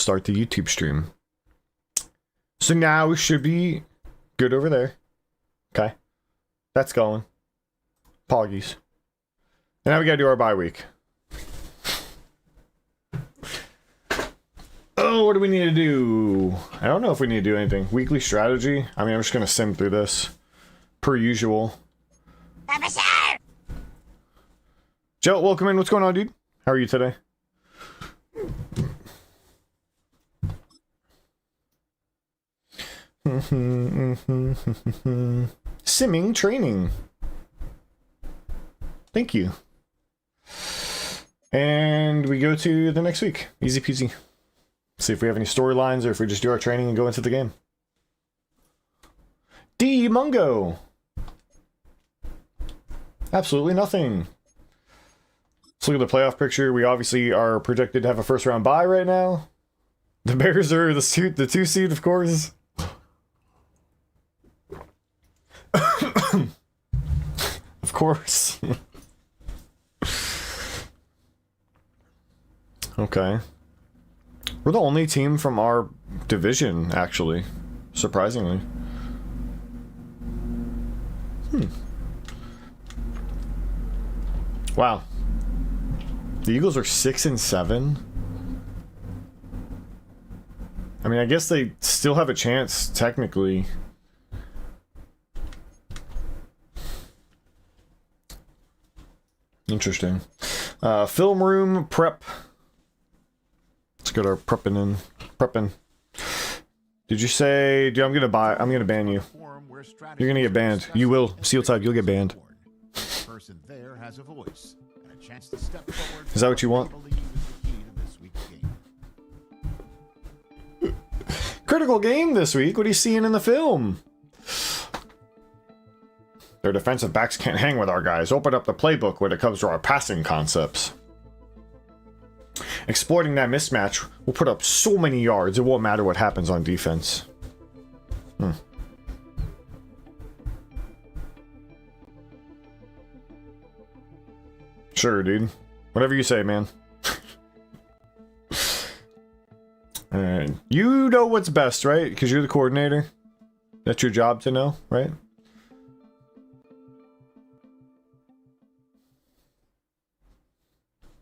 start the YouTube stream. So now we should be good over there. Okay. That's going. Poggies. And now we gotta do our bye week. Oh, what do we need to do? I don't know if we need to do anything. Weekly strategy? I mean, I'm just gonna sim through this. Per usual. Joe, welcome in. What's going on, dude? How are you today? Simming training. Thank you. And we go to the next week. Easy peasy. See if we have any storylines or if we just do our training and go into the game. D Mungo. Absolutely nothing. Let's look at the playoff picture. We obviously are projected to have a first round bye right now. The Bears are the 2 seed, of course. Of course. Okay. We're the only team from our division, actually. Surprisingly. Wow. The Eagles are 6-7. I mean, I guess they still have a chance, technically. Interesting. Film room prep. Let's get our prepping. Did you say, dude, I'm gonna ban you. You're gonna get banned. You will. Seal type, you'll get banned. Is that what you want? Critical game this week. What are you seeing in the film? Their defensive backs can't hang with our guys. Open up the playbook when it comes to our passing concepts. Exploiting that mismatch will put up so many yards, it won't matter what happens on defense. Sure, dude. Whatever you say, man. Alright. You know what's best, right? Because you're the coordinator. That's your job to know, right?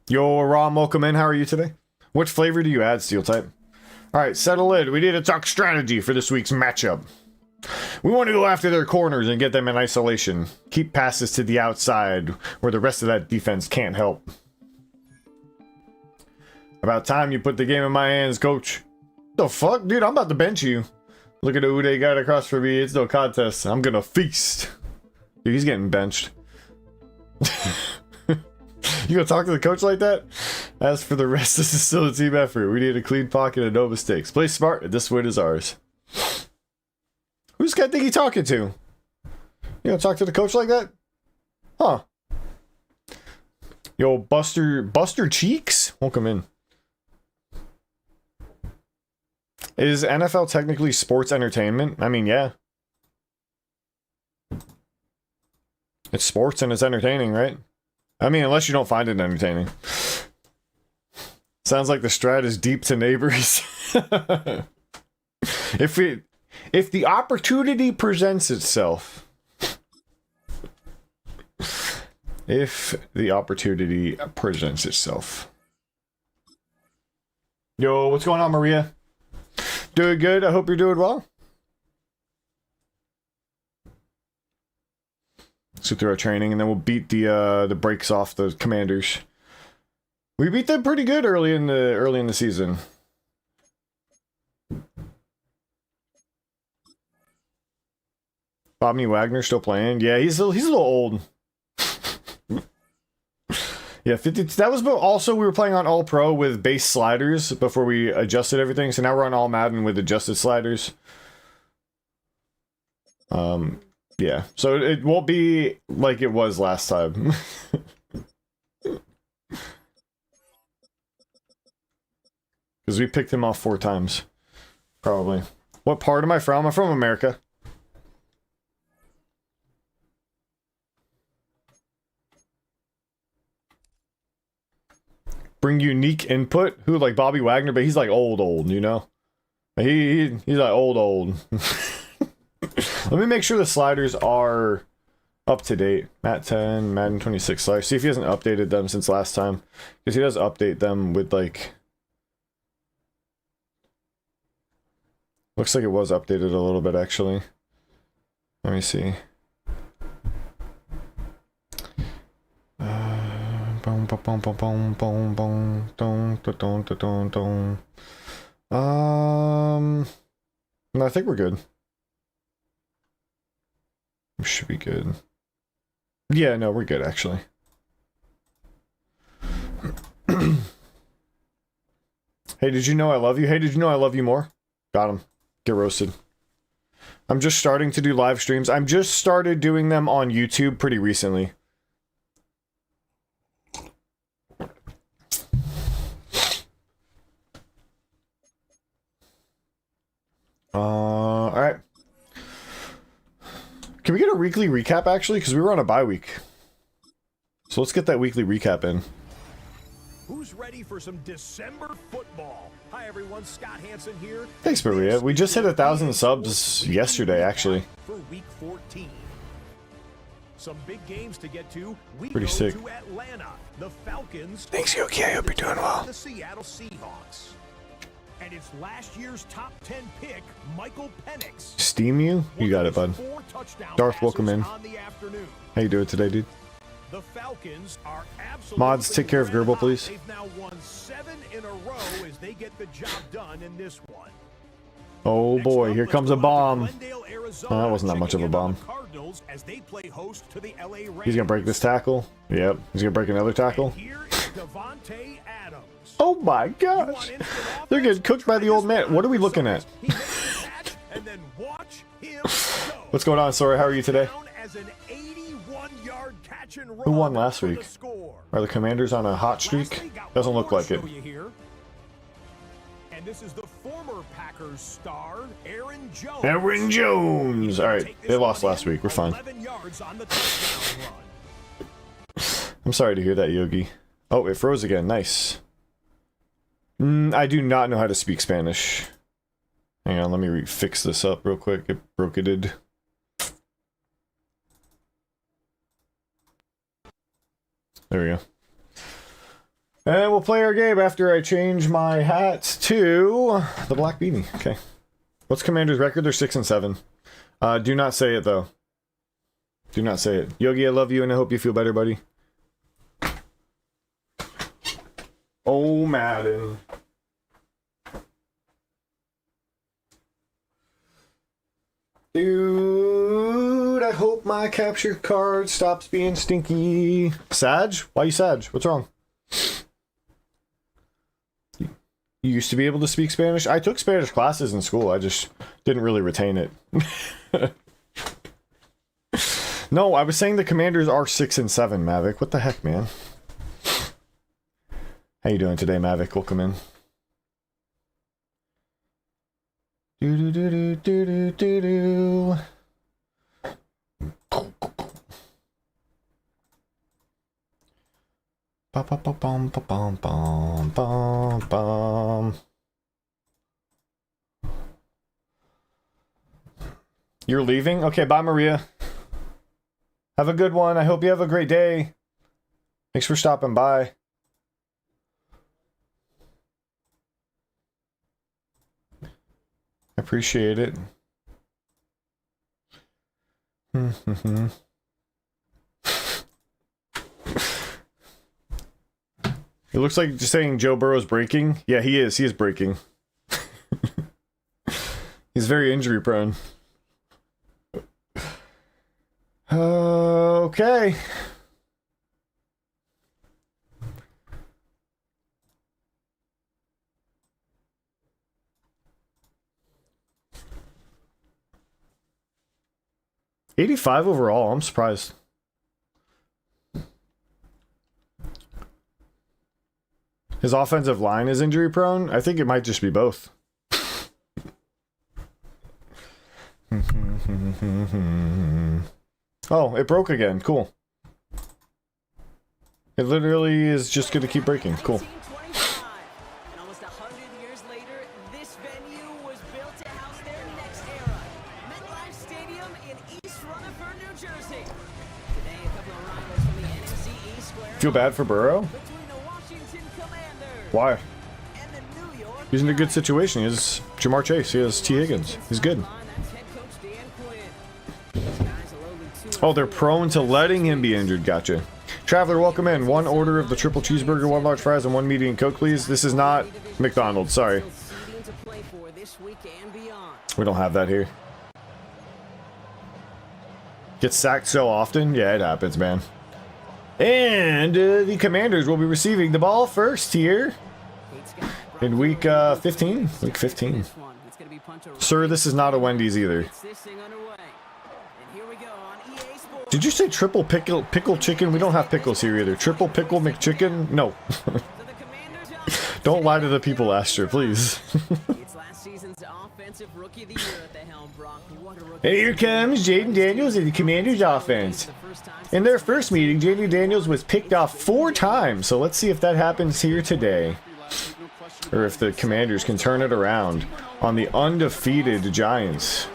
Yo, Rom, welcome in. How are you today? What flavor do you add, Steel type? Alright, settle in. We need to talk strategy for this week's matchup. We want to go after their corners and get them in isolation. Keep passes to the outside where the rest of that defense can't help. About time you put the game in my hands, coach. The fuck? Dude, I'm about to bench you. Look at who they got across for me. It's no contest. I'm gonna feast. Dude, he's getting benched. You gonna talk to the coach like that? As for the rest, this is still a team effort. We need a clean pocket and no mistakes. Play smart, and this win is ours. Who's this guy think he talking to? You gonna talk to the coach like that? Huh. Yo, Buster Cheeks? Welcome in. Is NFL technically sports entertainment? I mean, yeah. It's sports and it's entertaining, right? I mean, unless you don't find it entertaining. Sounds like the strat is deep to neighbors. If the opportunity presents itself. If the opportunity presents itself. Yo, what's going on, Maria? Doing good. I hope you're doing well. Let's go through our training, and then we'll beat the brakes off the Commanders. We beat them pretty good early in the season. Bobby Wagner still playing? Yeah, he's a little old. Yeah, 50. That was also we were playing on All Pro with base sliders before we adjusted everything. So now we're on All Madden with adjusted sliders. Yeah. So it won't be like it was last time. Because we picked him off 4 times. Probably. What part am I from? I'm from America. bring unique input. Who, like Bobby Wagner, but he's like old, you know? He's like old. Let me make sure the sliders are up to date. Matt 10, Madden 26 sliders. See if he hasn't updated them since last time. Because he does update them with like... Looks like it was updated a little bit actually. Let me see. No, I think we're good. We should be good. Yeah, no, we're good actually. Hey, did you know I love you? Hey, did you know I love you more? Got him. Get roasted. I'm just starting to do live streams. I'm just started doing them on YouTube pretty recently. Alright. Can we get a weekly recap actually? Because we were on a bye week. So let's get that weekly recap in. Who's ready for some December football? Hi everyone, Scott Hansen here. Thanks, Maria. We just hit 1,000 subs yesterday, actually. For week 14. Some big games to get to. We Pretty go sick. to Atlanta. The Falcons. Thanks, Yoki. I hope you're doing well. The Seattle Seahawks. And it's last year's top 10 pick, Michael Penix. Steam you? You got it, bud. Darth, welcome in. How you doing today, dude? The Falcons are absolutely Mods, take care of Gerbil, please. They've now won 7 in a row as they get the job done in this one. Oh boy, here comes a bomb. Oh, that wasn't that much of a bomb. He's gonna break this tackle. Yep, he's gonna break another tackle. Oh my gosh! They're getting cooked by the old man. What are we looking at? What's going on, Sora? How are you today? Who won last week? Are the Commanders on a hot streak? Doesn't look like it. And this is the former Packers star, Aaron Jones. Aaron Jones! Alright, they lost last week. We're fine. I'm sorry to hear that, Yogi. Oh, it froze again. Nice. I do not know how to speak Spanish. Hang on, let me fix this up real quick. It broke it. There we go. And we'll play our game after I change my hat to the black beanie. Okay. What's Commander's record? They're 6 and 7. Do not say it, though. Do not say it. Yogi, I love you, and I hope you feel better, buddy. Oh, Madden. Dude, I hope my capture card stops being stinky. Sag? Why you Sag? What's wrong? You used to be able to speak Spanish? I took Spanish classes in school. I just didn't really retain it. No, I was saying the Commanders are 6 and 7, Mavic. What the heck, man? How you doing today, Mavic? Welcome in. Do do do do do do do. Ba ba ba bum ba bum bum bum bum. You're leaving? Okay, bye, Maria. Have a good one. I hope you have a great day. Thanks for stopping by. I appreciate it. It looks like just saying Joe Burrow's breaking. Yeah, he is. He is breaking. He's very injury prone. Okay. $85 overall. I'm surprised. His offensive line is injury prone. I think it might just be both. Oh, it broke again. Cool. It literally is just going to keep breaking. Cool. Feel bad for Burrow? Why? He's in a good situation. He has Jamar Chase. He has T. Higgins. He's good. Oh, they're prone to letting him be injured. Gotcha. Traveler, welcome in. 1 order of the triple cheeseburger, 1 large fries, and 1 medium Coke, please. This is not McDonald's. Sorry. We don't have that here. Gets sacked so often? Yeah, it happens, man. And the Commanders will be receiving the ball first here in week 15. Week 15. Sir, this is not a Wendy's either. Did you say triple pickle chicken? We don't have pickles here either. Triple pickle McChicken? No. Don't lie to the people, Asher, please. And here comes Jaden Daniels in the Commanders offense. In their first meeting, Jaden Daniels was picked off 4 times, so let's see if that happens here today. Or if the Commanders can turn it around on the undefeated Giants.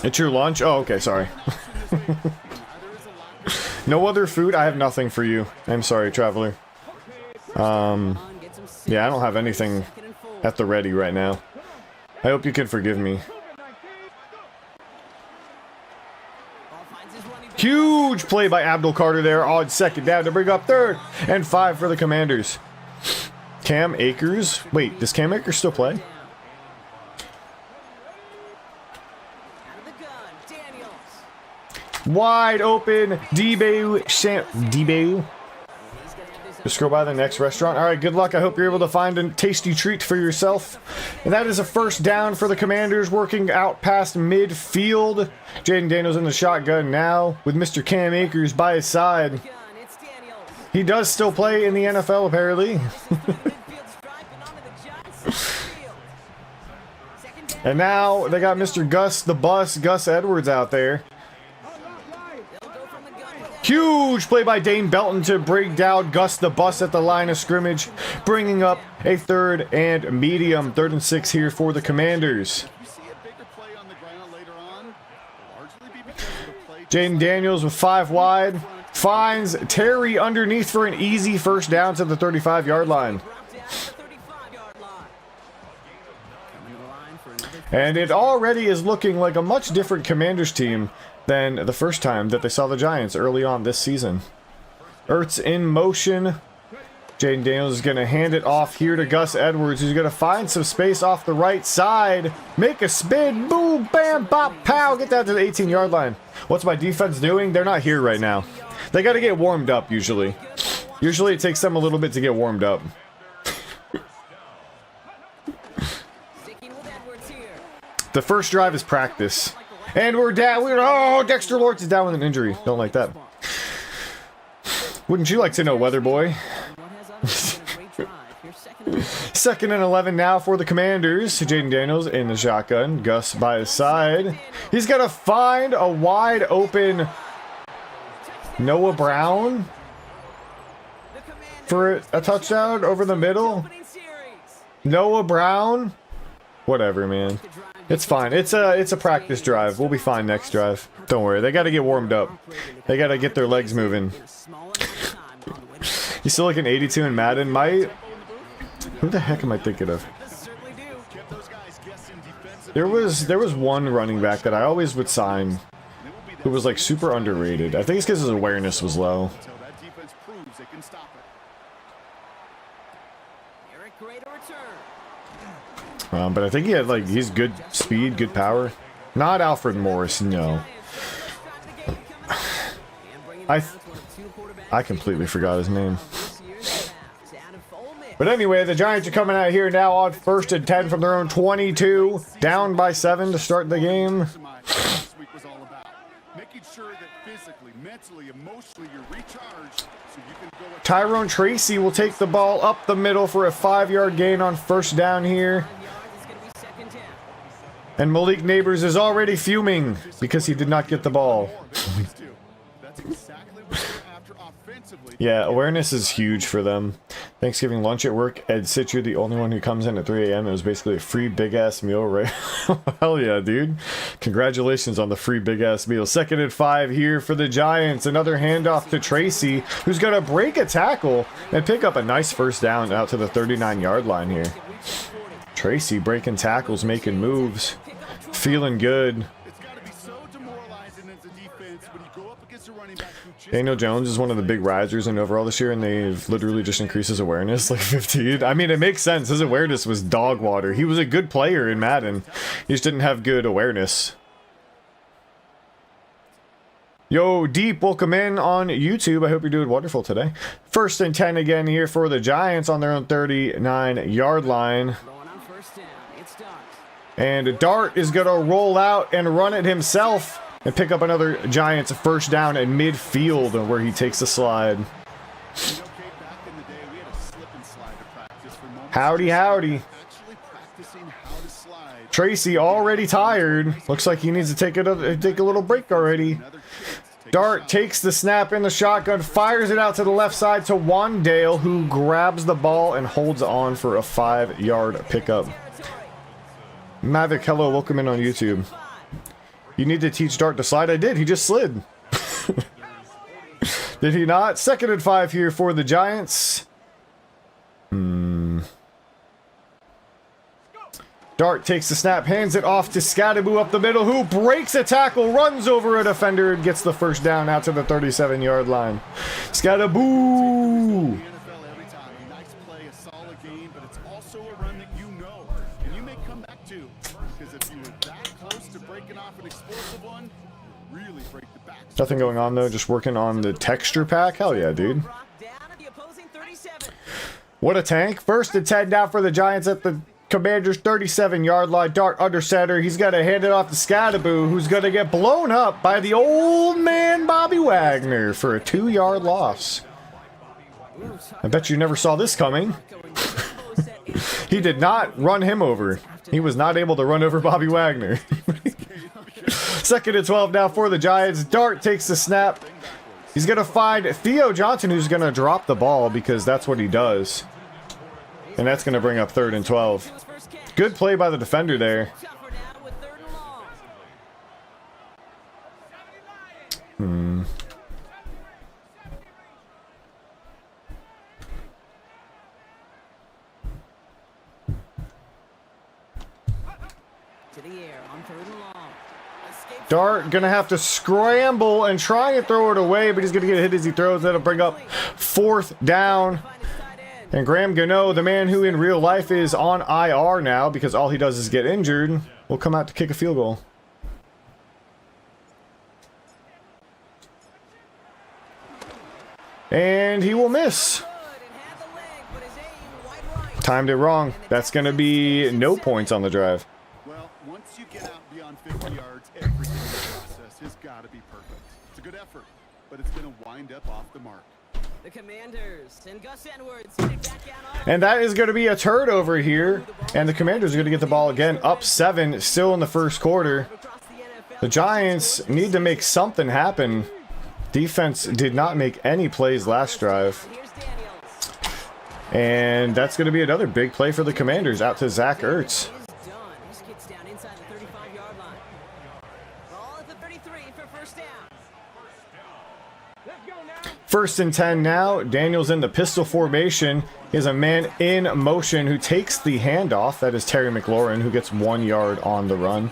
It's your lunch? Oh, okay, sorry. No other food? I have nothing for you. I'm sorry, Traveler. Yeah, I don't have anything at the ready right now. I hope you can forgive me. Huge play by Abdul Carter there on second down to bring up 3rd and 5 for the Commanders. Cam Akers. Wait, does Cam Akers still play? Wide open. Debut. Just go by the next restaurant. All right, good luck. I hope you're able to find a tasty treat for yourself. And that is a first down for the Commanders, working out past midfield. Jaden Daniels in the shotgun now with Mr. Cam Akers by his side. He does still play in the NFL, apparently. And now they got Mr. Gus Edwards out there. Huge play by Dane Belton to bring down Gus the Bus at the line of scrimmage, bringing up a 3rd and medium. 3rd and 6 here for the Commanders. Jaden Daniels with 5 wide. Finds Terry underneath for an easy first down to the 35-yard line. And it already is looking like a much different Commanders team than the first time that they saw the Giants early on this season. Ertz in motion. Jaden Daniels is going to hand it off here to Gus Edwards, who's going to find some space off the right side. Make a spin. Boom, bam, bop, pow. Get that to the 18-yard line. What's my defense doing? They're not here right now. They got to get warmed up, usually. Usually it takes them a little bit to get warmed up. The first drive is practice. And we're down. Oh, Dexter Lawrence is down with an injury. Don't like that. Wouldn't you like to know, Weather Boy? 2nd and 11 now for the Commanders. Jaden Daniels in the shotgun. Gus by his side. He's got to find a wide open Noah Brown for a touchdown over the middle. Noah Brown. Whatever, man. It's fine. It's a practice drive. We'll be fine next drive. Don't worry. They got to get warmed up. They got to get their legs moving. You still like an 82 in Madden? Who the heck am I thinking of? There was one running back that I always would sign who was like super underrated. I think it's because his awareness was low. But I think he had he's good speed, good power. Not Alfred Morris, no. I completely forgot his name. But anyway, the Giants are coming out here now on 1st and 10 from their own 22. Down by 7 to start the game. Tyrone Tracy will take the ball up the middle for a 5-yard gain on 1st down here. And Malik Neighbors is already fuming because he did not get the ball. Yeah, awareness is huge for them. Thanksgiving lunch at work, Ed said you're the only one who comes in at 3 a.m. It was basically a free big-ass meal, right? Hell yeah, dude. Congratulations on the free big-ass meal. 2nd and 5 here for the Giants. Another handoff to Tracy, who's going to break a tackle and pick up a nice first down out to the 39-yard line here. Tracy breaking tackles, making moves, feeling good. Daniel Jones is one of the big risers in overall this year, and they've literally just increased his awareness like 15. I mean, it makes sense. His awareness was dog water. He was a good player in Madden. He just didn't have good awareness. Yo, Deep, welcome in on YouTube. I hope you're doing wonderful today. 1st and 10 again here for the Giants on their own 39-yard line. And Dart is going to roll out and run it himself and pick up another Giants first down at midfield where he takes the slide. Howdy, howdy. Tracy already tired. Looks like he needs to take a little break already. Dart takes the snap in the shotgun, fires it out to the left side to Wandale, who grabs the ball and holds on for a 5-yard pickup. Mavic, hello, welcome in on YouTube. You need to teach Dart to slide. I did. He just slid. Did he not? 2nd and 5 here for the Giants. Dart takes the snap, hands it off to Scadaboo up the middle, who breaks a tackle, runs over a defender, and gets the first down out to the 37-yard line. Scadaboo! Nothing going on though, just working on the texture pack. Hell yeah, dude. What a tank. 1st and 10 down for the Giants at the Commanders' 37-yard line. Dart under center. He's got to hand it off to Scadaboo, who's going to get blown up by the old man Bobby Wagner for a 2-yard loss. I bet you never saw this coming. He did not run him over. He was not able to run over Bobby Wagner. 2nd and 12 now for the Giants. Dart takes the snap. He's going to find Theo Johnson, who's going to drop the ball because that's what he does. And that's going to bring up 3rd and 12. Good play by the defender there. Dart gonna have to scramble and try and throw it away, but he's gonna get hit as he throws. That'll bring up 4th down. And Graham Gano, the man who in real life is on IR now because all he does is get injured, will come out to kick a field goal. And he will miss. Timed it wrong. That's gonna be no points on the drive. Well, once you get out beyond 50 yards, every single process has got to be perfect. It's a good effort, but it's going to wind up off the mark. The Commanders and Gus Edwards back down on. And that is going to be a turnover here. And the Commanders are going to get the ball again, up 7, still in the first quarter. The Giants need to make something happen. Defense did not make any plays last drive. And that's going to be another big play for the Commanders, out to Zach Ertz. First and 10 now. Daniels in the pistol formation. He has a man in motion who takes the handoff. That is Terry McLaurin, who gets 1 yard on the run.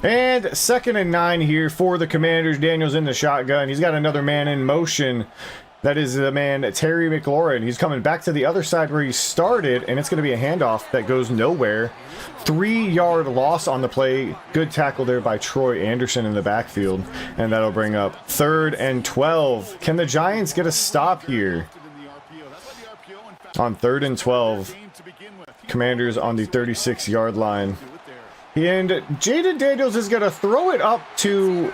And 2nd and 9 here for the Commanders. Daniels in the shotgun. He's got another man in motion. That is the man, Terry McLaurin. He's coming back to the other side where he started, and it's going to be a handoff that goes nowhere. 3-yard loss on the play. Good tackle there by Troy Anderson in the backfield, and that'll bring up 3rd and 12. Can the Giants get a stop here? On 3rd and 12. Commanders on the 36-yard line. And Jaden Daniels is going to throw it up to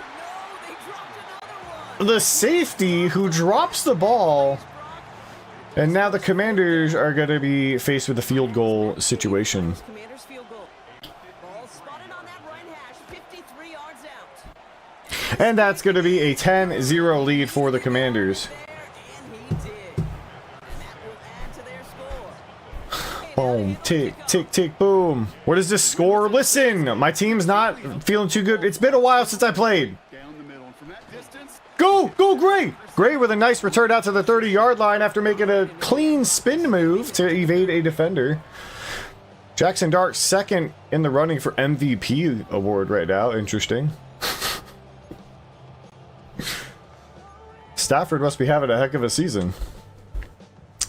the safety, who drops the ball. And now the Commanders are going to be faced with a field goal situation. Commanders field goal. Ball spotted on that right hash, 53 yards out. And that's going to be a 10-0 lead for the Commanders. Boom, tick, tick, tick, boom. What is this score? Listen, my team's not feeling too good. It's been a while since I played. Go, go, Gray! Gray with a nice return out to the 30-yard line after making a clean spin move to evade a defender. Jackson Dart second in the running for MVP award right now. Interesting. Stafford must be having a heck of a season.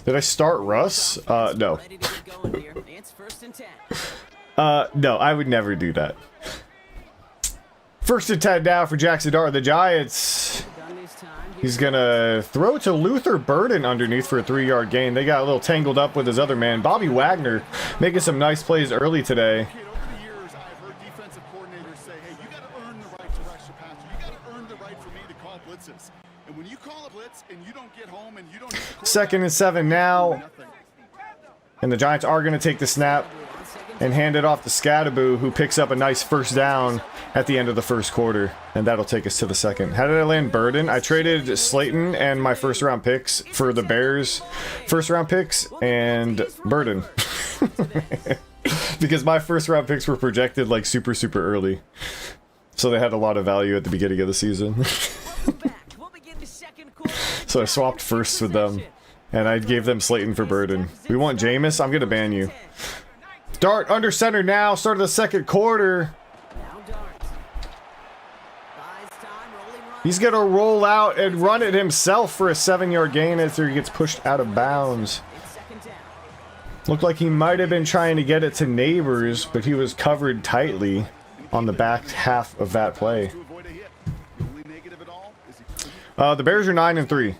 Did I start Russ? No. No, I would never do that. 1st and 10 now for Jackson Dart. The Giants. He's gonna throw to Luther Burden underneath for a 3-yard gain. They got a little tangled up with his other man, Bobby Wagner, making some nice plays early today. Over the years, I've heard defensive coordinators say, hey, you got to earn the right to rush the passer. You got to earn the right for me to call blitzes. And when you call a blitz and you don't get home and you don't... 2nd and 7 now. And the Giants are going to take the snap and hand it off to Scadaboo, who picks up a nice first down at the end of the first quarter. And that'll take us to the second. How did I land Burden? I traded Slayton and my first-round picks for the Bears' first-round picks and Burden. Because my first-round picks were projected like super, super early. So they had a lot of value at the beginning of the season. So I swapped firsts with them. And I gave them Slayton for Burden. We want Jameis? I'm going to ban you. Dart under center now. Start of the second quarter. He's going to roll out and run it himself for a 7-yard gain after he gets pushed out of bounds. Looked like he might have been trying to get it to Neighbors, but he was covered tightly on the back half of that play. The Bears are 9-3.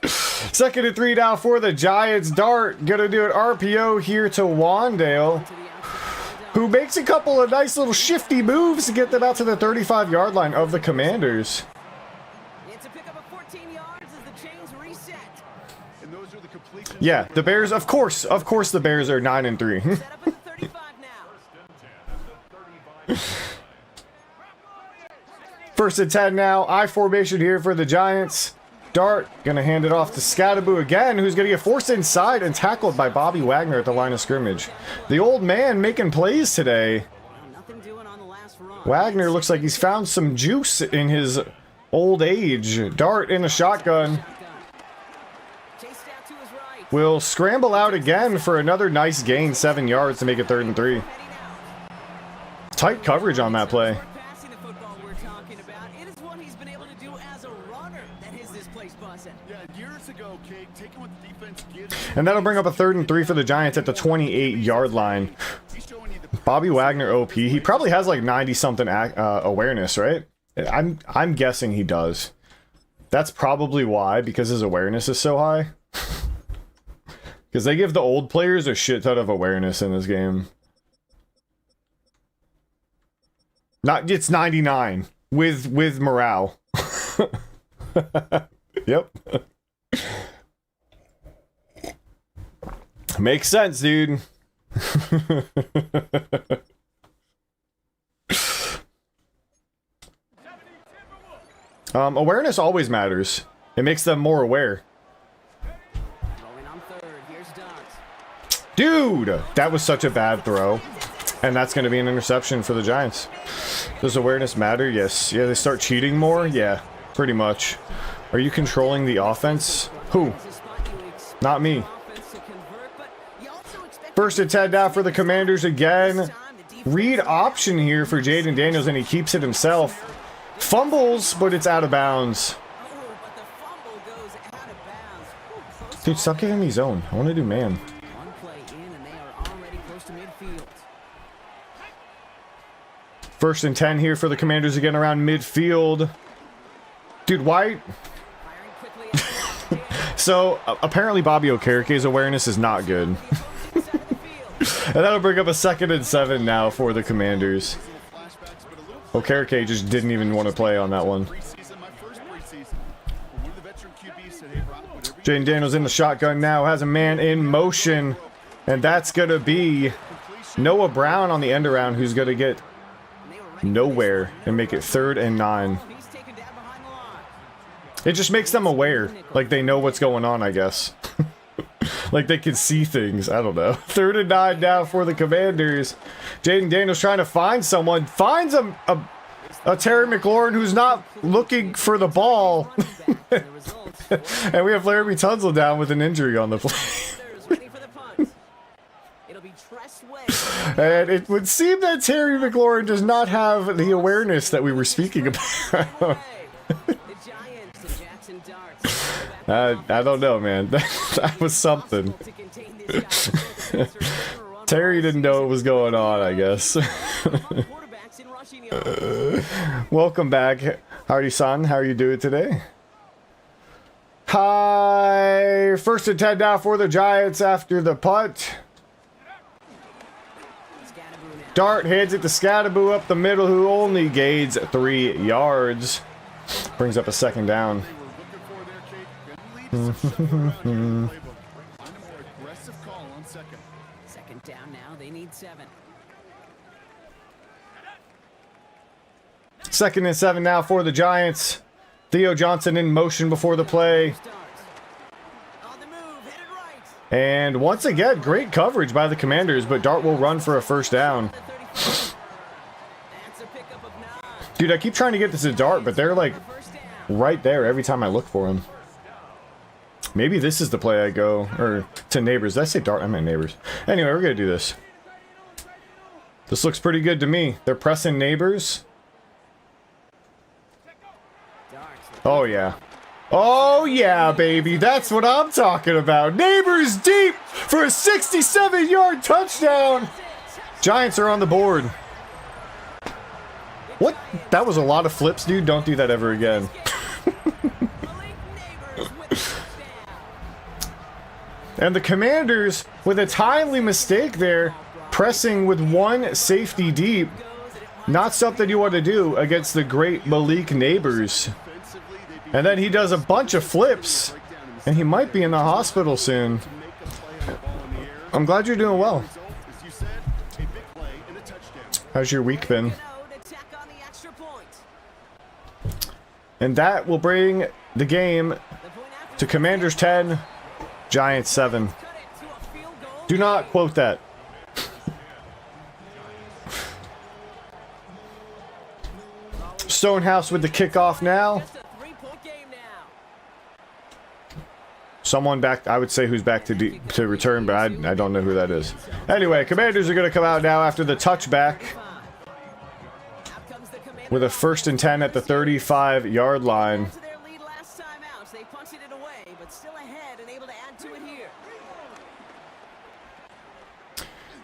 2nd and 3 now for the Giants. Dart gonna do an RPO here to Wandale, who makes a couple of nice little shifty moves to get them out to the 35-yard line of the Commanders. Yeah, the Bears, of course the Bears are 9-3. 1st and 10 now. I formation here for the Giants. Dart gonna hand it off to Scadaboo again, who's gonna get forced inside and tackled by Bobby Wagner at the line of scrimmage. The old man making plays today. Wagner looks like he's found some juice in his old age. Dart in the shotgun. Will scramble out again for another nice gain, 7 yards to make it 3rd and 3. Tight coverage on that play. And that'll bring up a 3rd and 3 for the Giants at the 28-yard line. Bobby Wagner OP. He probably has like 90-something awareness, right? I'm guessing he does. That's probably why, because his awareness is so high. Because they give the old players a shit ton of awareness in this game. It's 99 with morale. Yep. Makes sense, dude. Awareness always matters. It makes them more aware. Dude, that was such a bad throw. And that's going to be an interception for the Giants. Does awareness matter? Yes. Yeah, they start cheating more? Yeah, pretty much. Are you controlling the offense? Who? Not me. 1st and 10 now for the Commanders again. Read option here for Jaden Daniels, and he keeps it himself. Fumbles, but it's out of bounds. Dude, stop giving me zone. I want to do man. 1st and 10 here for the Commanders again around midfield. Dude, why? So, apparently Bobby Okereke's awareness is not good. And that'll bring up a 2nd and 7 now for the Commanders. Okereke just didn't even want to play on that one. Jaden Daniels in the shotgun now, has a man in motion. And that's going to be Noah Brown on the end around, who's going to get nowhere and make it 3rd and 9. He's taken down behind the line. It just makes them aware, like they know what's going on, I guess. Like they can see things. I don't know. 3rd and 9 now for the Commanders. Jaden Daniels trying to find someone. Finds a Terry McLaurin who's not looking for the ball. The results. And we have Laramie Tunsil down with an injury on the play. Ready for the punt. It'll be Tress Way. And it would seem that Terry McLaurin does not have the awareness that we were speaking about. The Giants and Jackson Darts. I don't know, man. That was something. To contain this guy. Terry didn't know what was going on, I guess. Quarterbacks in rushing yards. Welcome back, Hardy-san. How are you doing today? Hi. 1st and 10 now for the Giants after the punt. Scatterboo now. Dart hands it to Scatterboo up the middle, who only gains 3 yards. Brings up a 2nd down. They were looking for their cake. Been leading some sugar out here in the playbook. Find a more aggressive call on 2nd. 2nd down now. They need 7. 2nd and 7 now for the Giants. Theo Johnson in motion before the play. Starts. On the move, headed right. And once again, great coverage by the Commanders, but Dart will run for a 1st down. The 35. That's a pickup of 9. Dude, I keep trying to get this to Dart, but they're like 1st down. right there every time I look for him. Maybe this is the play I go, or to Neighbors. Did I say Dart? I meant Neighbors. Anyway, we're going to do this. This looks pretty good to me. They're pressing Neighbors. Darts. Oh, yeah. Oh, yeah, baby. That's what I'm talking about. Neighbors deep for a 67-yard touchdown. Giants are on the board. What? That was a lot of flips, dude. Don't do that ever again. And the Commanders, with a timely mistake there, pressing with 1 safety deep. Not something you want to do against the great Malik Neighbors. And then he does a bunch of flips, and he might be in the hospital soon. I'm glad you're doing well. As you said, a big play and a touchdown. How's your week been? Attack on the extra point. And that will bring the game The point after to Commanders 10, Giants 7. cut it to a field goal. Do not quote that. Stonehouse with the kickoff now. Just a 3-point game now. Someone back, I would say who's back to return, but I don't know who that is. Anyway, Commanders are going to come out now after the touchback Out comes the Commanders. with a 1st and 10 at the 35-yard line. To their lead last time out. They punted it away, but still ahead and able to add to it here.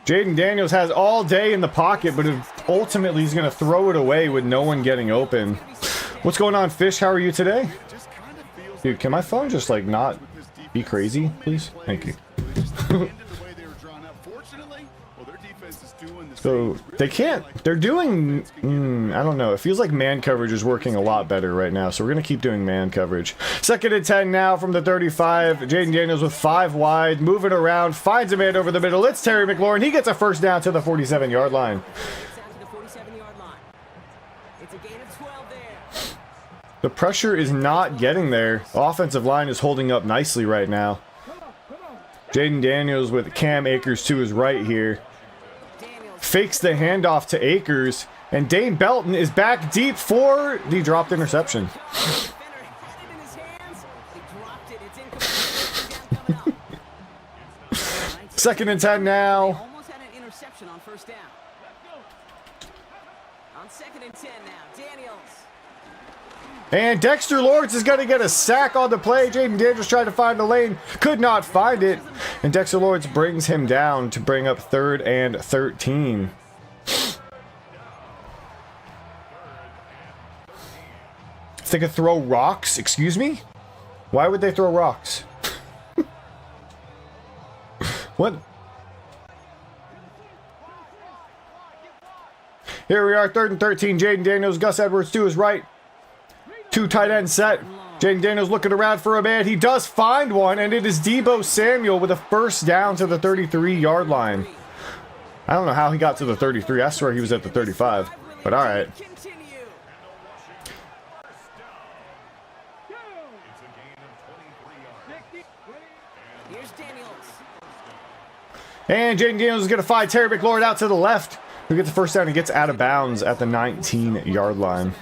Jaden Daniels has all day in the pocket, but ultimately he's going to throw it away with no one getting open. What's going on, Fish? How are you today? Just kind of feels Dude, can my phone just like not be crazy, please? Thank you. they just ended the way they were drawn up. Fortunately, well, their defense is doing the So same. they can't, they're doing, I don't know. It feels like man coverage is working a lot better right now. So we're going to keep doing man coverage. 2nd and 10 now from the 35. Jaden Daniels with 5 wide, moving around, finds a man over the middle. It's Terry McLaurin. He gets a 1st down to the 47-yard line. Gets out to the 47-yard line. It's a gain of 12 there. The pressure is not getting there. Offensive line is holding up nicely right now. Jaden Daniels with Cam Akers to his right here. Daniels. Fakes the handoff to Akers. And Dane Belton is back deep for the dropped interception. Defender had it in his hands. He dropped it. It's incomplete. Coming up. 2nd and 10 now. Almost had an interception on 1st down. On 2nd and 10 now. Daniels. And Dexter Lawrence is going to get a sack on the play. Jaden Daniels tried to find the lane. Could not find it. And Dexter Lawrence brings him down to bring up 3rd and 13. If they could throw rocks, excuse me? Why would they throw rocks? What? Here we are, 3rd and 13. Jaden Daniels, Gus Edwards to his right. 2 tight end set. Jaden Daniels looking around for a man. He does find one, and it is Deebo Samuel with a 1st down to the 33-yard line. I don't know how he got to the 33. I swear he was at the 35. Really But all right. Continue. Here's Daniels. And Jaden Daniels is going to find Terry McLaurin out to the left, who gets the first down and gets out of bounds at the 19-yard line.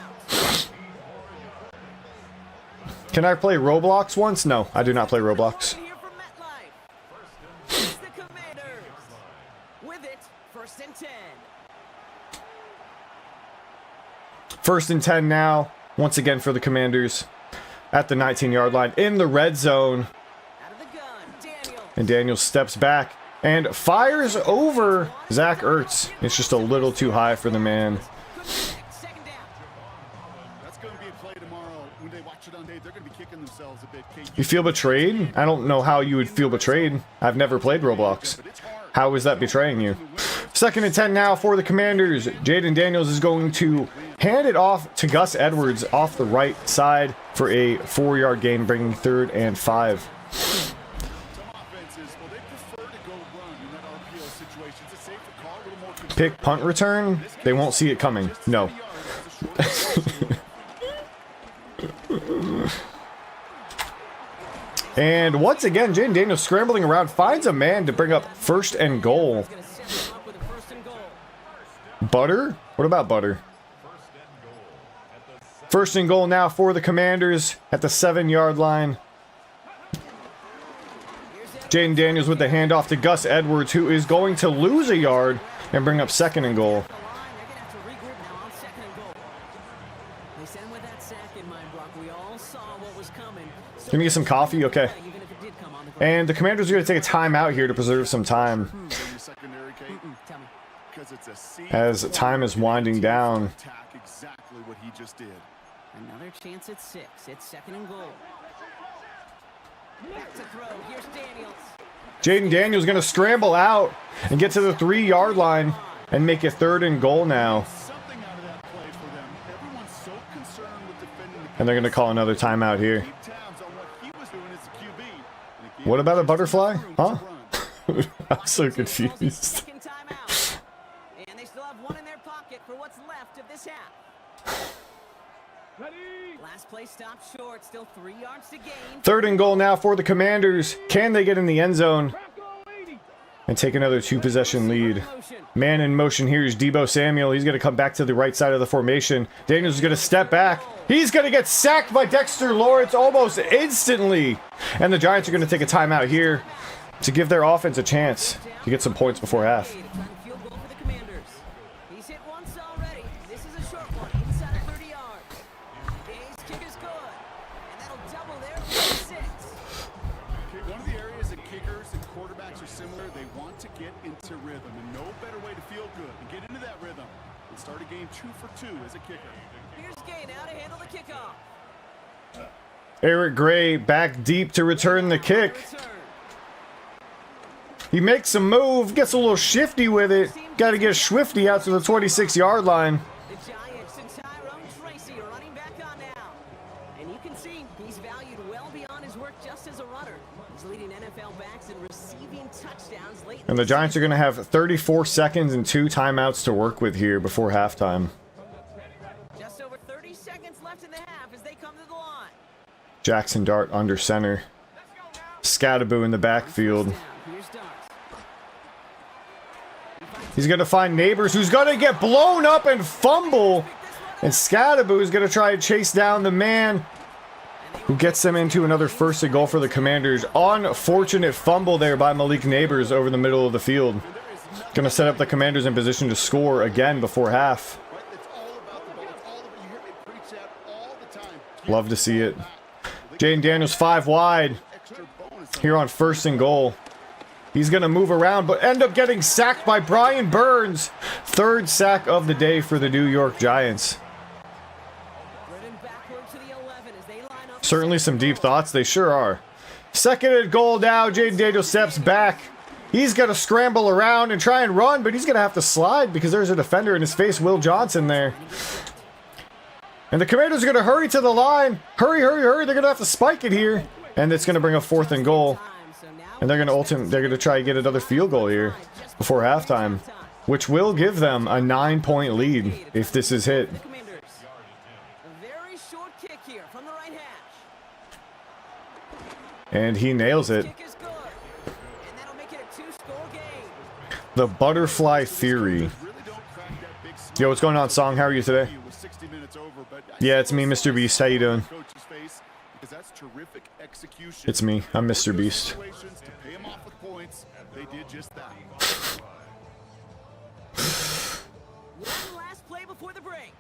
Can I play Roblox once? No, I do not play Roblox. Here for MetLife. It's the Commanders. With it, 1st and 10. First and 10 now, once again for the Commanders at the 19-yard line in the red zone. Out of the gun, Daniels. And Daniels steps back and fires over Zach Ertz. It's just a little too high for the man. Second down. That's going to be a play tomorrow. When they watch it on day, they're going to be kicking themselves a bit. You feel betrayed? I don't know how you would feel betrayed. I've never played Roblox. How is that betraying you? 2nd and 10 now for the Commanders. Jaden Daniels is going to hand it off to Gus Edwards off the right side for a 4-yard gain, bringing 3rd and 5. Some offenses, well, they prefer to go run in that RPO situation. It's a safer call, a little more conservative. Pick punt return. They won't see it coming. No. And once again, Jaden Daniels scrambling around, finds a man to bring up 1st and goal. Gonna set them up with a 1st and goal. Butter? What about Butter? 1st and goal now for the Commanders at the 7-yard line. Jaden Daniels with the handoff to Gus Edwards, who is going to lose a yard and bring up 2nd and goal. The line, they're gonna have to regroup now on 2nd and goal. They sent him with that sack in mind, Brock. We all saw what was coming. So Can we get some coffee? Okay. even if it did come on the ground. And the Commanders are going to take a timeout here to preserve some time Secondary, Kate, Tell me. because it's a C as time is winding down. attack exactly what he just did. Another chance at 6. It's 2nd and goal. Back to throw. Here's Daniels. Jaden Daniels going to scramble out and get to the 3-yard line and make it 3rd and goal now. Something out of that play for them. Everyone's so concerned with defending the And they're going to call another timeout here. keep tabs on what he was doing as a QB. And it gave What about a him butterfly? room to Huh? run. I'm so Calls it confused. second timeout. And they still have one in their pocket for what's left of this half. Last play stopped short. Still 3 yards to gain. 3rd and goal now for the Commanders. Can they get in the end zone and take another 2-possession lead? Man in motion here is Deebo Samuel. He's going to come back to the right side of the formation. Daniels is going to step back. He's going to get sacked by Dexter Lawrence almost instantly. And the Giants are going to take a timeout here to give their offense a chance to get some points before half. Field goal for the Commanders. He's hit once already. This is a short one inside of 30 yards. His kick is good. And that'll double their lead to 6. Okay, one of the areas that kickers and quarterbacks are similar, they want to get into rhythm, and no better way to feel good and get into that rhythm than start a game 2 for 2 as a kicker. Here's Gay now to handle the kickoff. Eric Gray back deep to return the kick. Return. He makes a move, gets a little shifty with it. Got to get Swifty out to the 26-yard line. The Giants and Tyrone Tracy are running back on now. And you can see he's valued well beyond his work just as a runner. He's leading NFL backs in receiving touchdowns late. And the Giants are going to have 34 seconds and 2 timeouts to work with here before halftime. Just over 30 seconds left in the half as they come to the line. Jackson Dart under center. Scattaboo in the backfield. Now, here's Dart. He's going to find Neighbors, who's going to get blown up and fumble. And Scattaboo is going to try to chase down the man who gets them into another 1st and goal for the Commanders. Unfortunate fumble there by Malik Neighbors over the middle of the field. Going to set up the Commanders in position to score again before half. Right? It's all about the ball. It's all about, you hear me preach that all the time. Love to see it. Jaden Daniels 5 wide Extra bonus. here on 1st and goal. He's going to move around, but end up getting sacked by Brian Burns. 3rd sack of the day for the New York Giants. Driven backward to the 11 as they line up. Certainly some deep thoughts. They sure are. 2nd and goal now. Jaden Daniels steps back. He's going to scramble around and try and run, but he's going to have to slide because there's a defender in his face, Will Johnson there. And the Commanders are going to hurry to the line. Hurry, hurry, hurry. They're going to have to spike it here. And it's going to bring a 4th and goal. And they're going to try to get another field goal here before halftime. which will give them a 9-point lead if this is hit. The Commanders. A very short kick here from the right hash. And he nails it. Kick is good. And that'll make it a 2-score game. The butterfly theory. Yo, what's going on, Song? How are you today? Yeah, it's me, Mr. Beast. How you doing? It's me. I'm Mr. Beast. One last play before the break.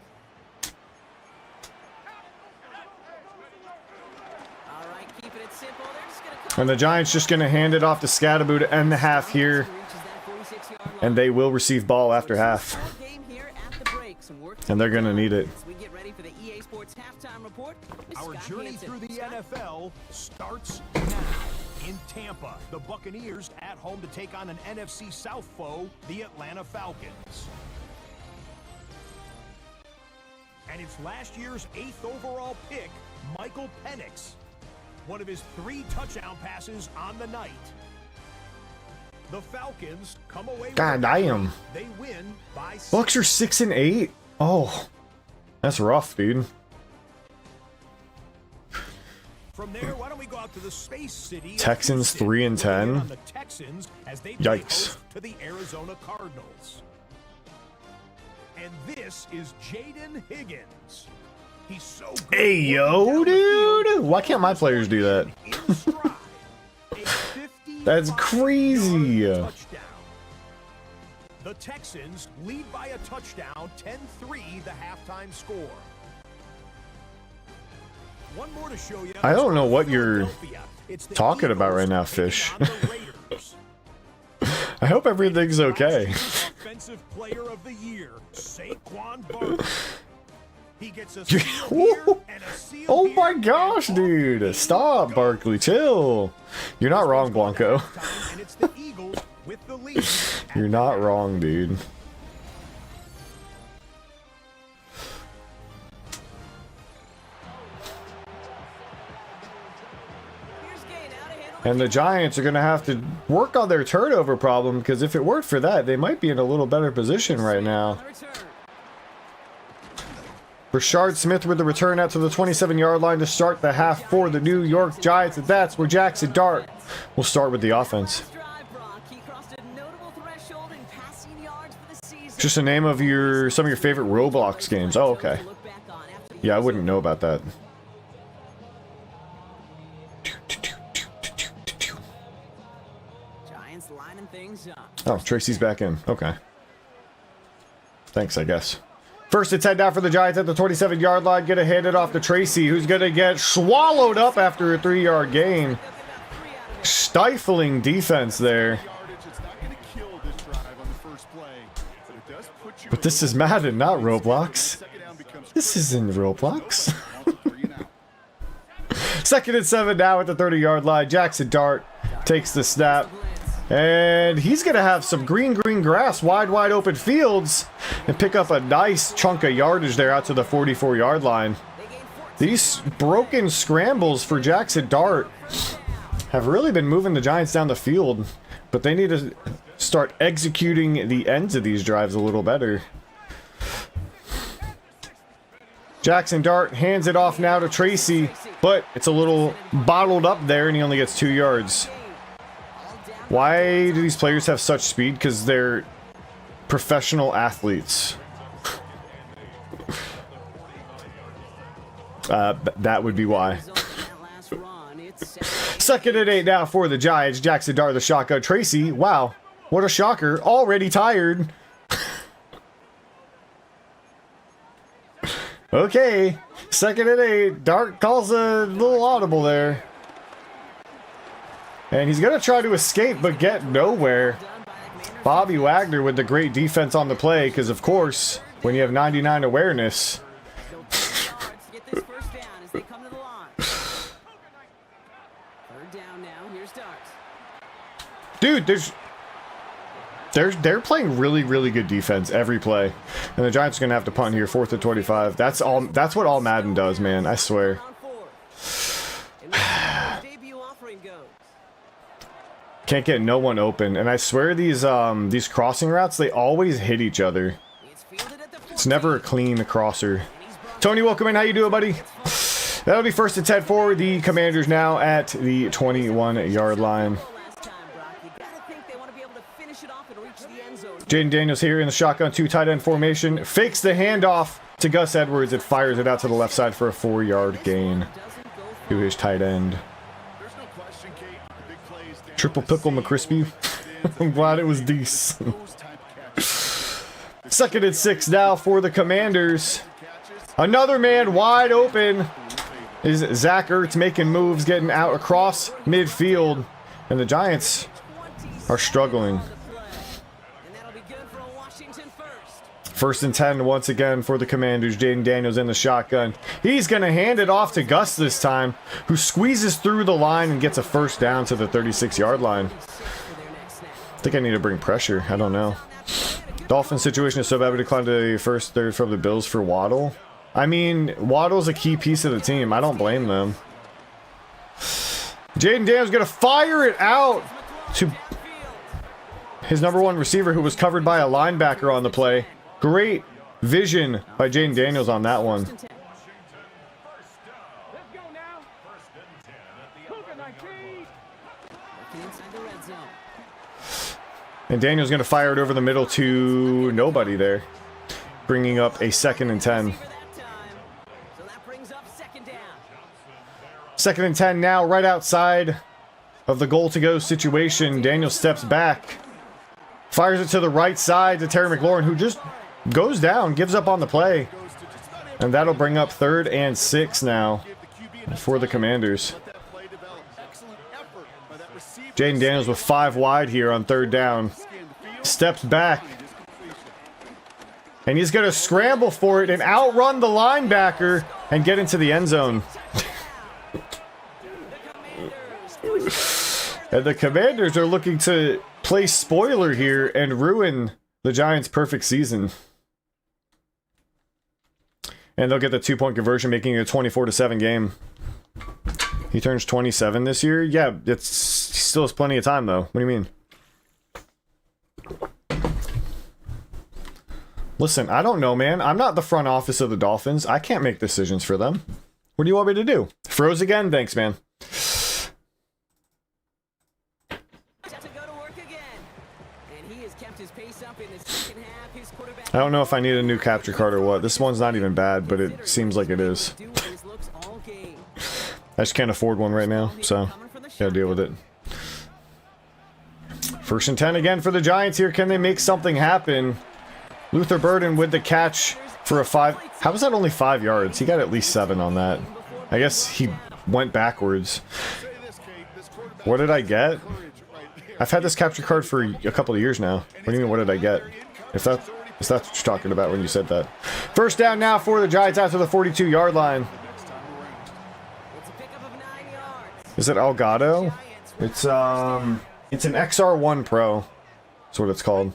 All right, keeping it simple. They're just gonna come And the Giants just going to hand it off to Scadaboo to end the half here. reaches that 46-yard line. And they will receive ball after half. Game here at the break. Some work to And they're going to do need it. as we get ready for the EA Sports halftime report. with Our Scott journey Hansen. through the Scott? NFL starts now. In Tampa, the Buccaneers at home to take on an NFC South foe, the Atlanta Falcons. And it's last year's 8th overall pick, Michael Penix. One of his 3 touchdown passes on the night. The Falcons come away with God a damn. victory. They win by 6. Bucks are 6-8. Oh, that's rough, dude. From there, why don't we go out to the Space City? of Texans Houston, 3-10. looking in on the Texans as they play Yikes. host to the Arizona Cardinals. And this is Jaden Higgins. He's so good. Hey, yo, working down the dude. field, Why can't my players do that? in stride. A 55 That's crazy. yard touchdown. The Texans lead by a touchdown, 10-3, the halftime score. One more to show you. I don't know what you're It's the talking about Eagles right now, taking Fish. on the Raiders. I hope everything's okay. Last year's Offensive Player of the Year, Saquon Barkley. He gets a Oh my gosh, dude. Stop, Barkley. Chill. You're not wrong, Blanco. And it's the Eagles with the lead. You're not wrong, dude. Here's Gay now to handle And the Giants are going to have to work on their turnover problem, because if it weren't for that, they might be in a little better position right now. the return. Rashard Smith with the return out to the 27-yard line to start the half for the New York Giants. And that's where Jackson Dart will start with the offense. Drive, Brock. He crossed a notable threshold in passing yards for the season. Just the name of some of your favorite Roblox games. Oh, okay. To look back on after the Yeah, I wouldn't know about that. Giants lining things up. Oh, Tracy's back in. Okay. Thanks, I guess. First, it's head down for the Giants at the 27-yard line. Gonna hand it off to Tracy, who's gonna get swallowed up after a 3-yard gain. Stifling defense there. But this is Madden, not Roblox. This isn't Roblox. 2nd and 7 now at the 30-yard line. Jackson Dart takes the snap. And he's going to have some green grass, wide open fields, and pick up a nice chunk of yardage there out to the 44-yard line. These broken scrambles for Jackson Dart have really been moving the Giants down the field, but they need to start executing the ends of these drives a little better. Jackson Dart hands it off now to Tracy, but it's a little bottled up there, and he only gets 2 yards. Why do these players have such speed? Because they're professional athletes. That would be why. 2nd and 8 now for the Giants. Jackson Dart, the shotgun. Tracy, wow, what a shocker. Already tired. Okay, 2nd and 8. Dart calls a little audible there. And he's going to try to escape, but get nowhere. Bobby Wagner with the great defense on the play, because, of course, when you have 99 awareness... Dude, they're playing really good defense every play. And the Giants are going to have to punt here, 4th and 25. That's what all Madden does, man, I swear. Can't get no one open. And I swear these crossing routes, they always hit each other. It's never a clean crosser. Tony, welcome in. How you doing, buddy? That'll be 1st and 10 for the Commanders now at the 21-yard line. Jaden Daniels here in the shotgun 2 tight end formation. Fakes the handoff to Gus Edwards. It fires it out to the left side for a 4-yard gain to his tight end. Triple pickle McCrispy. I'm glad it was decent. 2nd and 6 now for the Commanders. Another man wide open is Zach Ertz making moves, getting out across midfield. And the Giants are struggling. 1st and 10 once again for the Commanders. Jaden Daniels in the shotgun. He's going to hand it off to Gus this time, who squeezes through the line and gets a 1st down to the 36-yard line. I think I need to bring pressure. I don't know. Dolphins situation is so bad we declined the 1st, 3rd from the Bills for Waddle. I mean, Waddle's a key piece of the team. I don't blame them. Jaden Daniels going to fire it out to his #1 receiver, who was covered by a linebacker on the play. Great vision by Jaden Daniels on that one. And Daniels going to fire it over the middle to nobody there, bringing up a 2nd and 10. 2nd and 10 now, right outside of the goal to go situation. Daniels steps back, fires it to the right side to Terry McLaurin, who just goes down, gives up on the play. And that'll bring up 3rd and 6 now for the Commanders. Jaden Daniels with 5 wide here on 3rd down. Steps back. And he's going to scramble for it and outrun the linebacker and get into the end zone. And the Commanders are looking to play spoiler here and ruin the Giants' perfect season. And they'll get the 2-point conversion, making it a 24-7 game. He turns 27 this year? Yeah, he still has plenty of time, though. What do you mean? Listen, I don't know, man. I'm not the front office of the Dolphins. I can't make decisions for them. What do you want me to do? Froze again? Thanks, man. I don't know if I need a new capture card or what. This one's not even bad, but it seems like it is. I just can't afford one right now, so gotta deal with it. 1st and 10 again for the Giants here. Can they make something happen? Luther Burden with the catch for a 5. How was that only 5 yards? He got at least 7 on that. I guess he went backwards. What did I get? I've had this capture card for a couple of years now. What do you mean, what did I get? If that's what you're talking about when you said that. 1st down now for the Giants after the 42-yard line. Is it Elgato? It's an XR1 Pro. That's what it's called.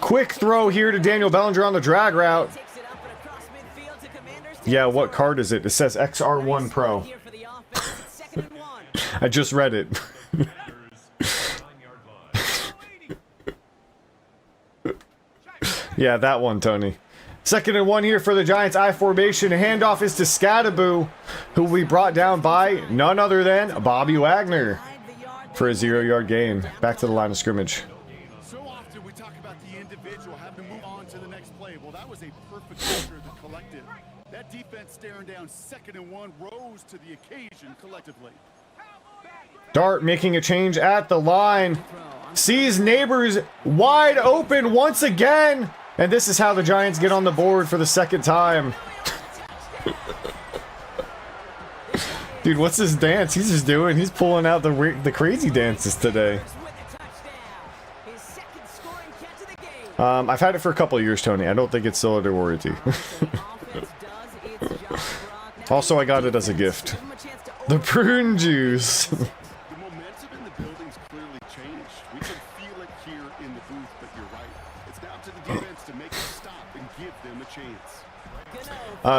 Quick throw here to Daniel Bellinger on the drag route. Yeah, what card is it? It says XR1 Pro. I just read it. Yeah, that one, Tony. 2nd and 1 here for the Giants. I formation. Handoff is to Scadaboo, who we brought down by none other than Bobby Wagner for a 0-yard gain. Back to the line of scrimmage. So often we talk about the individual having to move on to the next play. Well, that was a perfect picture of the collective. That defense staring down 2nd and 1 rose to the occasion collectively. Dart making a change at the line. Sees Neighbors wide open once again. And this is how the Giants get on the board for the 2nd time. Dude, what's this dance he's just doing? He's pulling out the crazy dances today. I've had it for a couple of years, Tony. I don't think it's still under warranty. Also, I got it as a gift. The prune juice. The momentum in the building's clearly changed. We can feel it here in the booth, but you're right. It's down to the defense to make it stop and give them a chance.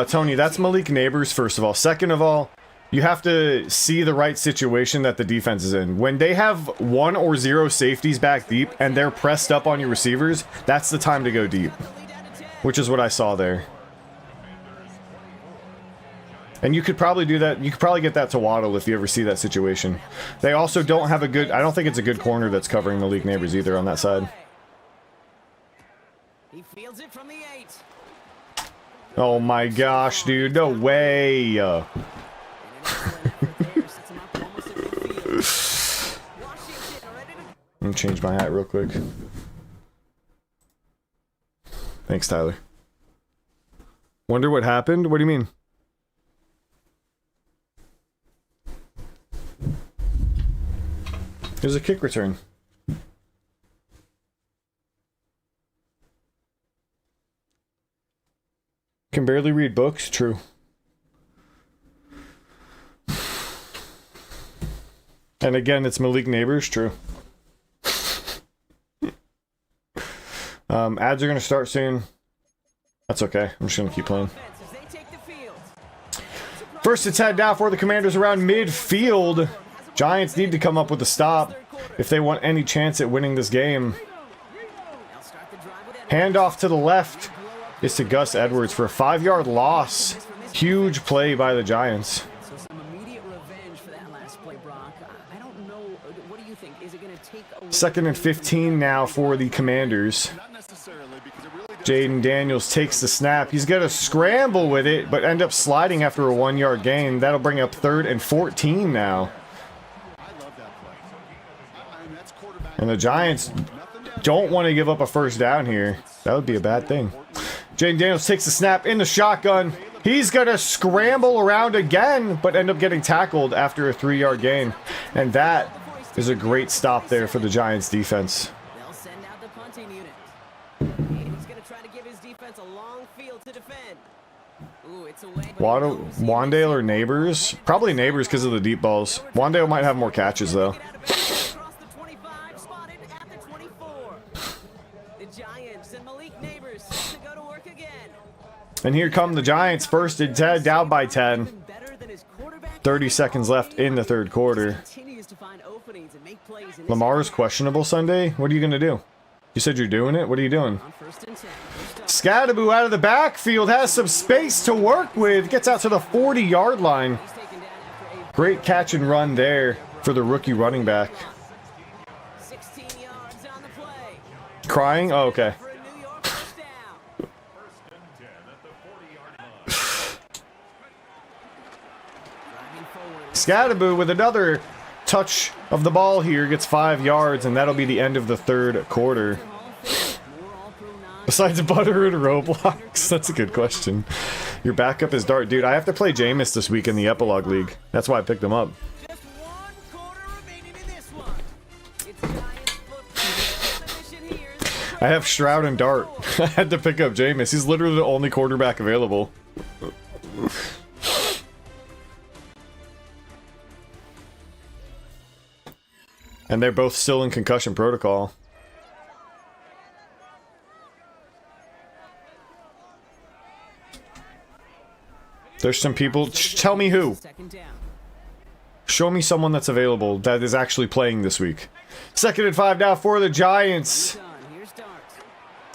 Tony, that's Malik Neighbors, first of all. Second of all, You have to see the right situation that the defense is in. When they have 1 or 0 safeties back deep and they're pressed up on your receivers, that's the time to go deep. Which is what I saw there. And you could probably do that. You could probably get that to Waddle if you ever see that situation. They also don't have a good... I don't think it's a good corner that's covering Malik Neighbors either on that side. He fields it from the 8. Oh my gosh, dude. No way. Let me change my hat real quick. Thanks, Tyler. Wonder what happened? What do you mean? There's a kick return. Can barely read books? True. And again, it's Malik Neighbors? True. Ads are going to start soon. That's okay. I'm just going to keep playing. First it's head down for the Commanders around midfield. Giants need to come up with a stop if they want any chance at winning this game. Handoff to the left is to Gus Edwards for a 5-yard loss. Huge play by the Giants. So some immediate revenge for that last play, Brock. I don't know. What do you think? Is it going to take a... 2nd and 15 now for the Commanders. Jaden Daniels takes the snap. He's going to scramble with it, but end up sliding after a 1-yard gain. That'll bring up 3rd and 14 now. And the Giants don't want to give up a first down here. That would be a bad thing. Jaden Daniels takes the snap in the shotgun. He's going to scramble around again, but end up getting tackled after a 3-yard gain. And that is a great stop there for the Giants defense. They'll send out the punting unit. And he's going to try to give his defense a long field to defend. Ooh, it's away. Wandale or Neighbors? Probably Neighbors because of the deep balls. Wandale might have more catches though. Across the 25, spotted at the 24. The Giants and Malik Neighbors to go to work again. And here come the Giants, 1st and 10, down by 10. 30 seconds left in the 3rd quarter. Lamar's questionable Sunday? What are you going to do? You said you're doing it? What are you doing? Scadaboo out of the backfield, has some space to work with. Gets out to the 40-yard line. Great catch and run there for the rookie running back. 16 yards on the play. Crying? Oh, okay. For a New York touchdown. Scadaboo with another touch of the ball here, gets 5 yards, and that'll be the end of the 3rd quarter. Besides butter and Roblox? That's a good question. Your backup is Dart. Dude, I have to play Jameis this week in the Epilogue League. That's why I picked him up. Just 1 quarter remaining in this one. It's Giants football. The mission here is I have Shroud and Dart. I had to pick up Jameis. He's literally the only quarterback available. And they're both still in concussion protocol. There's some people. Tell me who. second down. Show me someone that's available that is actually playing this week. 2nd and 5 now for the Giants. Done. Here's Dart.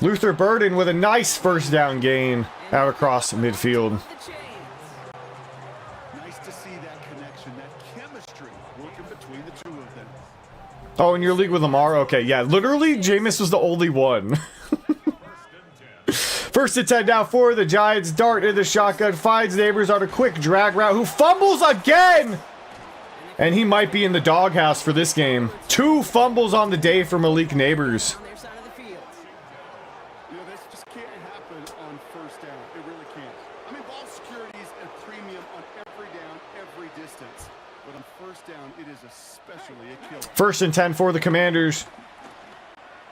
Luther Burden with a nice 1st down gain out across midfield. The chains. Nice to see that connection, that chemistry working between the two of them. Oh, in your league with Lamar? Okay, yeah. Literally, Jameis was the only one. 1st and 10 now for the Giants. Dart in the shotgun, finds Neighbors on a quick drag route, who fumbles again! And he might be in the doghouse for this game. 2 fumbles on the day for Malik Neighbors. On their side of the field. You know, this just can't happen on 1st down. It really can't. I mean, ball security is a premium on every down, every distance. But on 1st down, it is especially a killer. 1st and 10 for the Commanders.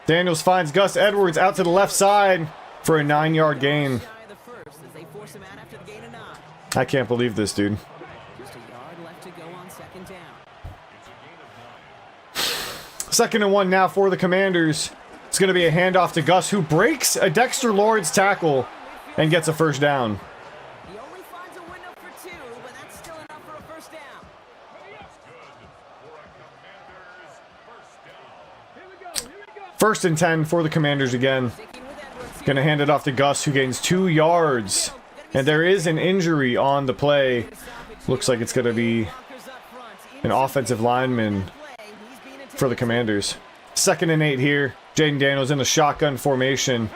Daniels finds Gus Edwards out to the left side for a 9-yard gain. Shy of the first as they force him out after the gain of 9. I can't believe this, dude. Just a yard left to go on 2nd down. 2nd and 1 now for the Commanders. It's going to be a handoff to Gus, who breaks a Dexter Lawrence tackle and gets a 1st down. He only finds a window for 2, but that's still enough for a 1st first down. First and 10 for the Commanders again. Gonna hand it off to Gus, who gains 2 yards. And there is an injury on the play. Looks like it's gonna be an offensive lineman for the Commanders. 2nd and 8 here. Jaden Daniels in the shotgun formation.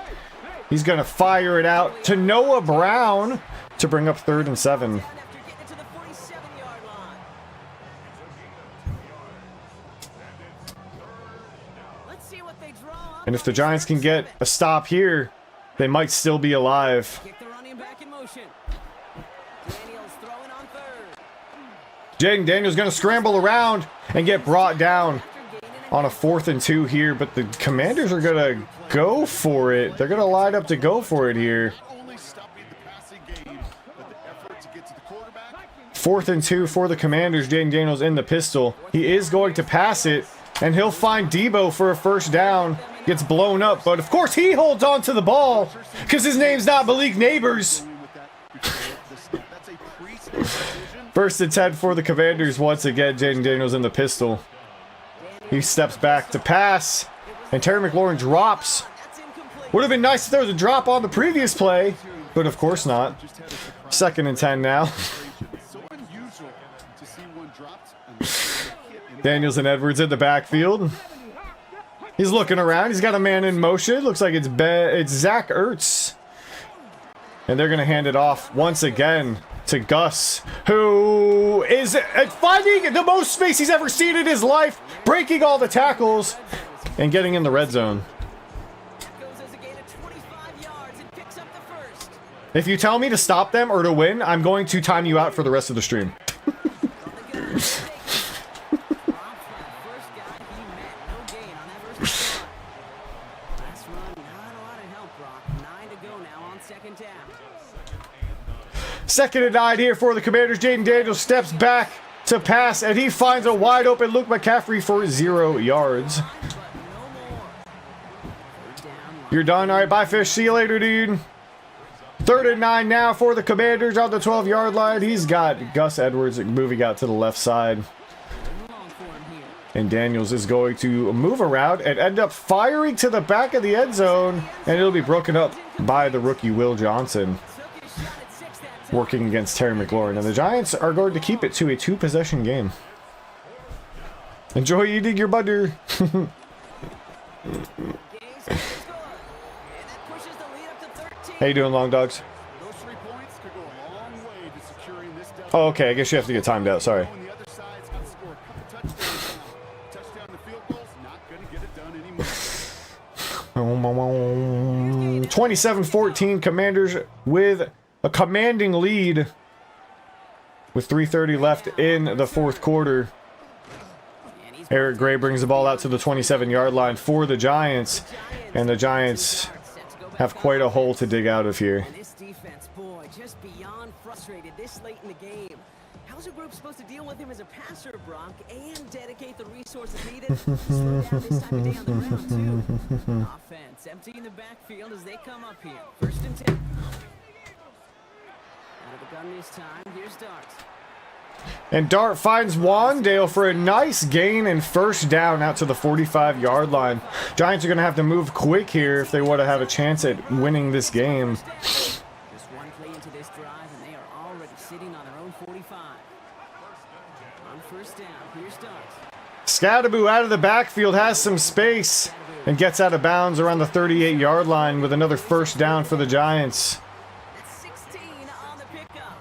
He's gonna fire it out to Noah Brown to bring up 3rd and 7. And if the Giants can get a stop here, they might still be alive. Jaden Daniels going to scramble around and get brought down on a 4th and 2 here, but the Commanders are going to go for it. They're going to line up to go for it here. 4th and 2 for the Commanders. Jaden Daniels in the pistol. He is going to pass it, and he'll find Debo for a first down. Gets blown up, but of course he holds on to the ball because his name's not Malik Neighbors. 1st and 10 for the Commanders once again. Jaden Daniels in the pistol. He steps back to pass, and Terry McLaurin drops. Would have been nice if there was a drop on the previous play, but of course not. 2nd and 10 now. Daniels and Edwards in the backfield. He's looking around. He's got a man in motion. Looks like it's Zach Ertz. And they're going to hand it off once again to Gus, who is finding the most space he's ever seen in his life, breaking all the tackles and getting in the red zone. If you tell me to stop them or to win, I'm going to time you out for the rest of the stream. Second and 9 here for the Commanders. Jaden Daniels steps back to pass, and he finds a wide open Luke McCaffrey for 0 yards. You're done? All right, bye, Fish. See you later, dude. 3rd and 9 now for the Commanders on the 12-yard line. He's got Gus Edwards moving out to the left side. And Daniels is going to move around and end up firing to the back of the end zone, and it'll be broken up by the rookie Will Johnson, working against Terry McLaurin. And the Giants are going to keep it to a 2-possession game. Enjoy eating your butter. How you doing, Long Dogs? Oh, okay. I guess you have to get timed out. Sorry. 27-14, Commanders with a commanding lead with 3:30 left in the 4th quarter. Eric Gray brings the ball out to the 27-yard line for the Giants, and the Giants have quite a hole to dig out of here. This defense, boy, just beyond frustrated this late in the game. How's a group supposed to deal with him as a passer, Brock, and dedicate the resources needed to slow down this time of day on the ground, too? Offense emptying the backfield as they come up here. 1st and 10. Out of the gun this time. Here's Dart. And Dart finds Wandale for a nice gain and first down out to the 45-yard line. Giants are going to have to move quick here if they want to have a chance at winning this game. Just one play into this drive, and they are already sitting on their own 45. On 1st down, here's Dart. Scadaboo out of the backfield has some space and gets out of bounds around the 38-yard line with another first down for the Giants. That's 16 on the pickup,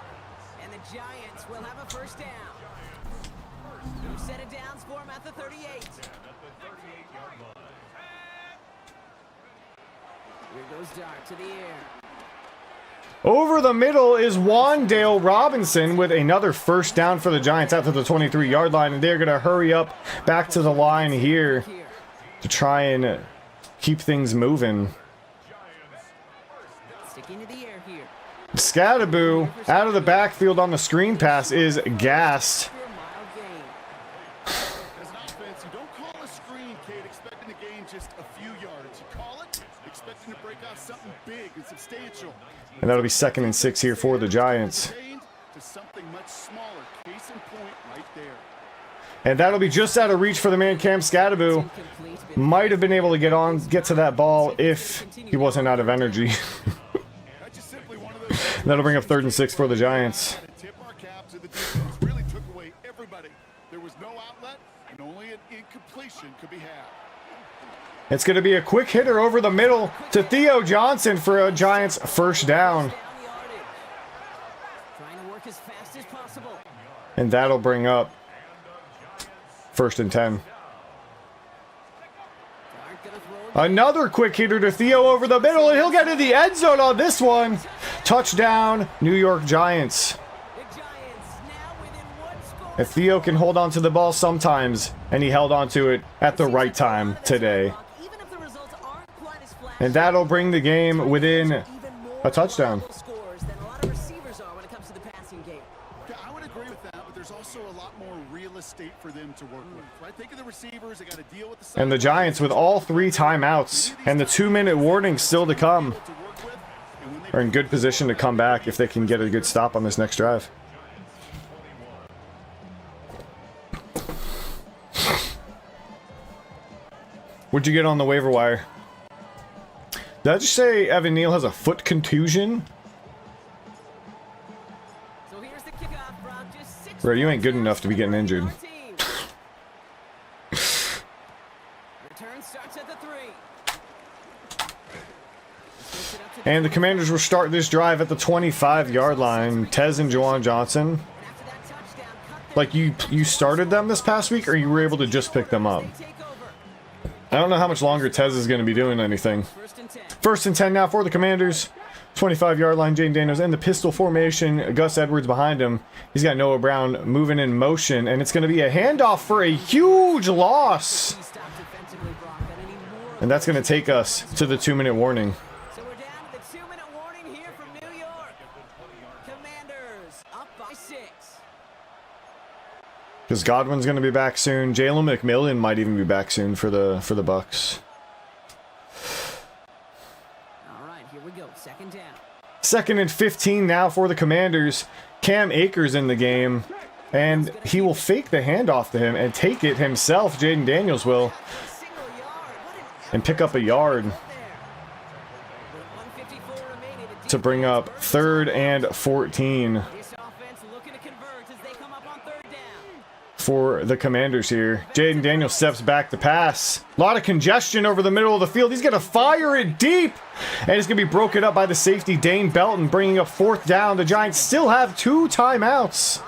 and the Giants will have a first down. New set of downs for him at the 38. Here goes Dart to the air. Over the middle is Wandale Robinson with another first down for the Giants out to the 23-yard line, and they're going to hurry up back to the line here to try and keep things moving. Sticking to the air here. Scadaboo out of the backfield on the screen pass is gassed. For a mild gain. As an offense, you don't call a screen, Kate, expecting to gain just a few yards. You call it expecting to break out something big and substantial. And that'll be 2nd and 6 here for the Giants. To something much much smaller. Case in point right there. And that'll be just out of reach for the man Cam Scadaboo. Might have been able to get to that ball if he wasn't out of energy. That's just simply one of those That'll bring up 3rd and 6 for the Giants. tip our cap to the defense. Really took away everybody. There was no outlet, and only an incompletion could be had. It's going to be a quick hitter over the middle to Theo Johnson for a Giants first down. Trying to work as fast as possible. And that'll bring up 1st and 10. Another quick hitter to Theo over the middle, and he'll get in the end zone on this one. Touchdown, New York Giants. The Giants now within one score. If Theo can hold on to the ball sometimes, and he held on to it at the right time today. Even if the results aren't quite as flashy, And that'll bring the game within even more a touchdown. reliable scores than a lot of receivers are when it comes to the passing game. Yeah, I would agree with that, but there's also a lot more real estate for them to work with, right? Think of the receivers, they got to deal with the And the Giants with all 3 timeouts and the 2-minute warning still to come to work with, and when they are in good position to come back if they can get a good stop on this next drive. What'd you get on the waiver wire? Did I just say Evan Neal has a foot contusion? So here's the kickoff, Brock. Just 6 Bro, you ain't good enough to be getting injured. Return starts at the 3. And the Commanders will start this drive at the 25-yard line. Tez and Juwan Johnson. After that touchdown, cut Like, you started them this past week, or you were able to just pick them up? take over. I don't know how much longer Tez is going to be doing anything. 1st and 10. 1st and 10 now for the Commanders. 25-yard line, Jaden Daniels in the pistol formation. Gus Edwards behind him. He's got Noah Brown moving in motion, and it's going to be a handoff for a huge loss. He stopped defensively, Brock. Got any more? And that's going to take us to the 2-minute warning. So we're down to the 2-minute warning here from New York. Commanders up by 6. Because Godwin's going to be back soon. Jalen McMillan might even be back soon for the Bucks. All right, here we go. 2nd down. 2nd and 15 now for the Commanders. Cam Akers in the game. And he will fake the handoff to him and take it himself. Jaden Daniels will. Single yard. What an And pick up a yard there. With 154 remaining, the to bring up 3rd and 14 this offense looking to convert as they come up on 3rd down. for the Commanders here. Jaden Daniels steps back to pass. A lot of congestion over the middle of the field. He's going to fire it deep. And it's going to be broken up by the safety, Dane Belton, bringing up 4th down. The Giants still have 2 timeouts. Now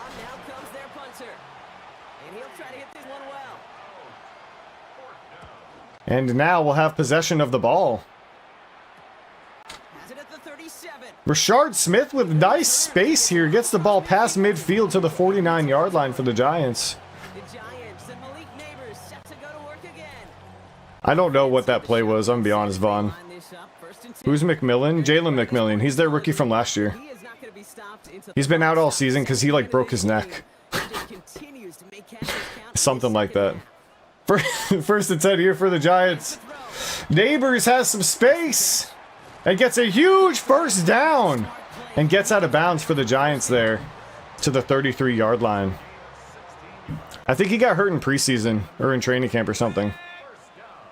comes their punter. And he'll try to hit this one well. And now we'll have possession of the ball. Has it at the 37. Rashard Smith with nice space here. Gets the ball past midfield to the 49-yard line for the Giants. The Giants and Malik Neighbors set to go to work again. I don't know what that play was. I'm going to be honest, Vaughn. Line this up. 1st and 10. Who's McMillan? Jalen McMillan. He's their rookie from last year. He is not going to be stopped until He's been out all season because he, like, broke his neck. He just continues to make catches count. Something like that. 1st and 10 here for the Giants. Neighbors has some space and gets a huge first down and gets out of bounds for the Giants there to the 33-yard line. I think he got hurt in preseason or in training camp or something.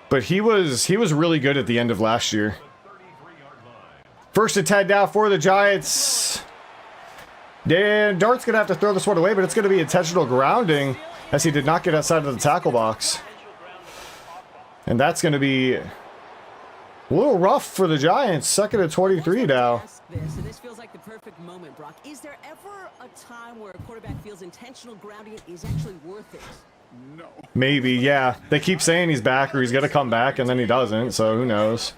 But he was really good at the end of last year. 1st and 10 now for the Giants. Dan Dart's going to have to throw this one away, but it's going to be intentional grounding as he did not get outside of the tackle box. And that's going to be a little rough for the Giants. 2nd and 23 now. This feels like the perfect moment, Brock. Is there ever a time where a quarterback feels intentional grounding is actually worth it? no. Maybe, yeah. They keep saying he's back or he's going to come back, and then he doesn't, so who knows.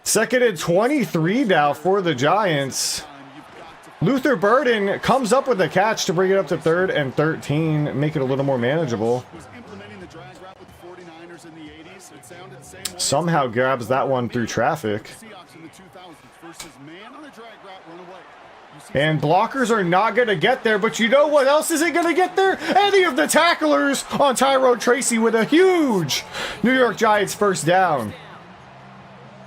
2nd and 23 now for the Giants. Luther Burden comes up with a catch to bring it up to 3rd and 13, make it a little more manageable. Was implementing the drag route with the 49ers in the 80s. It sounded the same way. Somehow grabs that one through traffic. Seahawks in the 2000s versus man on a drag route run away. You see And blockers are not going to get there, but you know what else isn't going to get there? Any of the tacklers on Tyrone Tracy with a huge New York Giants first down.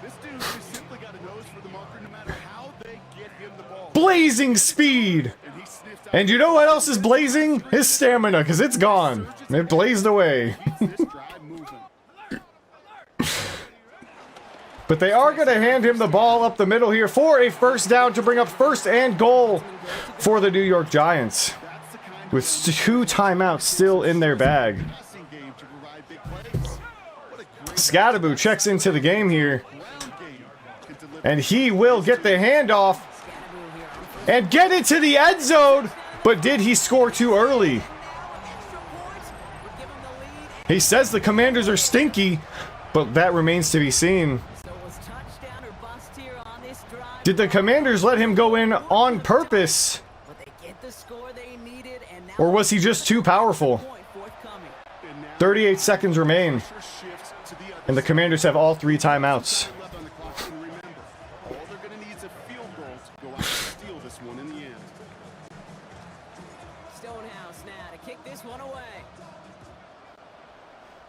this dude just simply got a nose for the marker no matter how they get him the ball. Blazing speed. And he sniffed And you know what else is blazing? His stamina, because it's gone. It blazed away. But they are going to hand him the ball up the middle here for a first down to bring up first and goal for the New York Giants. With 2 timeouts still in their bag. Scadaboo checks into the game here. And he will get the handoff and get into the end zone. But did he score too early? He says the Commanders are stinky, but that remains to be seen. Did the Commanders let him go in on purpose? Or was he just too powerful? 38 seconds remain. And the Commanders have all 3 timeouts.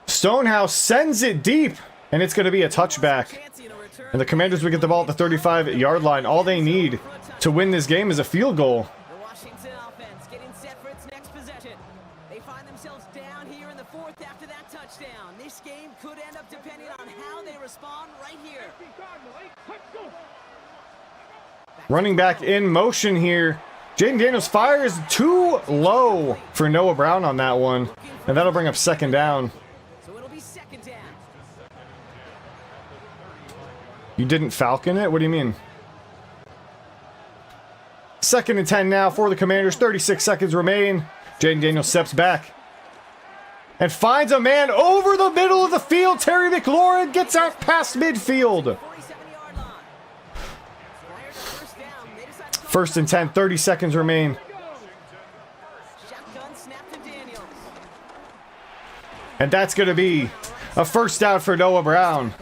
Stonehouse sends it deep, and it's going to be a touchback. And the Commanders will get the ball at the 35-yard line. All they need to win this game is a field goal. The Washington offense getting set for its next possession. They find themselves down here in the 4th after that touchdown. This game could end up depending on how they respond right here. Running back in motion here. Jaden Daniels fires too low for Noah Brown on that one. And that'll bring up second down. You didn't falcon it? What do you mean? 2nd and 10 now for the Commanders. 36 seconds remain. Jaden Daniels steps back and finds a man over the middle of the field. Terry McLaurin gets out past midfield. 1st and 10, 30 seconds remain. And that's going to be a first down for Noah Brown.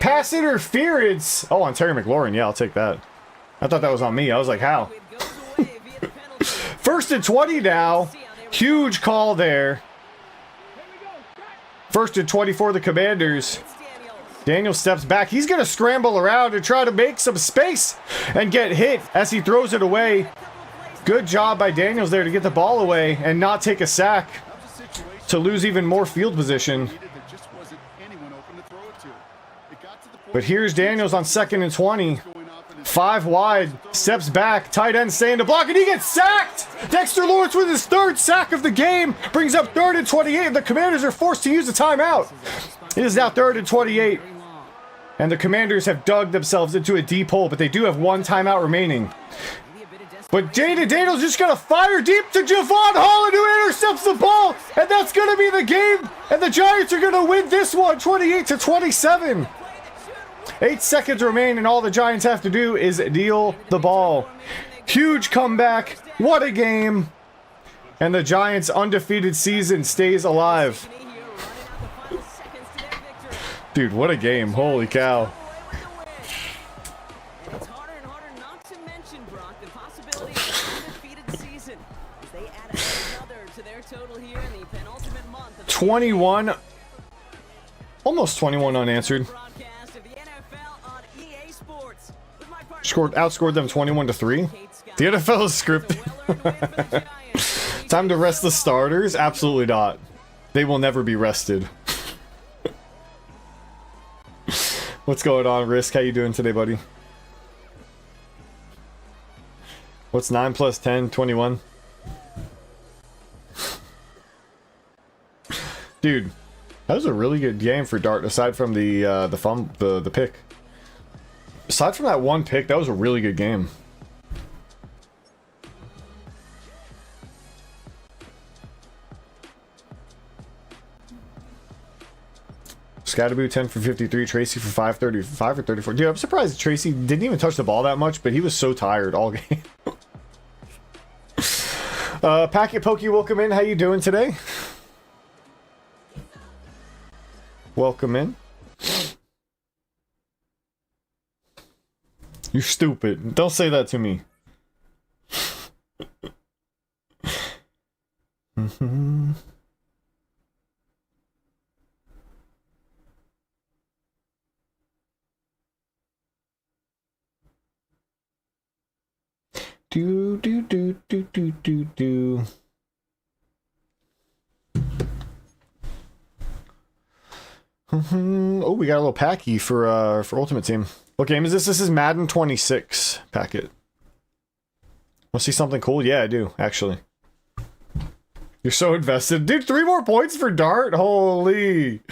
Pass interference. Oh, on Terry McLaurin. Yeah, I'll take that. I thought that was on me. I was like, how? 1st and 20 now. Huge call there. 1st and 20 for the Commanders. Daniel steps back. He's going to scramble around and try to make some space and get hit as he throws it away. Good job by Daniels there to get the ball away and not take a sack to lose even more field position. But here's Daniels on 2nd and 20. 5 wide, steps back, tight end staying to block, and he gets sacked! Dexter Lawrence with his 3rd sack of the game brings up 3rd and 28, and the Commanders are forced to use a timeout. It is now 3rd and 28, and the Commanders have dug themselves into a deep hole, but they do have 1 timeout remaining. But Jaden Daniels just gonna fire deep to Javon Holland, who intercepts the ball, and that's gonna be the game, and the Giants are gonna win this one, 28-27. 8 seconds remain, and all the Giants have to do is deal the ball. Huge comeback. What a game. And the Giants' undefeated season stays alive. Dude, what a game. Holy cow. It's harder and harder not to mention, Brock, the possibility of an undefeated season as they add another to their total here in the penultimate month of 21. Almost 21 unanswered. Outscored them 21-3. The NFL is scripted. Time to rest the starters? Absolutely not. They will never be rested. What's going on, Risk? How you doing today, buddy? What's 9 plus 10? 21. Dude, that was a really good game for Dart. Aside from the pick. Aside from that one pick, that was a really good game. Scatterboo 10 for 53, Tracy for 535 or 34. Dude, I'm surprised Tracy didn't even touch the ball that much, but he was so tired all game. Packet Pokey, welcome in. How you doing today? Welcome in. You're stupid. Don't say that to me. Do do do do do do do. Oh, we got a little packy for Ultimate Team. What game is this? This is Madden 26 packet. Want to see something cool? Yeah, I do, actually. You're so invested. Dude, 3 more points for Dart? Holy.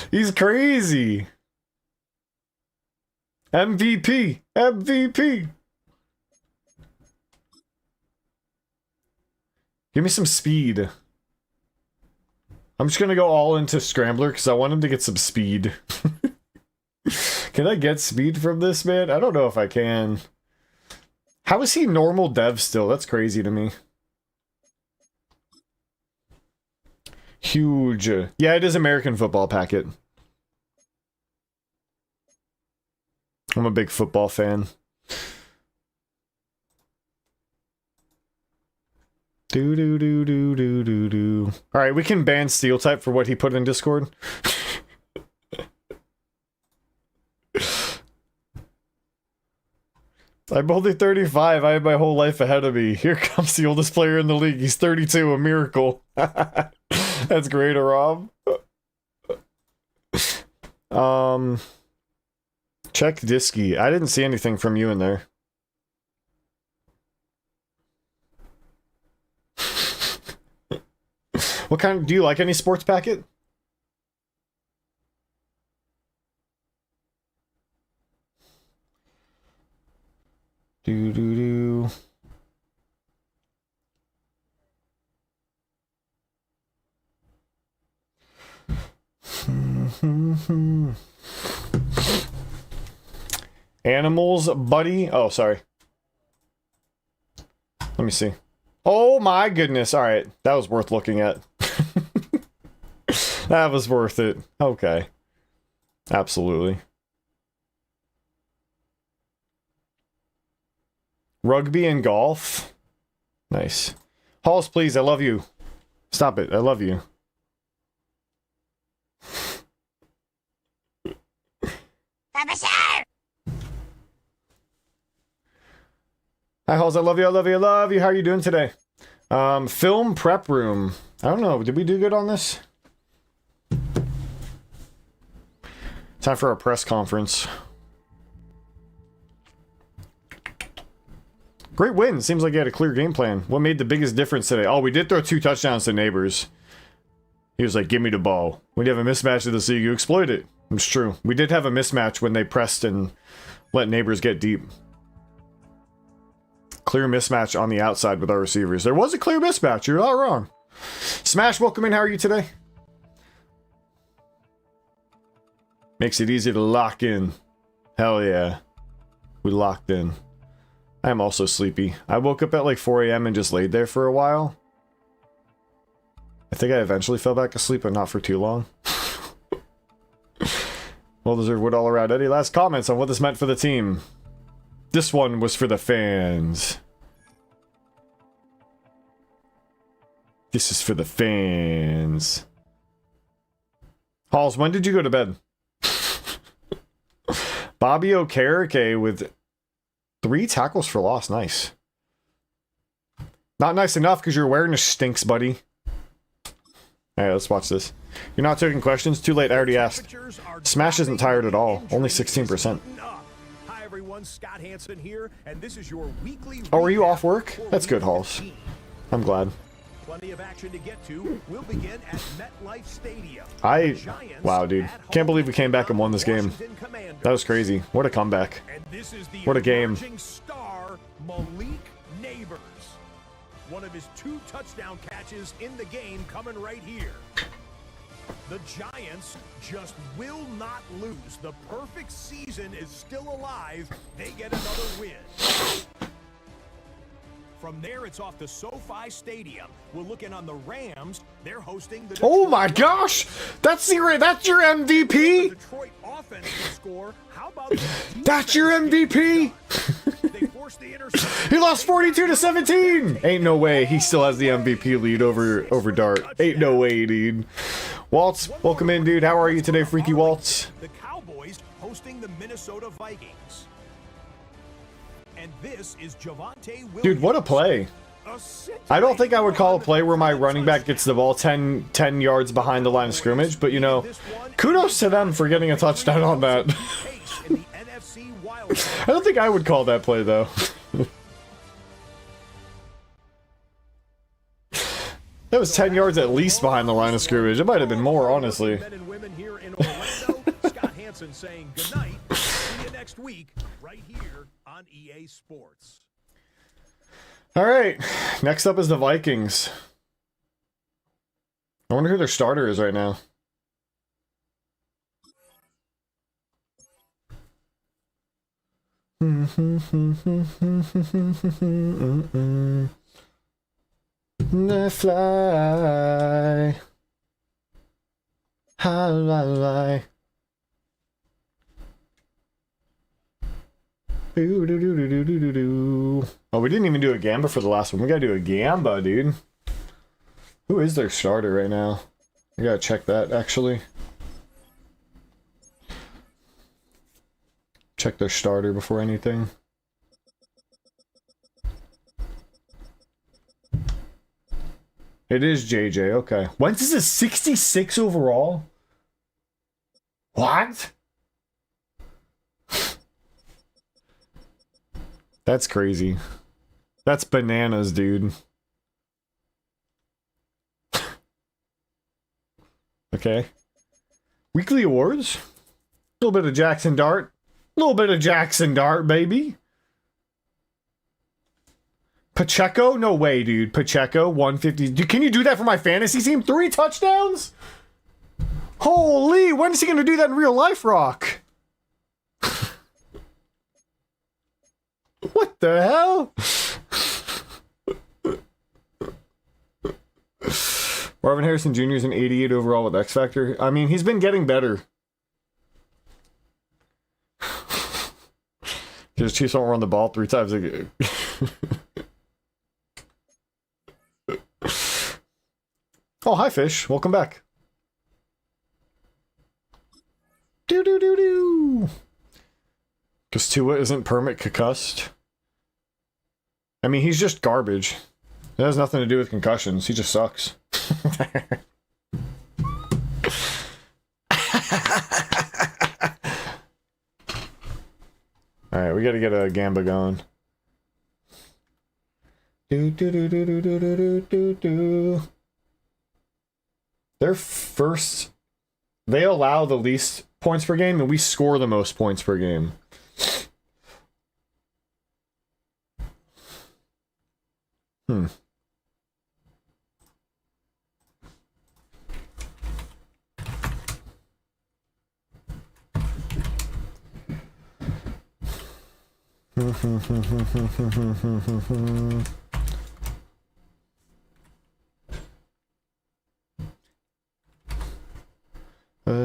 He's crazy. MVP. MVP. Give me some speed. I'm just gonna go all into Scrambler because I want him to get some speed. Can I get speed from this, man? I don't know if I can. How is he normal dev still? That's crazy to me. Huge. Yeah, it is American football packet. I'm a big football fan. Do do do do do do do. All right, we can ban Steel Type for what he put in Discord. I'm only 35. I have my whole life ahead of me. Here comes the oldest player in the league. He's 32. A miracle. That's great, Rob. Check Disky. I didn't see anything from you in there. What kind? Do you like any sports packet? Do do do. Animals, buddy. Oh, sorry. Let me see. Oh my goodness. All right. That was worth looking at. That was worth it. Okay. Absolutely. Rugby and golf. Nice. Halls, please. I love you. Stop it. I love you. Hi, Halls. I love you. I love you. I love you. How are you doing today? Film prep room. I don't know. Did we do good on this? Time for a press conference. Great win. Seems like you had a clear game plan. What made the biggest difference today? Oh, we did throw 2 touchdowns to Neighbors. He was like, give me the ball. When you have a mismatch of the league, you exploit it. It's true. We did have a mismatch when they pressed and let Neighbors get deep. Clear mismatch on the outside with our receivers. There was a clear mismatch. You're not wrong. Smash, welcome in. How are you today? Makes it easy to lock in. Hell yeah. We locked in. I am also sleepy. I woke up at like 4 a.m. and just laid there for a while. I think I eventually fell back asleep, but not for too long. Well deserved wood all around. Any last comments on what this meant for the team? This one was for the fans. This is for the fans. Halls, when did you go to bed? Bobby Okereke with 3 tackles for loss. Nice. Not nice enough because your awareness stinks, buddy. Alright, let's watch this. You're not taking questions? Too late, I already asked. Smash isn't tired at all. Only 16%. Hi everyone, Scott Hansen here, and this is your weekly. Oh, are you off work? That's good, Halls. I'm glad. Plenty of action to get to. We'll begin at MetLife Stadium. Wow, dude. Can't believe we came back and won this game. That was crazy. What a comeback. And this is the What a game. Star Malik Neighbors. One of his 2 touchdown catches in the game coming right here. The Giants just will not lose. The perfect season is still alive. They get another win. From there, it's off to SoFi Stadium. We're looking on the Rams. They're hosting the. Oh my gosh! That's your MVP? Detroit offense to score. How about the That's your MVP? They forced the interception. He lost 42-17! Ain't no way he still has the MVP lead over Dart. Ain't no way, dude. Waltz, welcome in, dude. How are you today, Freaky Waltz? The Cowboys hosting the Minnesota Vikings. And this is Javonte Williams. Dude, what a play. I don't think I would call a play where my running back gets the ball 10 yards behind the line of scrimmage, but you know, kudos to them for getting a touchdown on that. I don't think I would call that play though. That was 10 yards at least behind the line of scrimmage. It might have been more, honestly. Men and women here in Orlando. Scott Hansen saying goodnight. See you next week right here on EA Sports. All right, next up is the Vikings. I wonder who their starter is right now. They fly. How I Oh, we didn't even do a Gamba for the last one. We gotta do a Gamba, dude. Who is their starter right now? I gotta check that, actually. Check their starter before anything. It is JJ, okay. Wentz is a 66 overall? What? That's crazy. That's bananas, dude. Okay. Weekly awards. A little bit of Jackson Dart. A little bit of Jackson Dart, baby. Pacheco? No way, dude. Pacheco, 150. Dude, can you do that for my fantasy team? 3 touchdowns? Holy, when is he going to do that in real life, Rock? What the hell? Marvin Harrison Jr. is an 88 overall with X Factor. I mean, he's been getting better. Because Chiefs don't run the ball 3 times a game. Oh, hi, Fish. Welcome back. Do. Because Tua isn't permit concussed. I mean, he's just garbage. It has nothing to do with concussions. He just sucks. Alright, we gotta get a Gamba going. Their first... They allow the least points per game, and we score the most points per game. Hmm.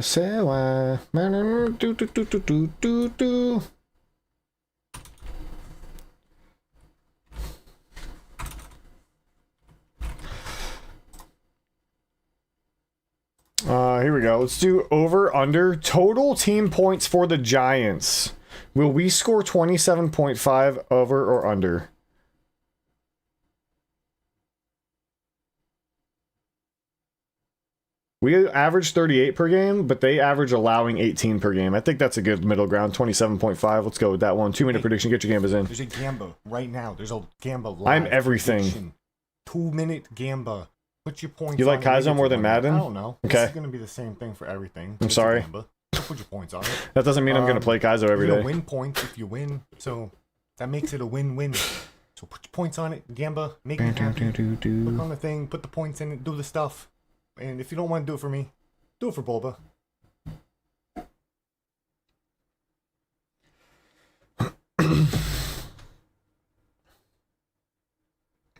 Say why. Here we go. Let's do over, under. Total team points for the Giants. Will we score 27.5 over or under? We average 38 per game, but they average allowing 18 per game. I think that's a good middle ground. 27.5. Let's go with that one. 2-minute prediction. Get your Gambas in. There's a Gamba right now. There's a Gamba live. I'm everything. Prediction. 2-minute Gamba. Put your points. You like Kaizo more than Madden? I don't know. Okay. This is gonna be the same thing for everything. I'm sorry. Put your points on it. That doesn't mean I'm going to play Kaizo every You're day. gonna win points if you win, so that makes it a win-win. So put your points on it, Gamba. Make me happy. Click on the thing, put the points in it, do the stuff. And if you don't want to do it for me, do it for Boba.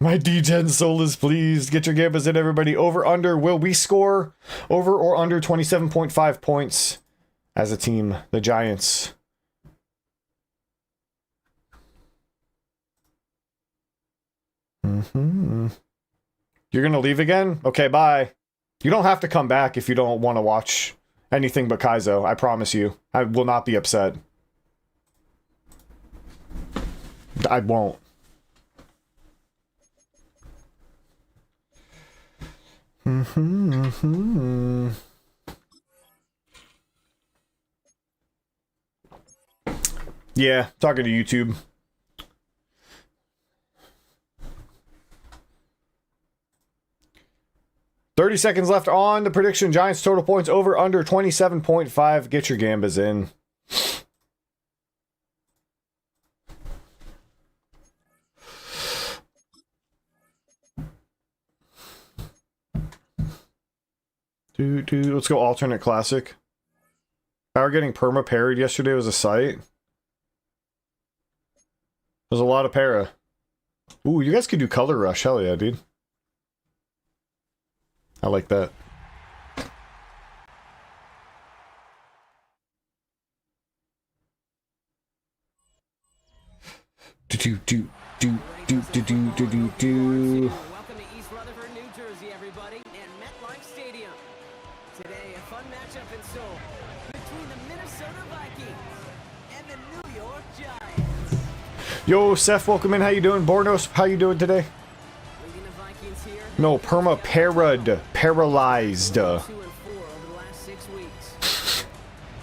My D10 soul is pleased. Get your Gambas in, everybody. Over, under. Will we score over or under 27.5 points as a team? The Giants. You're going to leave again? Okay, bye. You don't have to come back if you don't want to watch anything but Kaizo. I promise you. I will not be upset. I won't. Yeah, talking to YouTube. $30 seconds left on the prediction. Giants total points over under 27.5. Get your gambas in. Let's go alternate classic. Power getting perma parried yesterday was a sight. There's a lot of para. Ooh, you guys could do color rush. Hell yeah, dude. I like that. Do. Welcome to East Rutherford, New Jersey, everybody, and MetLife Stadium. Today, a fun matchup in Seoul between the Minnesota Vikings and the New York Giants. Yo, Seth, welcome in. How you doing? Bornos, how you doing today? Leading the Vikings here. No, perma-parad. Paralyzed. 2-4 over the last 6 weeks.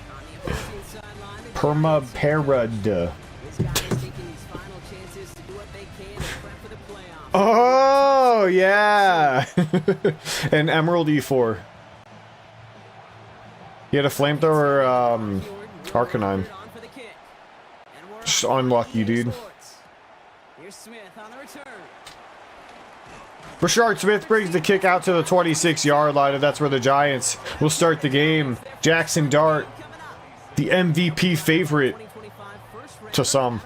On the opposing sideline, the Perma-parad. This guy is taking these final chances to do what they can to prep for the playoffs. Oh, yeah. An Emerald E4. He had a flamethrower, Arcanine. Just unlucky, dude. Here's Smith on the return. Rashard Smith brings the kick out to the 26-yard line, and that's where the Giants will start the game. Jackson Dart, the MVP favorite to some.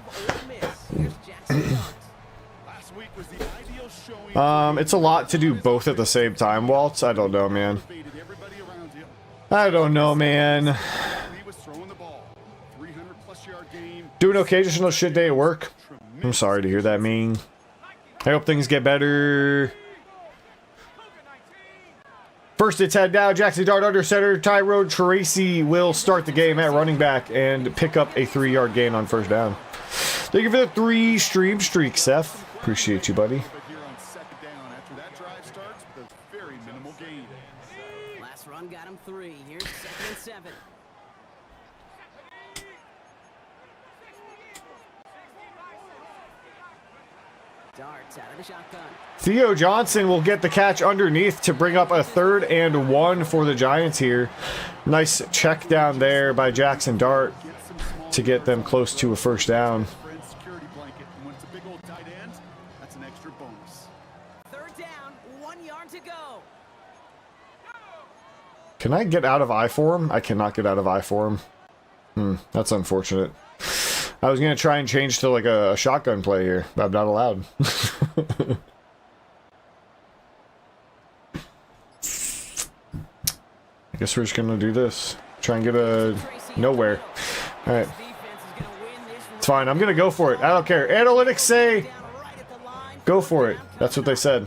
It's a lot to do both at the same time, Waltz. I don't know, man. I don't know, man. Doing occasional shit day at work. I'm sorry to hear that, Ming. I hope things get better. First it's head down. Jackson Dart under center. Tyrone Tracy will start the game at running back and pick up a 3-yard gain on first down. Thank you for the 3 stream streak, Seth. Appreciate you, buddy. Last run got him 3. Here's 2nd and 7. Darts out of the shotgun. Theo Johnson will get the catch underneath to bring up a 3rd and 1 for the Giants here. Nice check down there by Jackson Dart to get them close to a first down. 3rd down, 1 yard to go. Can I get out of I for him? I cannot get out of I for him. That's unfortunate. I was going to try and change to like a shotgun play here, but I'm not allowed. I guess we're just going to do this. Try and get a nowhere. All right. It's fine. I'm going to go for it. I don't care. Analytics say go for it. That's what they said.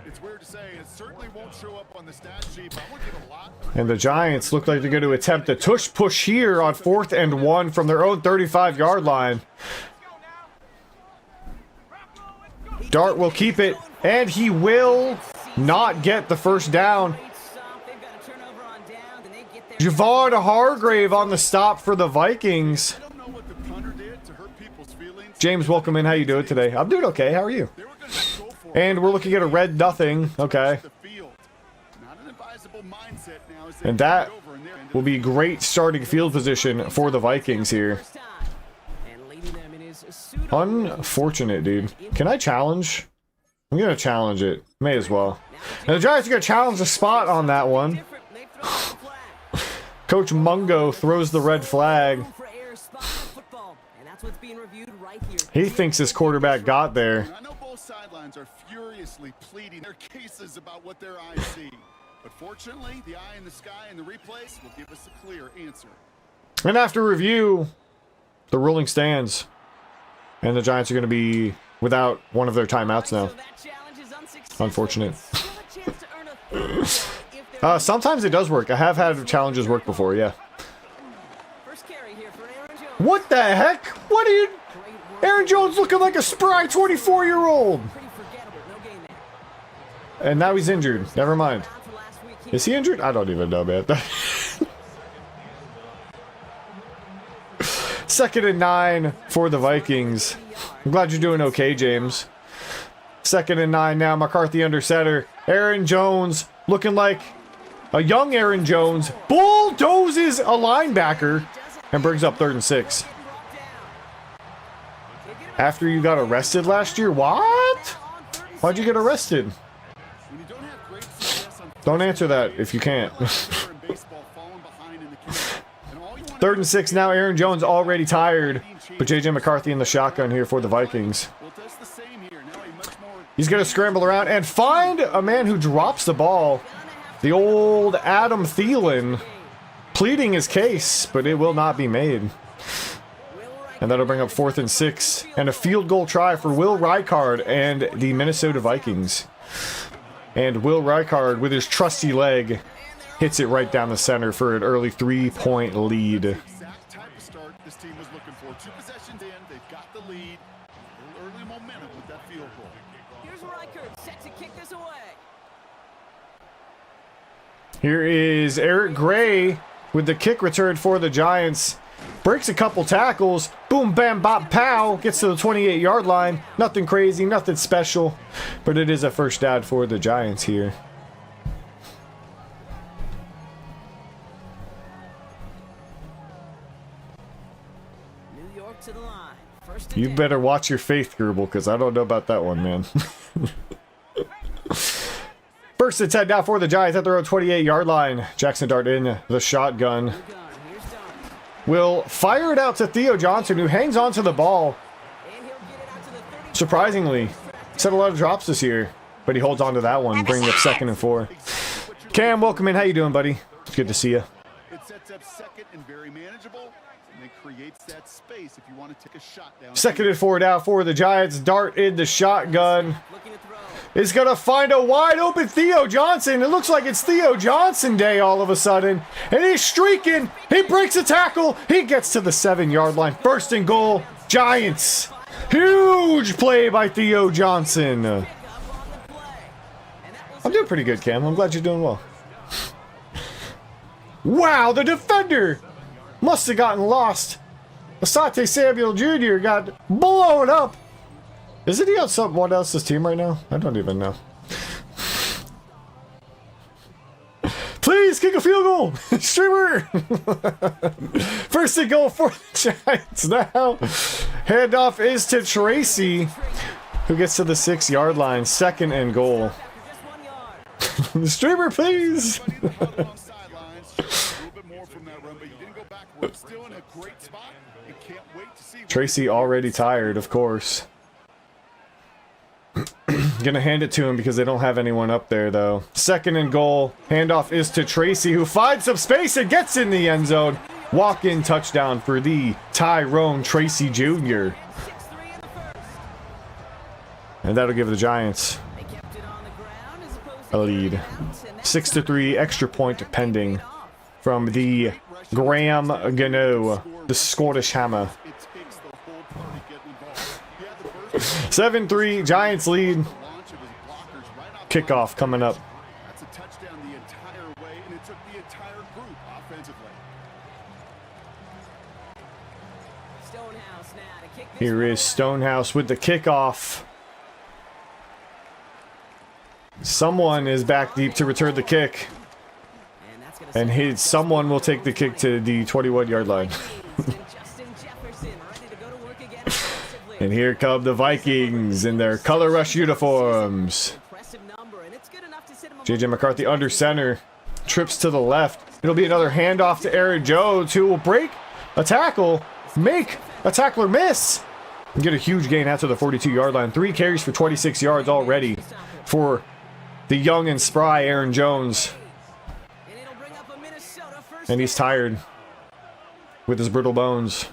It's weird to say, it certainly won't show up on the stat sheet, but I would give a lot. And the Giants look like they're going to attempt a tush push here on 4th and 1 from their own 35-yard line. Dart will keep it, and he will not get the first down. Javon Hargrave on the stop for the Vikings. James, welcome in. How you doing today? I'm doing okay. How are you? And we're looking at a red nothing. Okay. And that will be great starting field position for the Vikings here. Unfortunate, dude. Can I challenge? I'm going to challenge it. May as well. And the Giants are going to challenge the spot on that one. Coach Mungo throws the red flag. He thinks his quarterback got there. I know both sidelines are furiously pleading their cases about what their eyes see. But fortunately, the eye in the sky and the replays will give us a clear answer. And after review, the ruling stands. And the Giants are going to be without one of their timeouts now. Unfortunate. Sometimes it does work. I have had challenges work before, yeah. What the heck? What are you... Aaron Jones looking like a spry 24-year-old. Pretty forgettable. No gain there. And now he's injured. Never mind. Down for last week. Is he injured? I don't even know, man. 2nd and 9 for the Vikings. I'm glad you're doing okay, James. 2nd and 9 now. McCarthy under center. Aaron Jones looking like a young Aaron Jones. Bulldozes a linebacker and brings up 3rd and 6. After you got arrested last year? What? Why'd you get arrested? When you don't have great success on Don't answer that if you can't. football and baseball, falling behind in the game, and all you want 3rd and 6 now. Aaron Jones already tired. But J.J. McCarthy in the shotgun here for the Vikings. well, that's the same here. Now a much more He's going to scramble around and find a man who drops the ball. The old Adam Thielen pleading his case, but it will not be made. And that'll bring up 4th and 6. And a field goal try for Will Rijkaard and the Minnesota Vikings. And Will Rijkaard, with his trusty leg, hits it right down the center for an early 3-point lead. exact type of start this team was looking for. 2 possessions in, they've got the lead. A little early momentum with that field goal. Here's Reichert set to kick this away. Here is Eric Gray with the kick return for the Giants. Breaks a couple tackles. Boom, bam, bop, pow. Gets to the 28-yard line. Nothing crazy, nothing special. But it is a first down for the Giants here. New York to the line. First and You 10. better watch your faith, Gerbil, because I don't know about that one, man. First and 10 now for the Giants at their own 28-yard line. Jackson Dart in the shotgun. Gun. Here's Dunn. Will fire it out to Theo Johnson, who hangs on to the ball. And he'll get it out to the 30. Surprisingly, set a lot of drops this year, but he holds on to that one, bringing up 2nd and 4. Cam, welcome in. How you doing, buddy? It's good to see you. It sets up 2nd and very manageable, and it creates that space if you want to take a shot down. 2nd and 4 now for the Giants. Dart in the shotgun. Looking to throw. Is going to find a wide open Theo Johnson. It looks like it's Theo Johnson day all of a sudden. And he's streaking. He breaks a tackle. He gets to the 7-yard line. 1st and goal. Giants. Huge play by Theo Johnson. I'm doing pretty good, Cam. I'm glad you're doing well. Wow, the defender must have gotten lost. Asante Samuel Jr. got blown up. Isn't he on someone else's team right now? I don't even know. Please kick a field goal, streamer. 1st and goal for the Giants now. Handoff is to Tracy, who gets to the 6-yard line. 2nd and goal. Just 1 yard. Streamer, please. Tracy already tired, of course. Gonna hand it to him because they don't have anyone up there, though. 2nd and goal. Handoff is to Tracy, who finds some space and gets in the end zone. Walk-in touchdown for the Tyrone Tracy Jr. 6-3 in the first. And that'll give the Giants They kept it on the ground as opposed a to lead. carrying it out, and that's 6-3, extra point pending from the Graham Gano, the Scottish Hammer. 7-3, Giants lead. Kickoff coming up. That's a touchdown the entire way, and it took the entire group offensively. Stonehouse now to kick this Here one is away. Stonehouse with the kickoff. Someone is back deep to return the kick. And that's gonna And someone will take the kick to the 21-yard line. and Justin Jefferson ready to go to work again offensively. And here come the Vikings in their color rush uniforms. Impressive number, and it's good enough to sit him J.J. McCarthy under center. Trips to the left. It'll be another handoff to Aaron Jones, who will break a tackle, make a tackler miss, and get a huge gain out to the 42-yard line. 3 carries for 26 yards already for the young and spry Aaron Jones. and it'll bring up a Minnesota first. And he's tired with his brittle bones.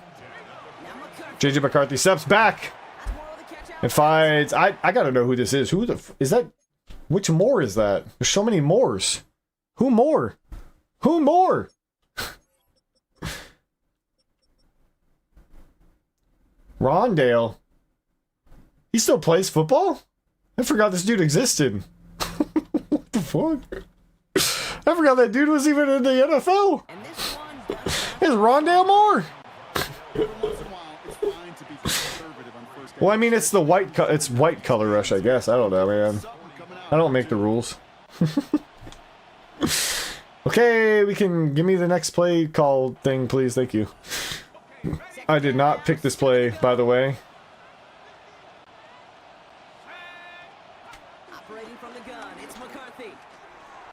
Now McCarthy J.J. McCarthy steps back has more of the catch out. and finds... I gotta know who this is. Who the... Is that... Which Moore is that? There's so many Moores. Who Moore? Who Moore? Rondale. He still plays football? I forgot this dude existed. What the fuck? I forgot that dude was even in the NFL. And this one Is Rondale Moore? Every once in a while, it's fine to be conservative on first down. Well, I mean, it's the white color rush, I guess. I don't know, man. I don't make the rules. Okay, we can give me the next play call thing, please. Thank you. I did not pick this play, by the way. operating from the gun. It's McCarthy.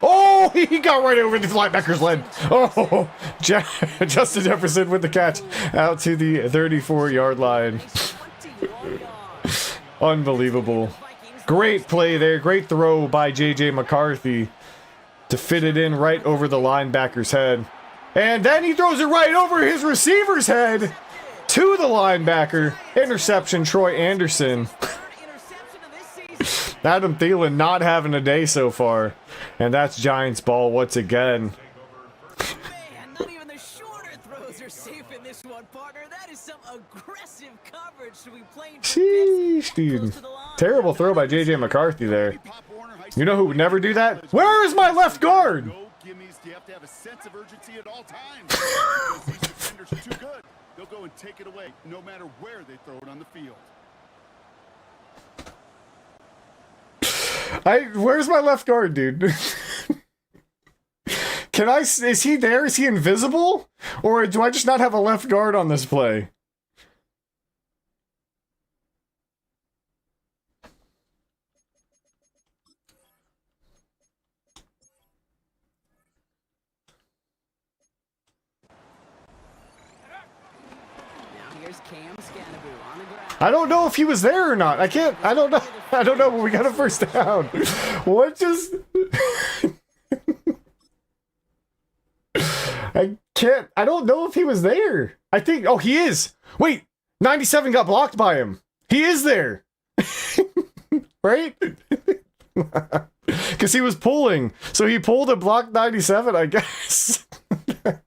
Oh, he got right over the linebacker's leg. Oh, Justin Jefferson with the catch out to the 34-yard line. 21 yards. Unbelievable. Great play there. Great throw by J.J. McCarthy to fit it in right over the linebacker's head. And then he throws it right over his receiver's head to the linebacker. Interception, Troy Anderson. Third interception of this season. Adam Thielen not having a day so far. And that's Giants ball once again. Man, not even the shorter throws are safe in this one, partner. That is some aggressive coverage to be playing for Sheesh, close dude. to the line. Terrible throw by J.J. McCarthy there. You know who would never do that? Where is my left guard? No gimmies. You have to have a sense of urgency at all times. Because these defenders are too good. They'll go and take it away, no matter where they throw it on the field. Where's my left guard, dude? Is he there? Is he invisible? Or do I just not have a left guard on this play? Now here's Cam Scanaboo on the ground. I don't know if he was there or not. I don't know. I don't know, but we got a first down. What just... I don't know if he was there. I think... Oh, he is. Wait, 97 got blocked by him. He is there. Right? Because he was pulling. So he pulled and blocked 97, I guess.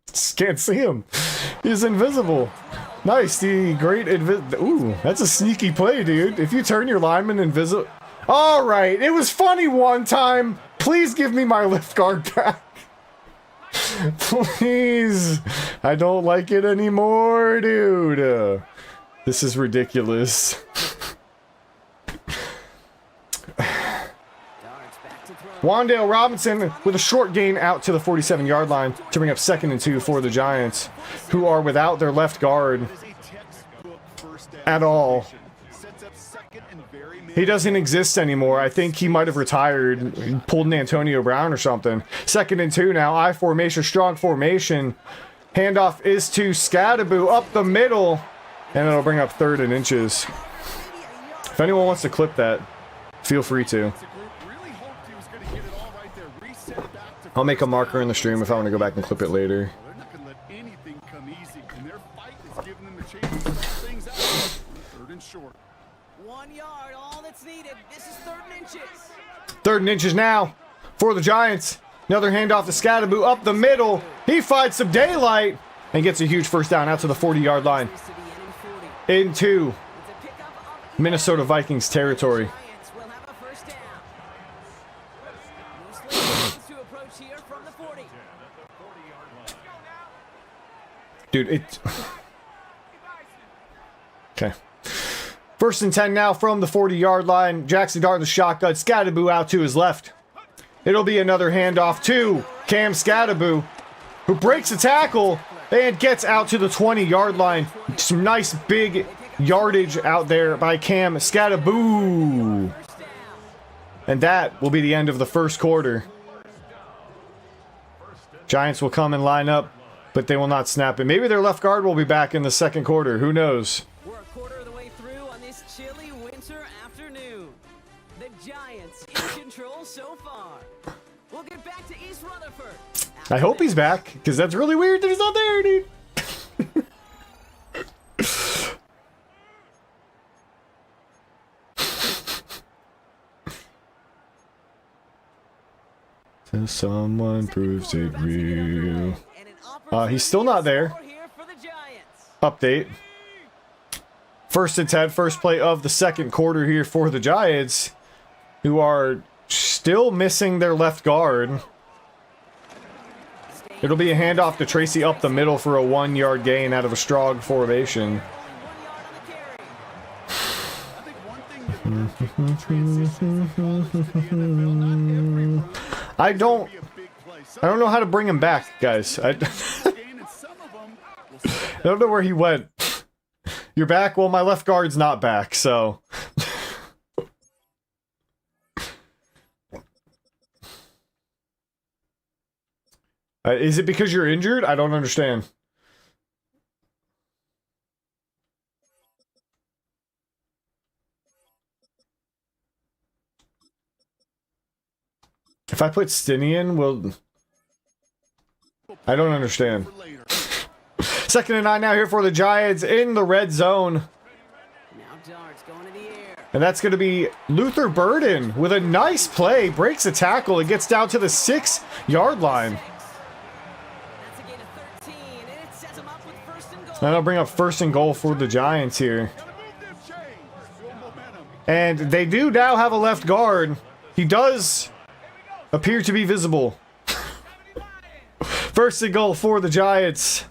Just can't see him. He's invisible. Nice, the great ooh, that's a sneaky play, dude. If you turn your lineman invisible... Alright, it was funny one time. Please give me my left guard back. Please. I don't like it anymore, dude. This is ridiculous. Wandale Robinson with a short gain out to the 47-yard line to bring up 2nd and 2 for the Giants, who are without their left guard at all. He doesn't exist anymore. I think he might have retired, pulled an Antonio Brown or something. 2nd and 2 now, I formation, strong formation. Handoff is to Scadaboo up the middle, and it'll bring up 3rd and inches. If anyone wants to clip that, feel free to. I'll make a marker in the stream if I want to go back and clip it later. They're not going to let anything come easy, and their fight is giving them the chance to start things out. 3rd and short. 1 yard, all that's needed. This is 3rd and inches. 3rd and inches now for the Giants. Another handoff to Scadaboo up the middle. He finds some daylight and gets a huge first down out to the 40-yard line. To the enemy 40. Into It's a pickup of Minnesota Vikings territory. Giants will have a first down. Loose lead to approach here from the 40. Dude, it... Okay. 1st and 10 now from the 40-yard line. Jackson Dart in the shotgun. Scadaboo out to his left. It'll be another handoff to Cam Scadaboo, who breaks a tackle and gets out to the 20-yard line. Some nice big yardage out there by Cam Scadaboo. And that will be the end of the first quarter. Giants will come and line up, but they will not snap it. Maybe their left guard will be back in the second quarter. Who knows? We're a quarter of the way through on this chilly winter afternoon. The Giants in control so far. We'll get back to East Rutherford. I hope he's back, because that's really weird that he's not there, dude. Till someone proves it real. He's still not there. Update. First and 10, first play of the second quarter here for the Giants, who are still missing their left guard. It'll be a handoff to Tracy up the middle for a 1-yard gain out of a strong formation. I don't know how to bring him back, guys. I don't know where he went. You're back? Well, my left guard's not back, so... is it because you're injured? I don't understand. If I put Stinian, will... I don't understand. 2nd and 9 now here for the Giants in the red zone. And that's going to be Luther Burden with a nice play. Breaks a tackle and gets down to the 6-yard line. That'll bring up 1st and goal for the Giants here. And they do now have a left guard. He does appear to be visible. 1st and goal for the Giants.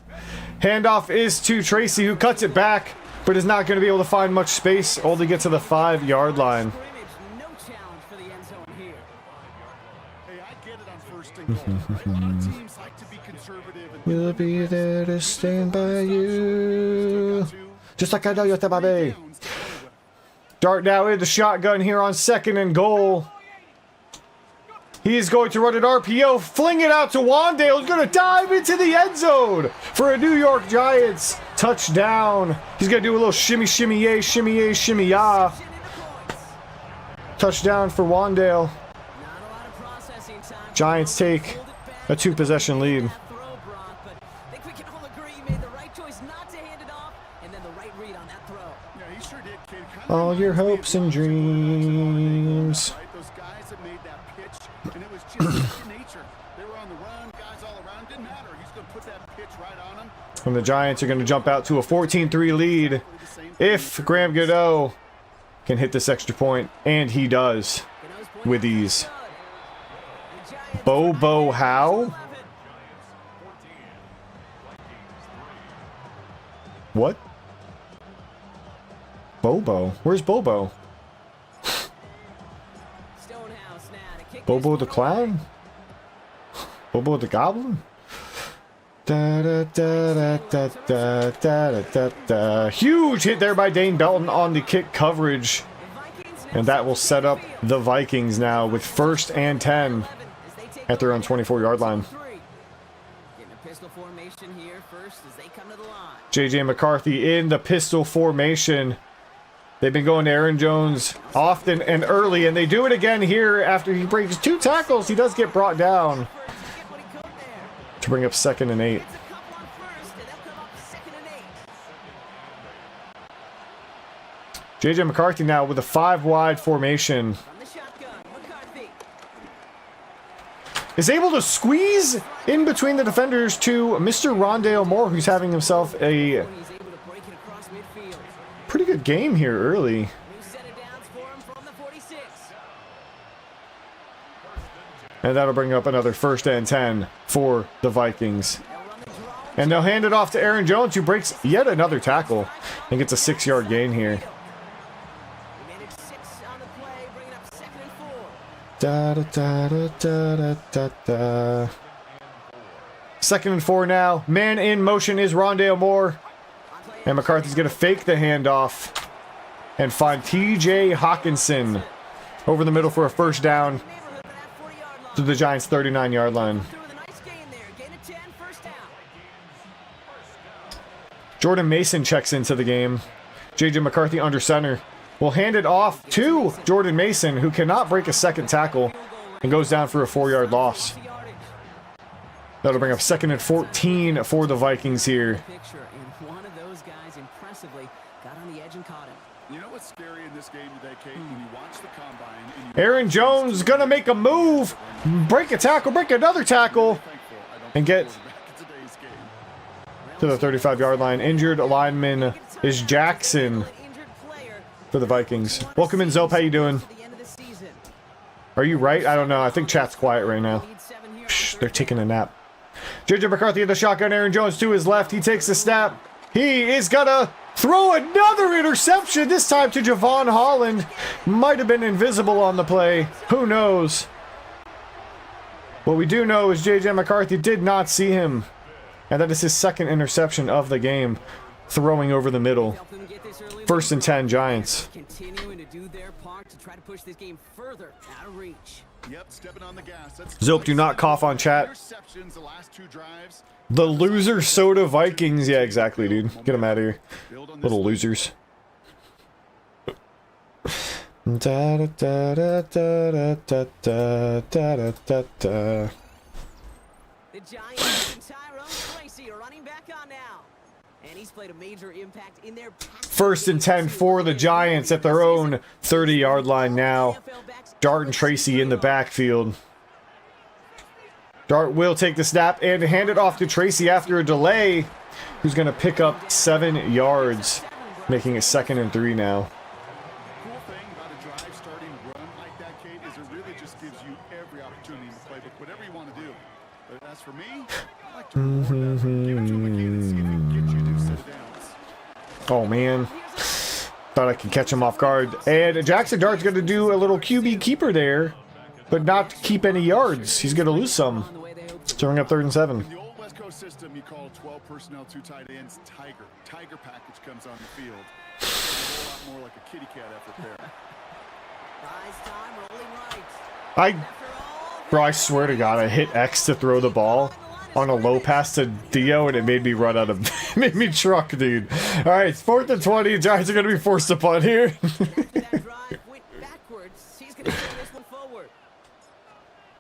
Handoff is to Tracy, who cuts it back, but is not going to be able to find much space. Only get to the 5-yard line. We'll be there to stand by you. Just like I know you're my baby. Dart now in the shotgun here on 2nd and goal. He is going to run an RPO, fling it out to Wandale. He's going to dive into the end zone for a New York Giants touchdown. He's going to do a little shimmy, shimmy, yay, shimmy, yah. Touchdown for Wandale. Giants take a 2-possession lead. All your hopes and dreams. And the Giants are going to jump out to a 14-3 lead if Graham Godot can hit this extra point, and he does with ease. Bobo how? What? Bobo? Where's Bobo? Bobo the Clown? Bobo the Goblin? Da, da, da, da, da, da, da, da. Huge hit there by Dane Belton on the kick coverage. And that will set up the Vikings now with 1st and 10 at their own 24-yard line. JJ McCarthy in the pistol formation. They've been going to Aaron Jones often and early, and they do it again here after he breaks 2 tackles. He does get brought down to bring up 2nd and 8. JJ McCarthy now with a 5-wide formation. Is able to squeeze in between the defenders to Mr. Rondale Moore, who's having himself a pretty good game here early. And that'll bring up another 1st and 10 for the Vikings. And they'll hand it off to Aaron Jones, who breaks yet another tackle and gets a 6-yard gain here. Da, da, da, da, da, da, da. 2nd and 4 now. Man in motion is Rondale Moore. And McCarthy's going to fake the handoff and find TJ Hawkinson over the middle for a 1st down to the Giants' 39-yard line. Jordan Mason checks into the game. JJ McCarthy under center. Will hand it off to Jordan Mason, who cannot break a 2nd tackle and goes down for a 4-yard loss. That'll bring up 2nd and 14 for the Vikings here. Aaron Jones gonna make a move, break a tackle, break another tackle, and get to the 35-yard line. Injured lineman is Jackson for the Vikings. Welcome in, Zope. How you doing? Are you right? I don't know. I think chat's quiet right now. Shh, they're taking a nap. JJ McCarthy in the shotgun. Aaron Jones to his left. He takes the snap. He is gonna throw another interception, this time to Javon Holland. Might have been invisible on the play. Who knows? What we do know is JJ McCarthy did not see him. And that is his second interception of the game. Throwing over the middle. 1st and 10 Giants. Continuing to do their part to try to push this game further out of reach. Yep, stepping on the gas. Zope, do not cough on chat. The loser soda Vikings. Yeah, exactly, dude. Get them out of here. Little losers. Da da da da da da da da da da. The Giants and Tyrone Tracy are running back on now. And he's played a major impact in their 1st and 10 for the Giants at their own 30-yard line now. Dart and Tracy in the backfield. Dart will take the snap and hand it off to Tracy after a delay, who's going to pick up 7 yards, making it 2nd and 3 now. Cool thing about a drive starting run like that, Kate, is it really just gives you every opportunity in the playbook, whatever you want to do. But as for me, I like to reward that. Give it to him again and see if he can get you to sit downs. Oh, man. Thought I could catch him off guard. And Jackson Dart's going to do a little QB keeper there, but not keep any yards. He's going to lose some. Throwing up 3rd and 7. In the old West Coast system, you call 12 personnel, 2 tight ends, Tiger. Tiger package comes on the field. It's a whole lot more like a kitty cat effort there. Bro, I swear to God, I hit X to throw the ball on a low pass to Dio, and it made me run out of... it made me truck, dude. All right, 4th and 20. Giants are going to be forced to punt here.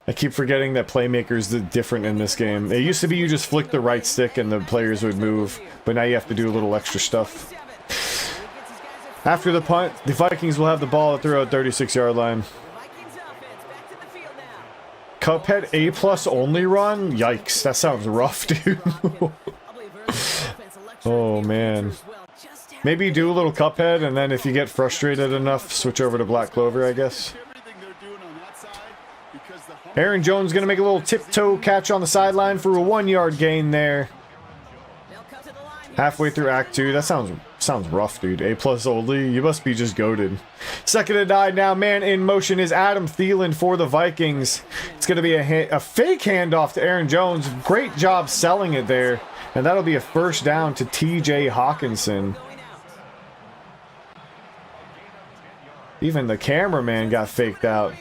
I keep forgetting that playmakers are different in this game. It used to be you just flick the right stick and the players would move, but now you have to do a little extra stuff. After the punt, the Vikings will have the ball at their 36-yard line. Cuphead A+ only run? Yikes, that sounds rough, dude. Oh, man. Maybe do a little Cuphead, and then if you get frustrated enough, switch over to Black Clover, I guess. Aaron Jones going to make a little tiptoe catch on the sideline for a 1-yard gain there. Halfway through Act 2. That sounds rough, dude. A+ only. You must be just goated. 2nd and 9 now. Man in motion is Adam Thielen for the Vikings. It's going to be a fake handoff to Aaron Jones. Great job selling it there. And that'll be a 1st down to TJ Hawkinson. Even the cameraman got faked out.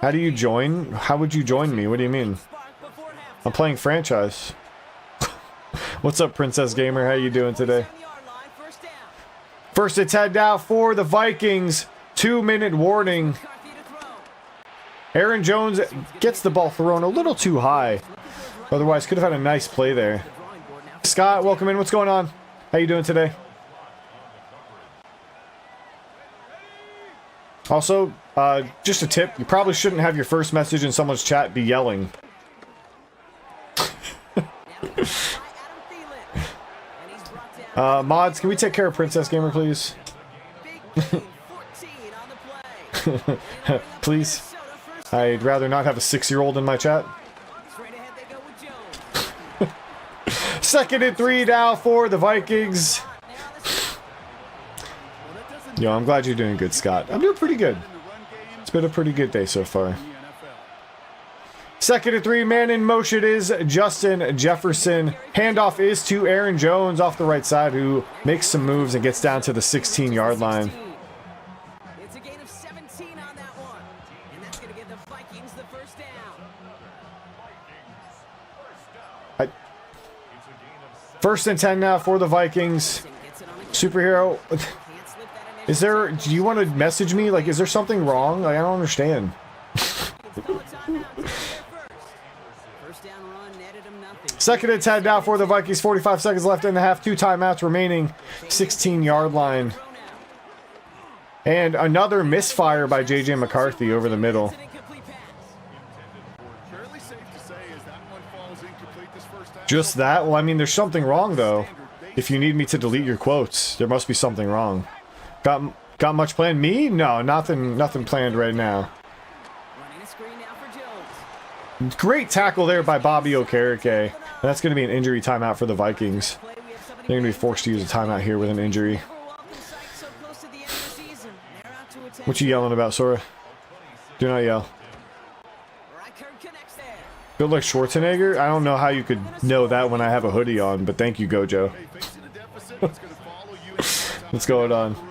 How do you join? How would you join me? What do you mean? I'm playing franchise. What's up, Princess Gamer? How you doing today? 1st and 10 now for the Vikings. 2-minute warning. Aaron Jones gets the ball thrown a little too high. Otherwise, could have had a nice play there. Scott, welcome in. What's going on? How you doing today? Also, just a tip, you probably shouldn't have your first message in someone's chat be yelling. Mods, can we take care of Princess Gamer, please? Please. I'd rather not have a 6-year-old in my chat. 2nd and 3 now for the Vikings. Yo, I'm glad you're doing good, Scott. I'm doing pretty good. It's been a pretty good day so far. 2nd and 3, man in motion is Justin Jefferson. Handoff is to Aaron Jones off the right side, who makes some moves and gets down to the 16-yard line. It's a gain of 17 on that one. And that's going to give the Vikings the 1st down. 1st and 10 now for the Vikings. Superhero. Is there, do you want to message me? Like, is there something wrong? Like, I don't understand. 2nd and 10 now for the Vikings. 45 seconds left in the half. 2 timeouts remaining. 16-yard line. And another misfire by JJ McCarthy over the middle. Just that? Well, I mean, there's something wrong, though. if you need me to delete your quotes, there must be something wrong. Got much planned? Me? No, nothing planned right now. Running a screen now for Jones. Great tackle there by Bobby Okereke. That's going to be an injury timeout for the Vikings. Play, we have somebody They're going to be forced to use a timeout here with an injury. never welcome sight so close to the end of the season. They're out to attention. What you yelling about, Sora? Do not yell. Reichert connects there. Built like Schwarzenegger? I don't know how you could know that when I have a hoodie on, but thank you, Gojo. Hey, facing a deficit, it's going to follow you into the What's going on? room.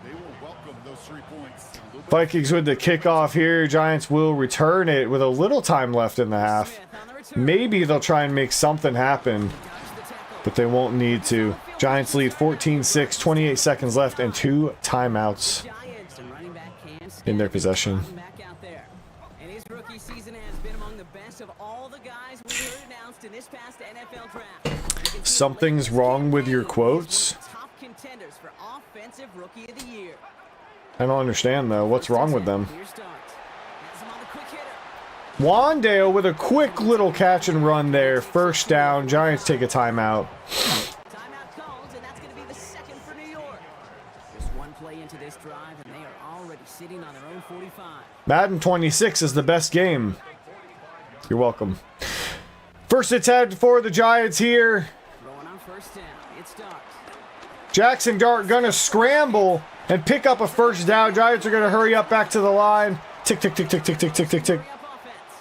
They will welcome those 3 points. A little bit Vikings with the kickoff here. Giants will return it with a little time left in the half. Smith on the return. Maybe they'll try and make something happen, Dodges the tackle. but they won't need to. Giants lead 14-6, 28 seconds left, and 2 timeouts Giants and running back Cam in their possession. back out there. And his rookie season has been among the best of all the guys we heard announced in this past NFL draft. You can see Something's the latest wrong with your is one of quotes? the top contenders for offensive rookie of the year. I don't understand, though. What's wrong with them? Here starts. Has him on the quick hitter. Wandale with a quick little catch and run there. First down. Giants take a timeout. Timeout called, and that's going to be the second for New York. Just one play into this drive, and they are already sitting on their own 45. Madden 26 is the best game. You're welcome. First attempt for the Giants here. Throwing on first down. It starts. Jackson Dart gonna scramble and pick up a first down. Giants are gonna hurry up back to the line. Tick, tick, tick, tick, tick, tick, tick, tick, tick. Hurry up offense.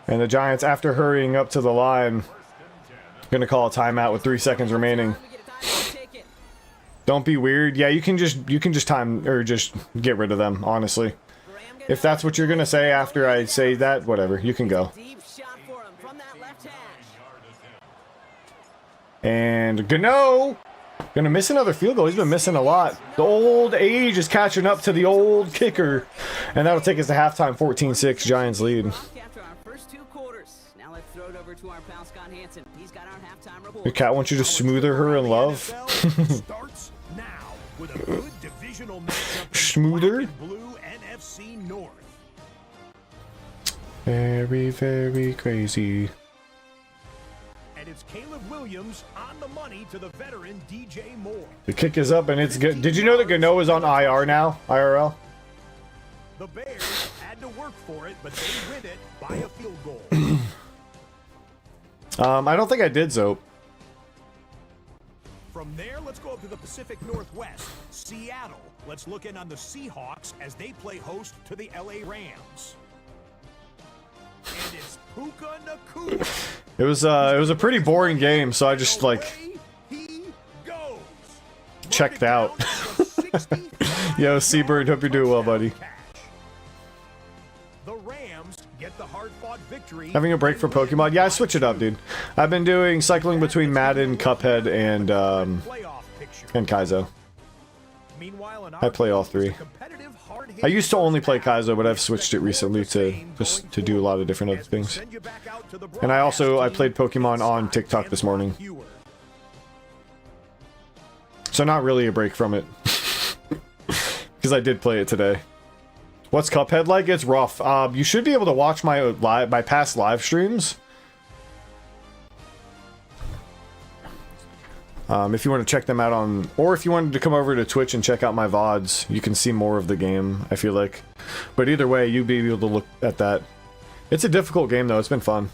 And the Giants, after hurrying up to the line, gonna call a timeout with 3 seconds remaining. We get a time to take it. Don't be weird. Yeah, you can just time or just get rid of them, honestly. Graham gets If that's what you're gonna say after I say that, whatever, you can go. deep shot for him from that left hash. And Gano gonna miss another field goal. He's been missing a lot. The old age is catching up to the old kicker. And that'll take us to halftime, 14-6, Giants lead. After our first 2 quarters. Now let's throw it over to our pal Scott Hansen. He's got our halftime report. Your cat wants you to smoother her in love. NFL starts now with a good divisional matchup in the Smoother? black and blue NFC North. Very, very crazy. And it's Caleb Williams on the money to the veteran DJ Moore. The kick is up and it's good. Did you know that Gano is on IR now? IRL? The Bears had to work for it, but they win it by a field goal. I don't think I did, Zope. From there, let's go up to the Pacific Northwest, Seattle. Let's look in on the Seahawks as they play host to the LA Rams. And it's Puka Nacua. It was a pretty boring game, so I just like Away he goes. checked out. Yo, Seabird, hope you're doing well, buddy. The Rams get the hard-fought victory. Having a break for Pokemon? Yeah, I switch it up, dude. I've been doing cycling between Madden, Cuphead, and Playoff picture. Kaizo. Meanwhile, in I play all 3. competitive, hard-hitting I used to only play first Kaizo, but I've switched it recently to just to do a lot of different other as we things. send you back out to the And I broadcast played team, Pokemon on inside TikTok this morning. Hewer. So not really a break from it. Because I did play it today. What's Cuphead like? It's rough. You should be able to watch my past live streams. If you want to check them out on... Or if you wanted to come over to Twitch and check out my VODs, you can see more of the game, I feel like. But either way, you'd be able to look at that. It's a difficult game, though. It's been fun.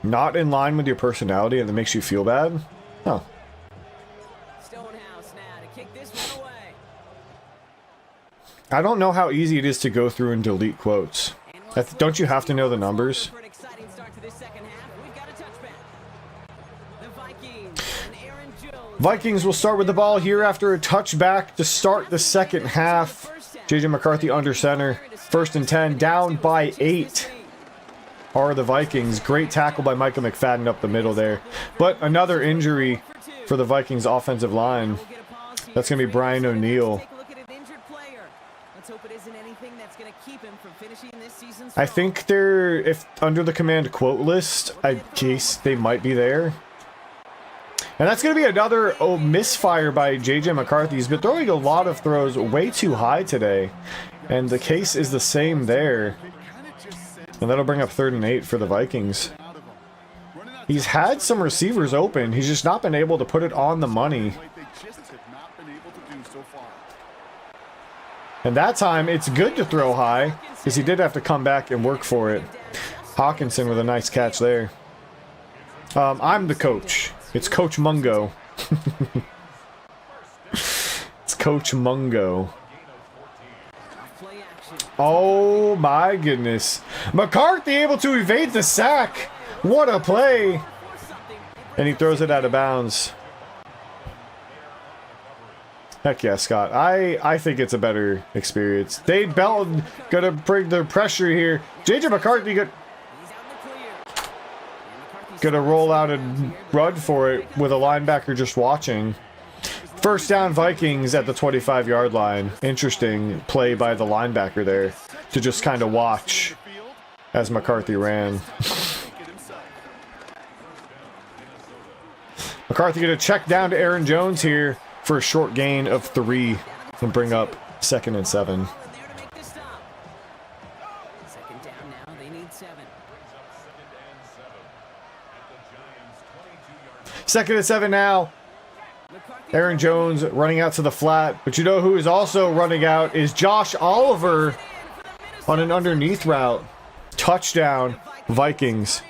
Not in line with your personality and it makes you feel bad? Huh. Stonehouse now to kick this one away. I don't know how easy it is to go through and delete quotes. Don't you have to know the numbers? For an exciting start to this second half, we've got a touchback. The Vikings and Aaron Jones. Vikings will start with the ball here after a touchback to start the second half. JJ McCarthy under center. 1st and 10, down by 8 are the Vikings. Great tackle by Micah McFadden up the middle there. But another injury for the Vikings offensive line. We'll get a pause here. That's going to be Brian O'Neill. Take a look at an injured player. Let's hope it isn't anything that's going to keep him from finishing this season I strong. think they're, if under the command quote list, I guess they might be there. And that's going to be another misfire by J.J. McCarthy. He's been throwing a lot of throws way too high today. And the case is the same there. And that'll bring up 3rd and 8 for the Vikings. He's had some receivers open. He's just not been able to put it on the money. And that time, it's good to throw high, because he did have to come back and work for it. Hawkinson with a nice catch there. I'm the coach. It's Coach Mungo. It's Coach Mungo. Oh my goodness. McCarthy able to evade the sack. What a play. And he throws it out of bounds. Heck yeah, Scott. I think it's a better experience. Dade Belton gonna bring the pressure here. J.J. McCarthy gonna roll out and run for it with a linebacker just watching. First down Vikings at the 25-yard line. Interesting play by the linebacker there to just kind of watch as McCarthy ran. McCarthy gonna check down to Aaron Jones here for a short gain of 3 and bring up 2nd and 7. Second and 7 now. Aaron Jones running out to the flat. But you know who is also running out is Josh Oliver on an underneath route. Touchdown, Vikings.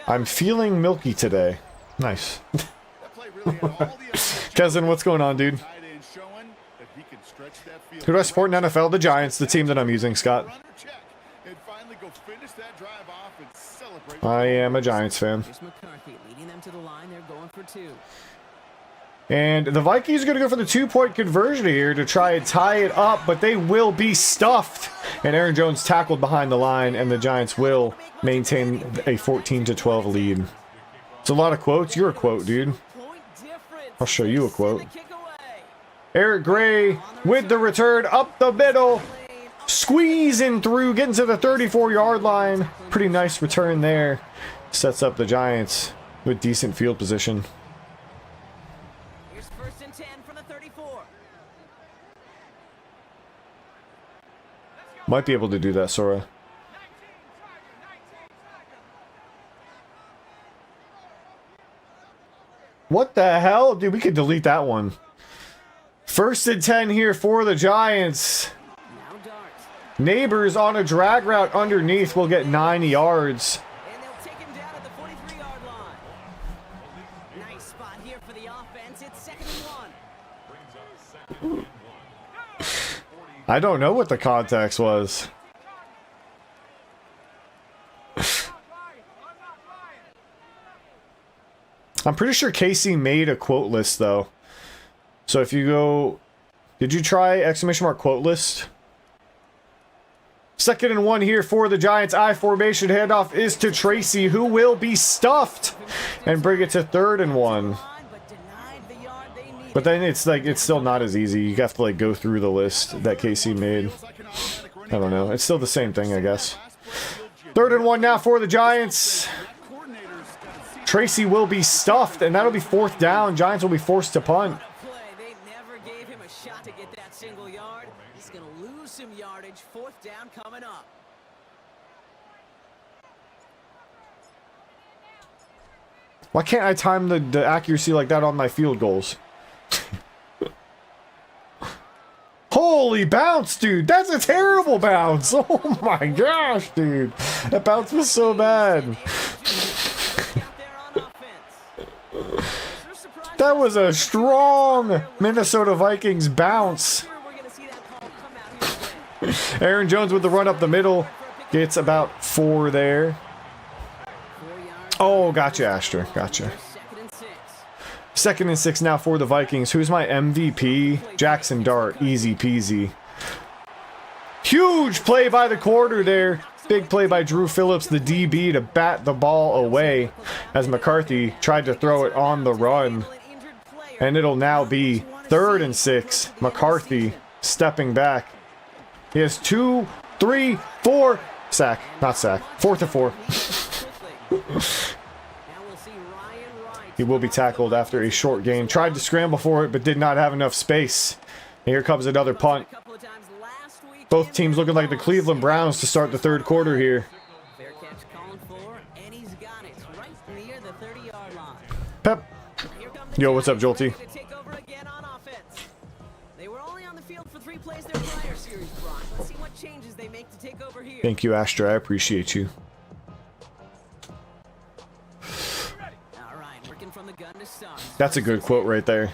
I'm feeling milky today. Nice. Kevin, what's going on, dude? Who do I support in NFL? The Giants, the team that I'm using, Scott. I am a Giants fan. And the Vikings are going to go for the 2-point conversion here to try and tie it up, but they will be stuffed. And Aaron Jones tackled behind the line, and the Giants will maintain a 14-12 lead. It's a lot of quotes. You're a quote, dude. I'll show you a quote. Eric Gray with the return up the middle. Squeezing through, getting to the 34-yard line. Pretty nice return there. Sets up the Giants with decent field position. Here's 1st and 10 from the 34. Might be able to do that, Sora. What the hell? Dude, we could delete that one. 1st and 10 here for the Giants. Neighbors on a drag route underneath will get 9 yards. And they'll take him down at the 43-yard line. Nice spot here for the offense. It's 2nd and 1. I don't know what the context was. I'm pretty sure Casey made a quote list, though. So if you go... Did you try exclamation mark quote list? 2nd and 1 here for the Giants. I formation handoff is to Tracy, who will be stuffed and bring it to 3rd and 1. But then it's like, it's still not as easy. You have to like go through the list that Casey made. I don't know. It's still the same thing, I guess. 3rd and 1 now for the Giants. Tracy will be stuffed, and that'll be 4th down. Giants will be forced to punt. They never gave him a shot to get that single yard. He's going to lose some yardage. 4th down coming up. Why can't I time the accuracy like that on my field goals? Holy bounce, dude. That's a terrible bounce. Oh my gosh, dude. That bounce was so bad. That was a strong Minnesota Vikings bounce. Aaron Jones with the run up the middle. Gets about 4 there. Oh, gotcha, Astra. Gotcha. 2nd and 6 now for the Vikings. Who's my MVP? Jackson Dart. Easy peasy. Huge play by the quarter there. Big play by Drew Phillips, the DB, to bat the ball away as McCarthy tried to throw it on the run. And it'll now be 3rd and 6. McCarthy stepping back. He has 2, 3, 4. Sack. Not sack. 4th and 4. He will be tackled after a short gain. Tried to scramble for it, but did not have enough space. And here comes another punt. Both teams looking like the Cleveland Browns to start the third quarter here. Fair catch calling for, and he's got it right near the 30-yard line. Pep. Here come the Yo, what's up, Giants, Jolty? ready to take over again on offense. They were only on the field for 3 plays their prior series, Brock. Let's see what changes they make to take over here. Thank you, Astra. I appreciate you. All right, working from the gun to start. That's a good quote right there.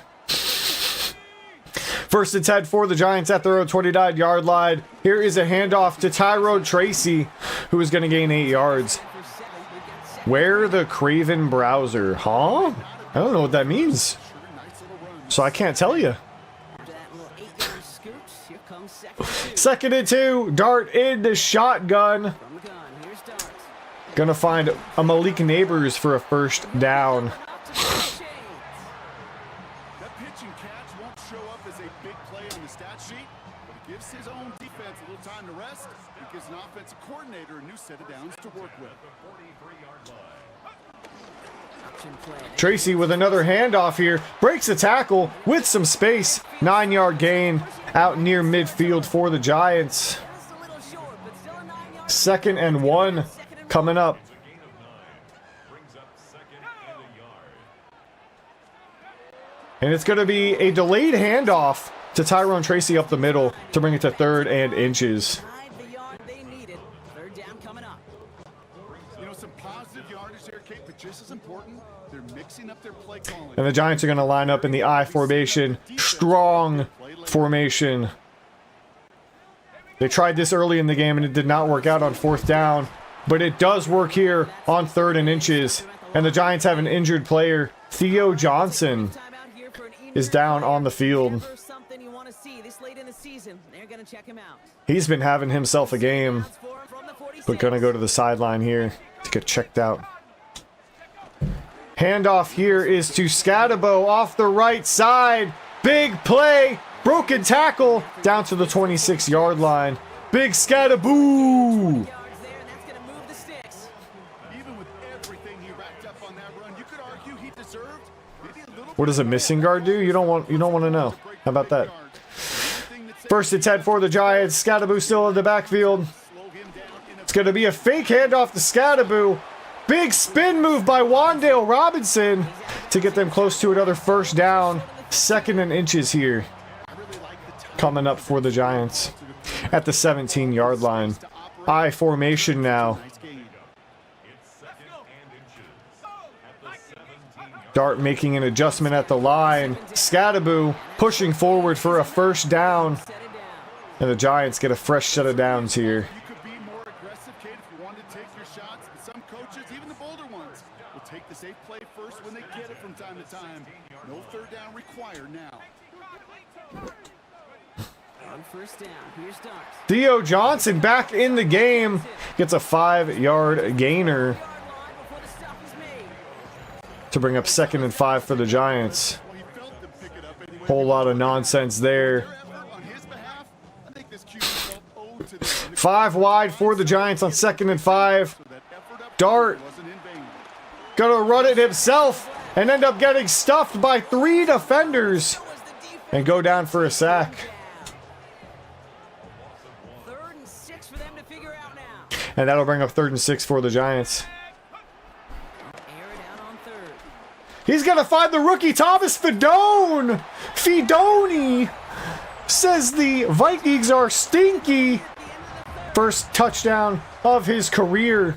First and 10 for the Giants at their own 29-yard line. Here is a handoff to Tyrone Tracy, who is going to gain 8 yards. Where the Craven Browser? Huh? I don't know what that means. So I can't tell you. After that little 8-yard scoot, here comes second and 2. Second and 2. Dart in the shotgun. From the gun, here's Dart. Gonna find a Malik Neighbors for a first down. Out to Chains. That pitch and catch won't show up as a big play on the stat sheet, but it gives his own defense a little time to rest. It gives an offensive coordinator a new set of downs to work with. Option play. Tracy with another handoff here. Breaks a tackle with some space. 9-yard gain out near midfield for the Giants. Just a little short, but still a 9-yard. Second and 1 coming up. And it's going to be a delayed handoff to Tyrone Tracy up the middle to bring it to 3rd and inches. Tied the yard they needed. Third down coming up. You know, some positive yardage there, Kate, but just as important, they're mixing up their play calling. And the Giants are going to line up in the I formation. Strong formation. They tried this early in the game and it did not work out on 4th down. But it does work here on 3rd and inches. And the Giants have an injured player. Theo Johnson Time out here for an is down on the field. Never something you want to see this late in the season. They're going to check him out. He's been having himself a game. For him from the 46. But gonna go to the sideline here to get checked out. Handoff here is to Scatabo off the right side. Big play. Broken tackle down to the 26-yard line. Big Scatabo. Yards there, and that's going to move the sticks. Even with everything he racked up on that run, you could argue he deserved maybe a little What does a missing guard do? You don't want to know. How about that? First and 10 for the Giants. Scatabo still in the backfield. It's going to be a fake handoff to Scatabo. Big spin move by Wandale Robinson to get them close to another first down. 2nd and inches here. Coming up for the Giants at the 17-yard line. I formation now. Dart making an adjustment at the line. Scatabo pushing forward for a first down. And the Giants get a fresh set of downs here. You could be more aggressive, Kate, if you wanted to take your shots. But some coaches, even the bolder ones, will take the safe play first when they get it from time to time. No 3rd down required now. On first down, here's Dart. Theo Johnson back in the game. Gets a 5-yard gainer Yard line before the stop is made. to bring up 2nd and 5 for the Giants. Well, he felt them pick it up anyway. Whole lot of nonsense there. Their effort on his behalf, I think this QB felt owed to them. 5 wide for the Giants on 2nd and 5. So that effort up Dart wasn't in vain. gonna run it himself and end up getting stuffed by 3 defenders and go down for a sack. 3rd and 6 for them to figure out now. And that'll bring up 3rd and 6 for the Giants. Air it out on 3rd. He's gonna find the rookie Thomas Fidone. Fidone says the Vikings are stinky. First touchdown of his career.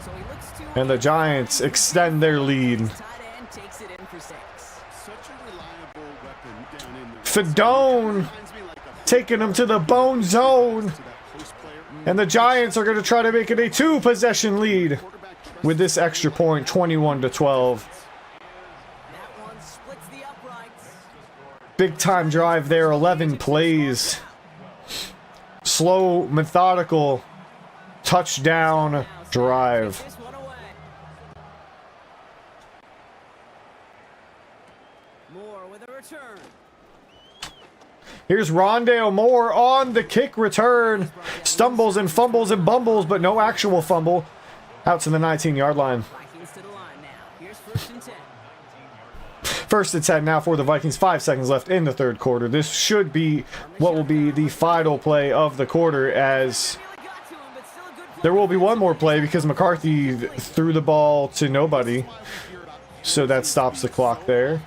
So he looks to And the Giants extend their lead. tight end takes it in for 6. Such a reliable weapon down in the Fidone reminds me like a taking him to the bone zone. to that post player. And the Giants are going to try to make it a 2-possession lead Quarterback trust with this extra point, 21-12. That one splits the uprights. Big time drive there, 11 plays. Slow, methodical touchdown drive. This one away. Moore with a return. Here's Rondale Moore on the kick return. Stumbles and fumbles and bumbles, but no actual fumble. Out to the 19-yard line. Vikings to the line now. Here's 1st and 10. First and 10 now for the Vikings. 5 seconds left in the third quarter. This should be what will be the final play of the quarter, as there will be one more play because McCarthy threw the ball to nobody. So that stops the clock there.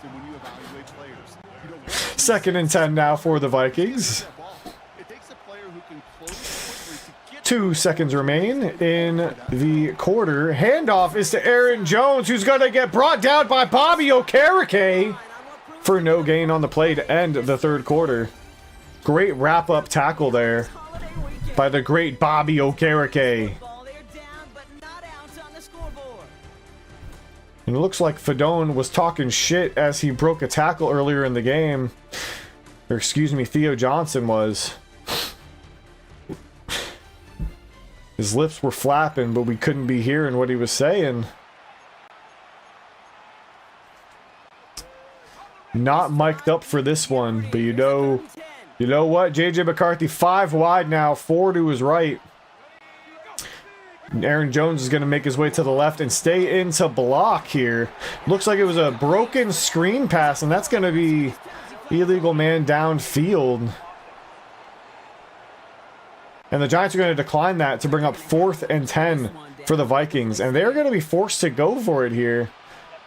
Second and 10 now for the Vikings. 2 seconds remain in the quarter. Handoff is to Aaron Jones, who's going to get brought down by Bobby Okereke for no gain on the play to end the third quarter. Great wrap-up tackle there by the great Bobby Okereke. And it looks like Fedone was talking shit as he broke a tackle earlier in the game. Or excuse me, Theo Johnson was. His lips were flapping, but we couldn't be hearing what he was saying. Not mic'd up for this one, but you know what? JJ McCarthy 5 wide now, 4 to his right. And Aaron Jones is going to make his way to the left and stay into block here. Looks like it was a broken screen pass, and that's going to be illegal man downfield. And the Giants are going to decline that to bring up 4th and 10 for the Vikings. And they're going to be forced to go for it here.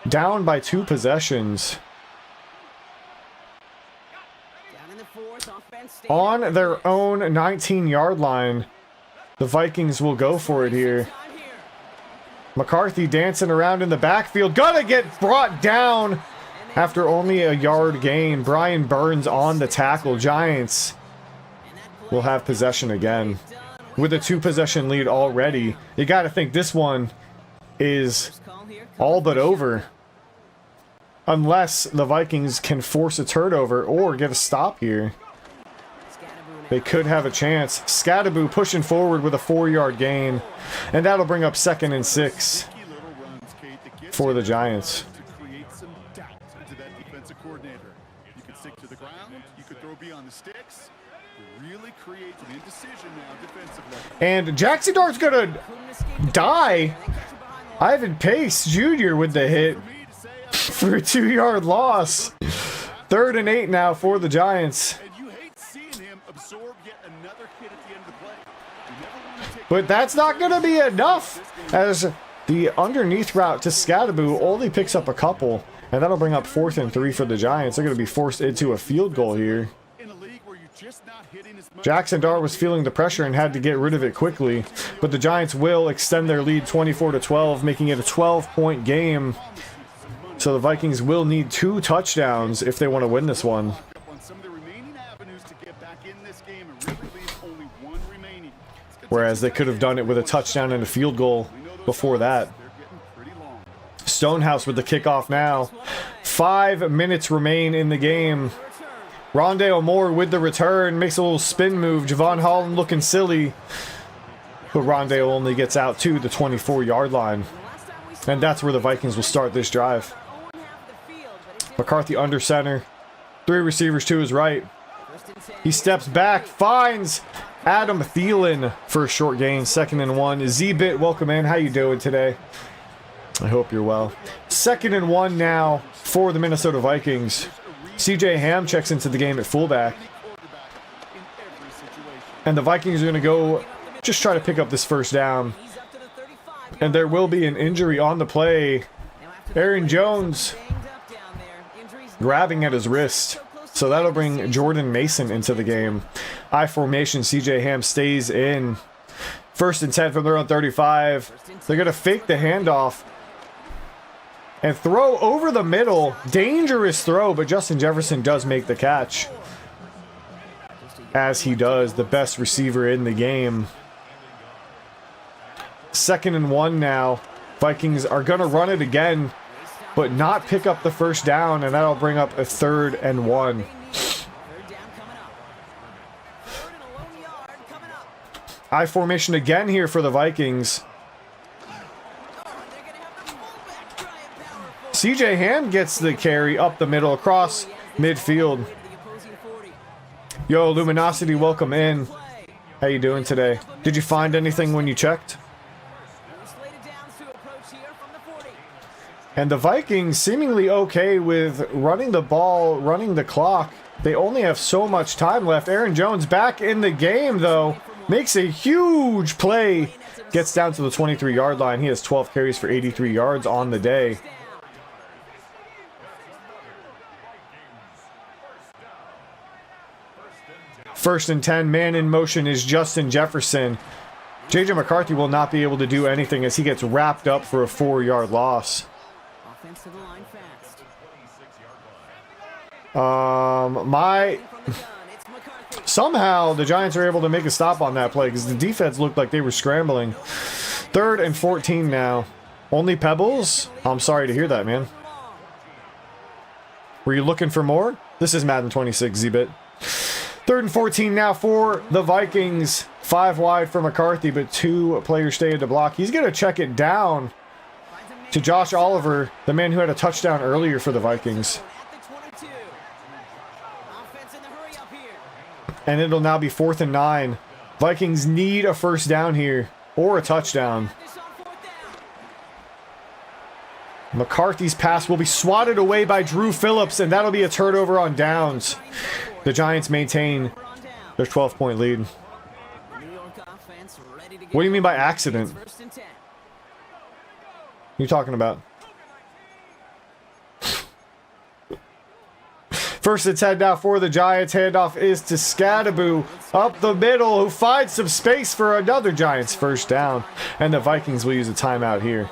Down by 2 possessions. On their own 19-yard line, the Vikings will go for it here. McCarthy dancing around in the backfield. Gonna get brought down after only a yard gain. Brian Burns on the tackle. Giants will have possession again with a 2-possession lead already. You got to think this one is all but over, unless the Vikings can force a turnover or get a stop here. They could have a chance. Scattaboo pushing forward with a 4-yard gain, and that'll bring up 2nd and 6 for the Giants. And Jackson Dart's gonna die. Ivan Pace Jr. with the hit for a 2-yard loss. 3rd and 8 now for the Giants. But that's not going to be enough, as the underneath route to Scattaboo only picks up a couple, and that'll bring up 4th and 3 for the Giants. They're going to be forced into a field goal here. Jackson Dart was feeling the pressure and had to get rid of it quickly, but the Giants will extend their lead 24-12, making it a 12-point game. So the Vikings will need 2 touchdowns if they want to win this one. Whereas they could have done it with a touchdown and a field goal before that. Stonehouse with the kickoff now. 5 minutes remain in the game. Rondale Moore with the return. Makes a little spin move. Javon Holland looking silly. But Rondale only gets out to the 24-yard line. And that's where the Vikings will start this drive. McCarthy under center. 3 receivers to his right. He steps back. Finds Adam Thielen for a short gain. 2nd and 1. Z-Bit, welcome in. How you doing today? I hope you're well. 2nd and 1 now for the Minnesota Vikings. CJ Ham checks into the game at fullback. And the Vikings are going to go just try to pick up this first down. And there will be an injury on the play. Aaron Jones grabbing at his wrist. So that'll bring Jordan Mason into the game. I formation, CJ Ham stays in. 1st and 10 from their own 35. They're going to fake the handoff and throw over the middle. Dangerous throw, but Justin Jefferson does make the catch. As he does, the best receiver in the game. 2nd and 1 now. Vikings are going to run it again, but not pick up the first down, and that'll bring up a 3rd and 1. I formation again here for the Vikings. CJ Ham gets the carry up the middle across midfield. Yo, Luminosity, welcome in. How you doing today? Did you find anything when you checked? And the Vikings seemingly okay with running the ball, running the clock. They only have so much time left. Aaron Jones back in the game, though. Makes a huge play. Gets down to the 23-yard line. He has 12 carries for 83 yards on the day. First and 10, man in motion is Justin Jefferson. J.J. McCarthy will not be able to do anything as he gets wrapped up for a 4-yard loss. Somehow the Giants are able to make a stop on that play because the defense looked like they were scrambling. 3rd and 14 now. Only pebbles? I'm sorry to hear that, man. Were you looking for more? This is Madden 26 Z-Bit. 3rd and 14 now for the Vikings. 5 wide for McCarthy, but 2 players stay at the block. He's going to check it down to Josh Oliver, the man who had a touchdown earlier for the Vikings. And it'll now be 4th and 9. Vikings need a first down here, or a touchdown. McCarthy's pass will be swatted away by Drew Phillips, and that'll be a turnover on downs. The Giants maintain their 12-point lead. What do you mean by accident? What are you talking about? First and 10 now for the Giants. Handoff is to Scadaboo up the middle, who finds some space for another Giants first down. And the Vikings will use a timeout here.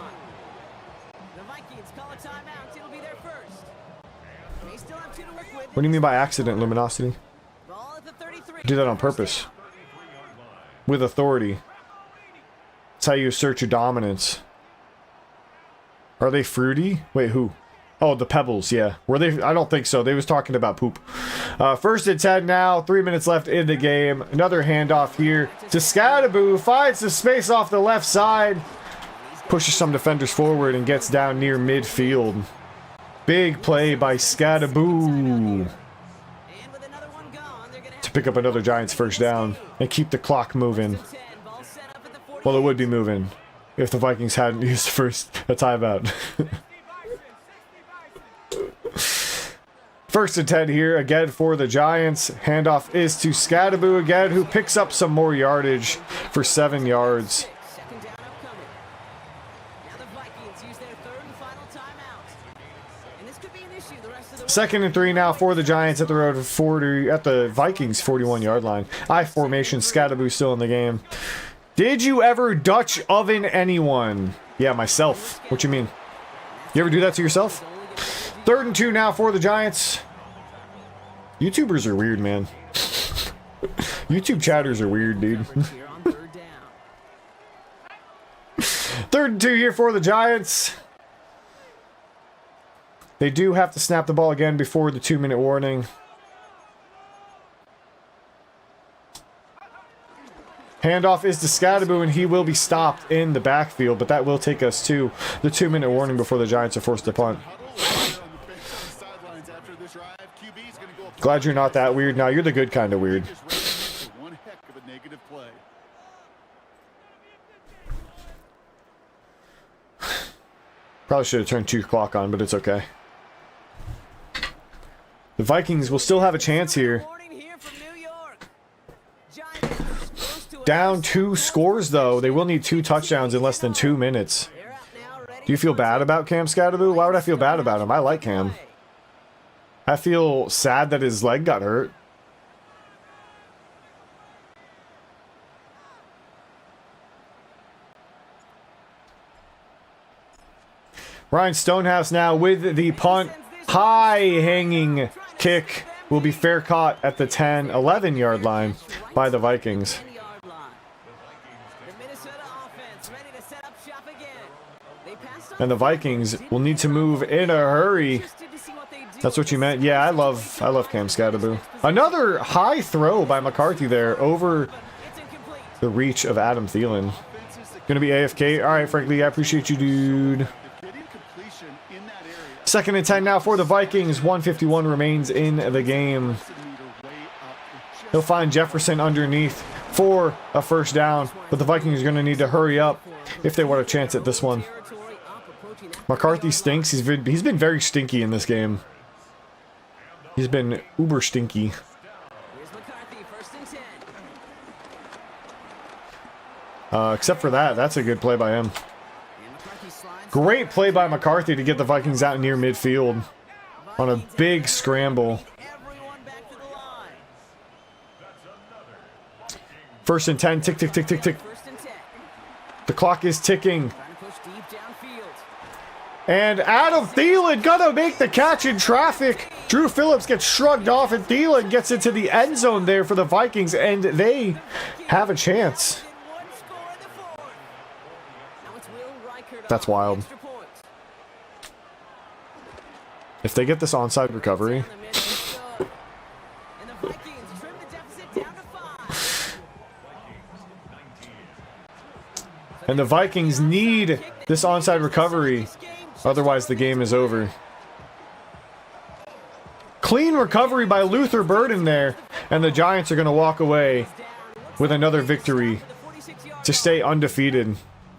What do you mean by accident, Luminosity? Do that on purpose. With authority. That's how you assert your dominance. Are they fruity? Wait, who? Oh, the Pebbles, yeah. Were they? I don't think so. They was talking about poop. First and 10 now. 3 minutes left in the game. Another handoff here to Scadaboo. Finds the space off the left side. Pushes some defenders forward and gets down near midfield. Big play by Scadaboo to pick up another Giants first down and keep the clock moving. Well, it would be moving if the Vikings hadn't used a timeout. First and 10 here again for the Giants. Handoff is to Scadaboo again, who picks up some more yardage for 7 yards. Second and 3 now for the Giants at the road 40 at the Vikings 41-yard line. I formation. Scadaboo still in the game. Did you ever Dutch oven anyone? Yeah, myself. What you mean? You ever do that to yourself? 3rd and 2 now for the Giants. YouTubers are weird, man. YouTube chatters are weird, dude. 3rd and 2 here for the Giants. They do have to snap the ball again before the 2-minute warning. Handoff is to Scadaboo, and he will be stopped in the backfield, but that will take us to the 2-minute warning before the Giants are forced to punt. Glad you're not that weird now. You're the good kind of weird. Probably should have turned 2 o'clock on, but it's okay. The Vikings will still have a chance here. Down 2 scores, though. They will need 2 touchdowns in less than 2 minutes. Do you feel bad about Cam Scadaboo? Why would I feel bad about him? I like Cam. I feel sad that his leg got hurt. Ryan Stonehouse now with the punt. High hanging kick will be fair caught at the 10-11 yard line by the Vikings. And the Vikings will need to move in a hurry. That's what you meant? Yeah, I love Cam Scadaboo. Another high throw by McCarthy there over the reach of Adam Thielen. Gonna be AFK. All right, Frankly, I appreciate you, dude. 2nd and 10 now for the Vikings. 1:51 remains in the game. He'll find Jefferson underneath for a first down, but the Vikings are going to need to hurry up if they want a chance at this one. McCarthy stinks. He's been very stinky in this game. He's been uber stinky. Except for that, that's a good play by him. Great play by McCarthy to get the Vikings out near midfield on a big scramble. First and 10, tick, tick, tick, tick, tick. The clock is ticking. And Adam Thielen gonna make the catch in traffic. Drew Phillips gets shrugged off, and Thielen gets into the end zone there for the Vikings, and they have a chance. That's wild. If they get this onside recovery. And the Vikings need this onside recovery. Otherwise, the game is over. Clean recovery by Luther Burden there. And the Giants are going to walk away with another victory to stay undefeated.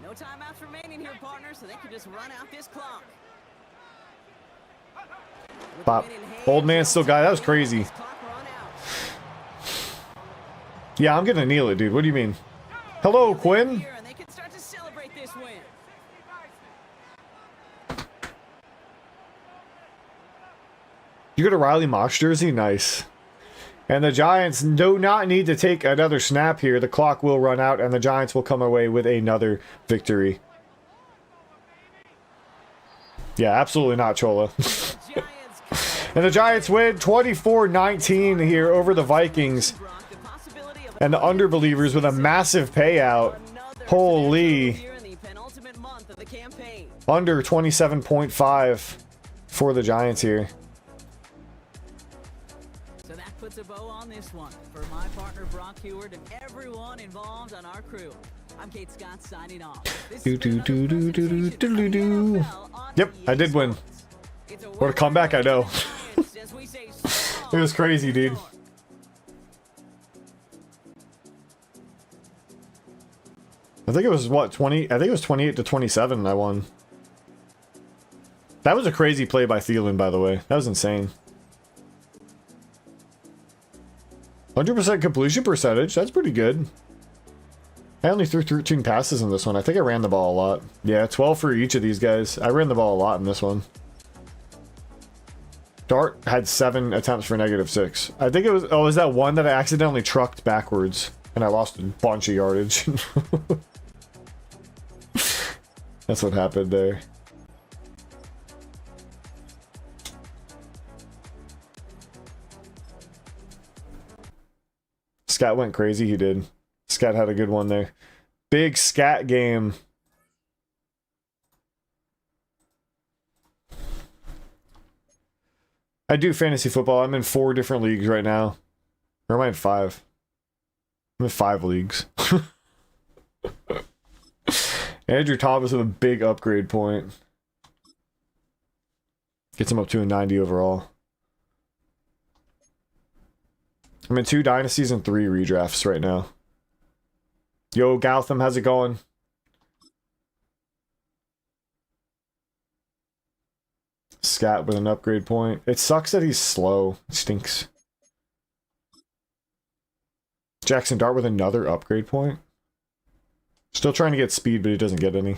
No timeouts remaining here, partner, so they can just run out this clock. Pop. Old man still got it. That was crazy. Yeah, I'm going to kneel it, dude. What do you mean? Hello, Quinn. You got a Riley Mosh jersey? Nice. And the Giants do not need to take another snap here. The clock will run out, and the Giants will come away with another victory. Yeah, absolutely not, Chola. And the Giants win 24-19 here over the Vikings. And the Underbelievers with a massive payout. Holy. Under 27.5 for the Giants here. Puts a bow on this one. For my partner Brock Heward and everyone involved on our crew, I'm Kate Scott signing off. Yep, I did win. What a comeback, I know. It was crazy, dude. I think it was what, 20? I think it was 28-27 I won. That was a crazy play by Thielen, by the way. That was insane. 100% completion percentage. That's pretty good. I only threw 13 passes in this one. I think I ran the ball a lot. Yeah, 12 for each of these guys. I ran the ball a lot in this one. Dart had 7 attempts for -6. I think it was... Oh, is that one that I accidentally trucked backwards? And I lost a bunch of yardage. That's what happened there. Scat went crazy, he did. Scat had a good one there. Big Scat game. I do fantasy football. I'm in 4 different leagues right now. Or am I in 5? I'm in 5 leagues. Andrew Thomas with a big upgrade point. Gets him up to a 90 overall. I'm in 2 dynasties and 3 redrafts right now. Yo, Gotham, how's it going? Scat with an upgrade point. It sucks that he's slow. It stinks. Jackson Dart with another upgrade point. Still trying to get speed, but he doesn't get any.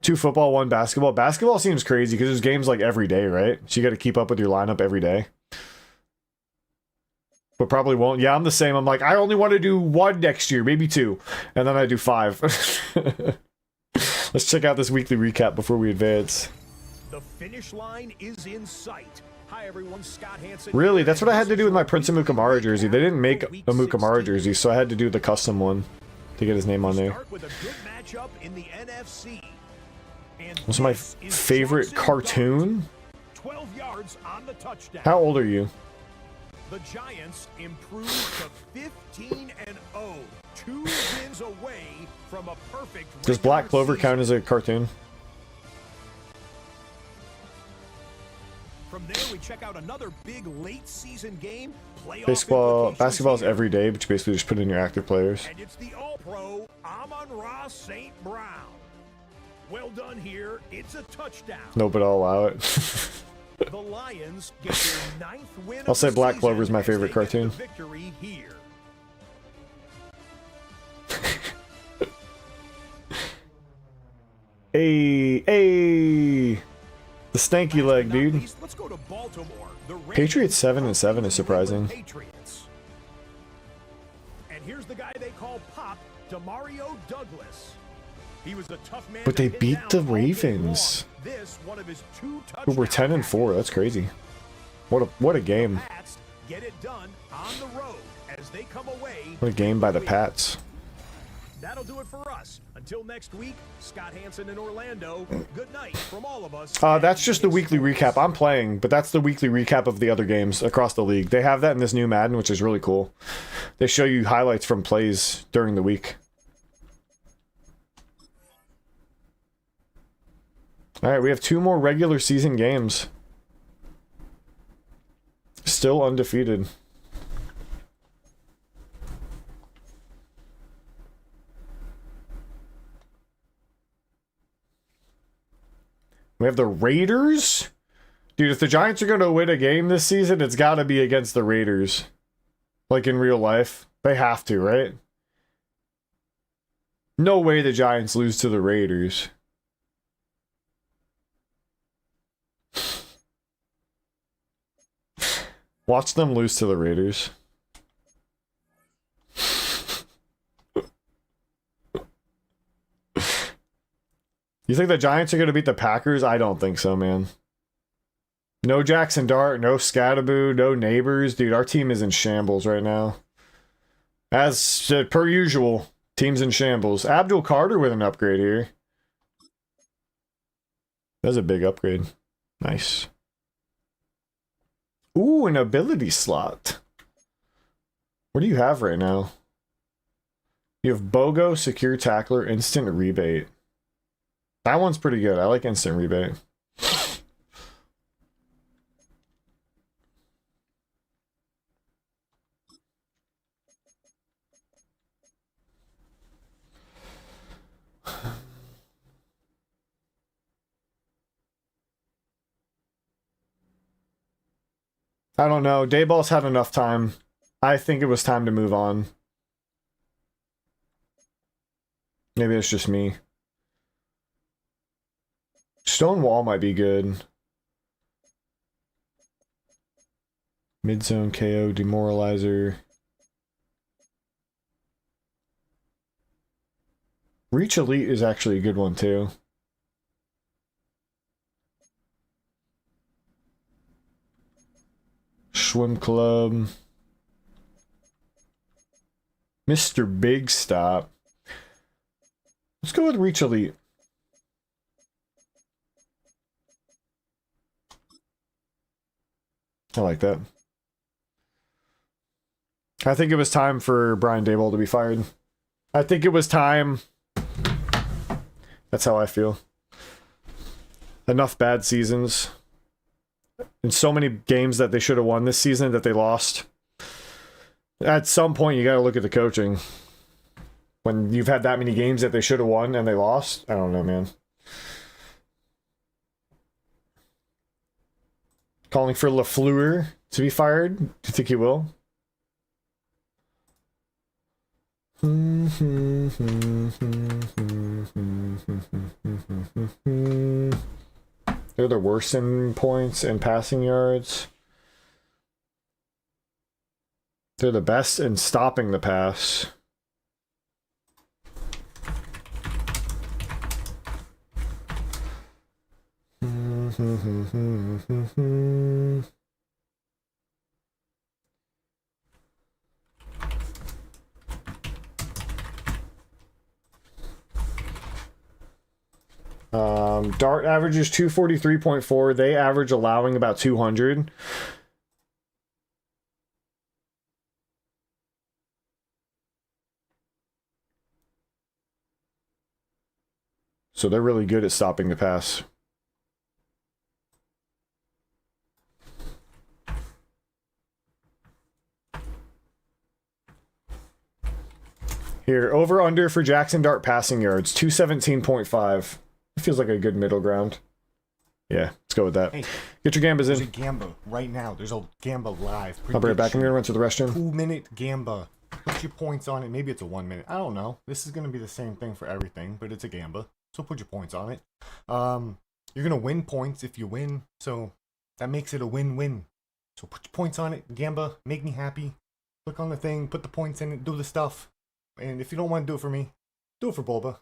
2 football, 1 basketball. Basketball seems crazy because there's games like every day, right? So you got to keep up with your lineup every day. But probably won't. Yeah, I'm the same. I'm like, I only want to do 1 next year, maybe 2. And then I do 5. Let's check out this weekly recap before we advance. The finish line is in sight. Hi everyone, Scott Hansen. Really? That's what I had to do with my Prince Amukamara jersey. They didn't make a Amukamara jersey, so I had to do the custom one to get his name on there. Start with a good matchup in the NFC. And What's my this is favorite Johnson cartoon? 12 yards on the touchdown. How old are you? The Giants improved to 15-0, 2 wins away from a perfect. Does Black Clover count as a cartoon? From there, we check out another big late season game. Basketball is every day, but you basically just put in your active players. And it's the All-Pro Amon-Ra St. Brown. Well done here. It's a touchdown. No, but I'll allow it. The Lions get their 9th win I'll of say the Black Clover is season my as favorite they get cartoon. the victory here. Hey, hey, the stanky leg, dude. Let's go to Baltimore. The Patriots 7-7 Ravens is are the surprising. Patriots. And here's the guy they call Pop, Demario Douglas. He was a tough man But to they pin beat down the all day Ravens. long. This one of his 2 Who were touchdown 10-4. That's crazy. What a game. Pats get it done on the road as they come away. What a game by the Pats. That'll do it for us. Until next week, Scott Hansen in Orlando. Good night from all of us. That's just the weekly recap. I'm playing, but that's the weekly recap of the other games across the league. They have that in this new Madden, which is really cool. They show you highlights from plays during the week. All right, we have 2 more regular season games. Still undefeated. We have the Raiders. Dude, if the Giants are going to win a game this season, it's got to be against the Raiders. Like in real life. They have to, right? No way the Giants lose to the Raiders. Watch them lose to the Raiders. You think the Giants are going to beat the Packers? I don't think so, man. No Jackson Dart, no Scattaboo, no Neighbors. Dude, our team is in shambles right now. As per usual, team's in shambles. Abdul Carter with an upgrade here. That's a big upgrade. Nice. Ooh, an ability slot. What do you have right now? You have BOGO, Secure Tackler, Instant Rebate. That one's pretty good. I like Instant Rebate. I don't know. Dayball's had enough time. I think it was time to move on. Maybe it's just me. Stone Wall might be good. Mid-zone KO, Demoralizer. Reach Elite is actually a good one too. Swim Club. Mr. Big Stop. Let's go with Reach Elite. I like that. I think it was time for Brian Daboll to be fired. I think it was time. That's how I feel. Enough bad seasons. And so many games that they should have won this season that they lost. At some point, you got to look at the coaching. When you've had that many games that they should have won and they lost, I don't know, man. Calling for LaFleur to be fired. Do you think he will? They're the worst in points and passing yards. They're the best in stopping the pass. Dart averages 243.4. They average allowing about 200. So they're really good at stopping the pass. Here, over under for Jackson Dart passing yards, 217.5. It feels like a good middle ground. Yeah, let's go with that. Hey, get your gambas there's a in. gamba right now. There's a gamba live. I'll be right back. I'm gonna run to the restroom. 2-minute gamba. Put your points on it. Maybe it's a 1 minute. I don't know. This is gonna be the same thing for everything, but it's a gamba. So put your points on it. You're gonna win points if you win. So that makes it a win-win. So put your points on it. Gamba, make me happy. Click on the thing. Put the points in it. Do the stuff. And if you don't want to do it for me, do it for Bulba.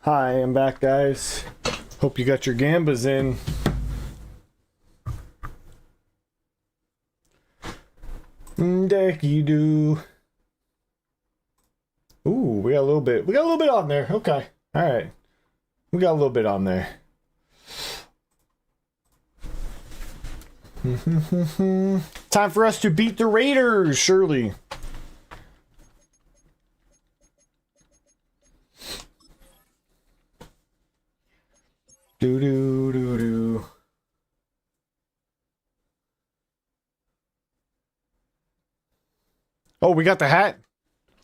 Hi, I'm back, guys. Hope you got your gambas in. Decky doo. Ooh, we got a little bit. We got a little bit on there. Okay. All right. We got a little bit on there. Time for us to beat the Raiders, surely. Do do do do. Oh, we got the hat.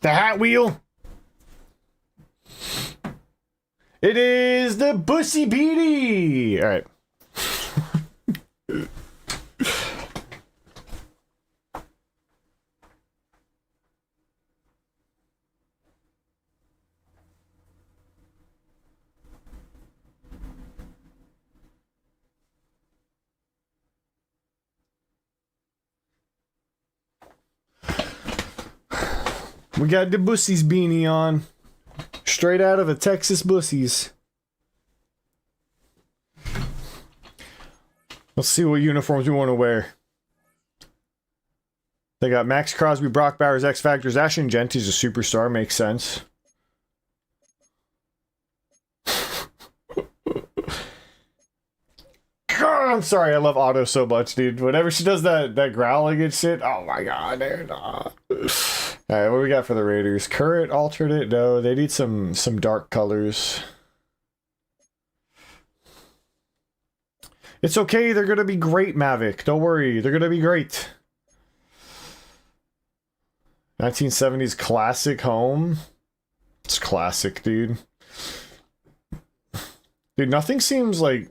The hat wheel. It is the Bussy Beady. All right. We got the Bussies beanie on. Straight out of the Texas Bussies. Let's see what uniforms we want to wear. They got Max Crosby, Brock Bowers, X Factors, Ashton Genty's a superstar, makes sense. God, I'm sorry, I love Otto so much, dude. Whenever she does that growling and shit, oh my god, dude. Alright, what do we got for the Raiders? Current, alternate? No, they need some dark colors. It's okay, they're gonna be great, Mavic. Don't worry, they're gonna be great. 1970s classic home. It's classic, dude. Dude, nothing seems like...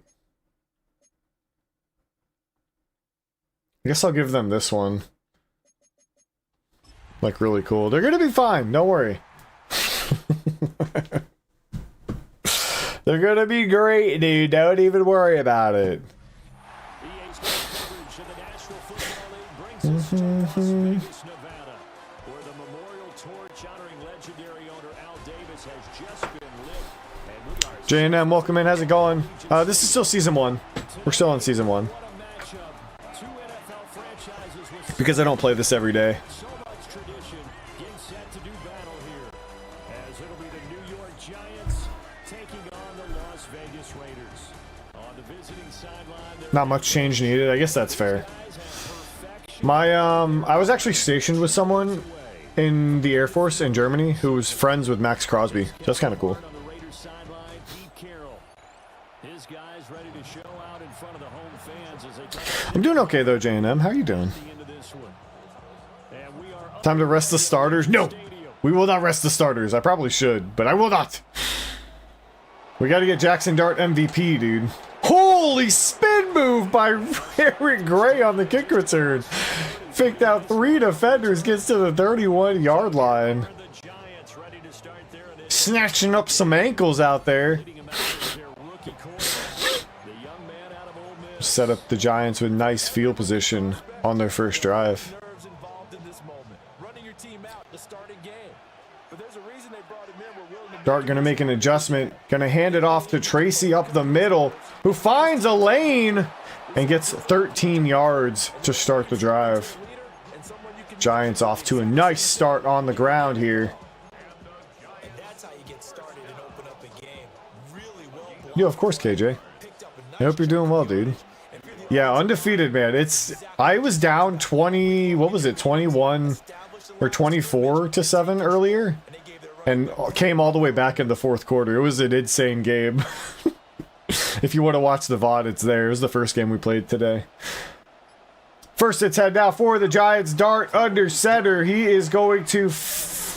I guess I'll give them this one. Like, really cool. They're gonna be fine. Don't worry. They're gonna be great, dude. Don't even worry about it. J&M, welcome in. How's it going? This is still season 1. We're still on season 1. Because I don't play this every day. Not much change needed. I guess that's fair. I was actually stationed with someone in the Air Force in Germany who was friends with Max Crosby. So that's kind of cool. I'm doing okay though, J&M. How are you doing? Time to rest the starters? No! We will not rest the starters. I probably should, but I will not. We gotta get Jackson Dart MVP, dude. Holy spin move by Eric Gray on the kick return. Faked out 3 defenders, gets to the 31-yard line. Snatching up some ankles out there. Set up the Giants with nice field position on their first drive. Dart gonna make an adjustment, gonna hand it off to Tracy up the middle, who finds a lane and gets 13 yards to start the drive. Giants off to a nice start on the ground here. Yo, of course, KJ. I hope you're doing well, dude. Yeah, undefeated, man. I was down 20, what was it, 21 or 24-7 earlier, and came all the way back in the fourth quarter. It was an insane game. If you want to watch the VOD, it's there. It was the first game we played today. First it's head now for the Giants. Dart under center. He is going to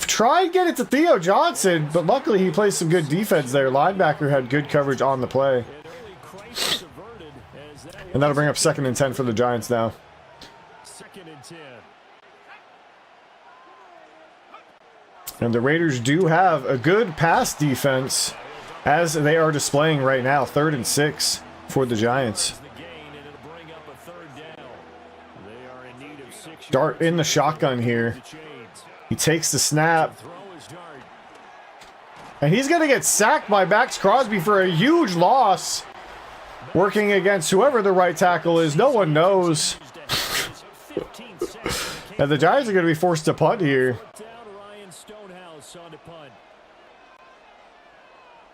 try and get it to Theo Johnson, but luckily he plays some good defense there. Linebacker had good coverage on the play. And that'll bring up 2nd and 10 for the Giants now. 2nd and 10. And the Raiders do have a good pass defense, as they are displaying right now. 3rd and 6 for the Giants. Dart in the shotgun here. He takes the snap. And he's going to get sacked by Max Crosby for a huge loss. Working against whoever the right tackle is. No one knows. And the Giants are going to be forced to punt here.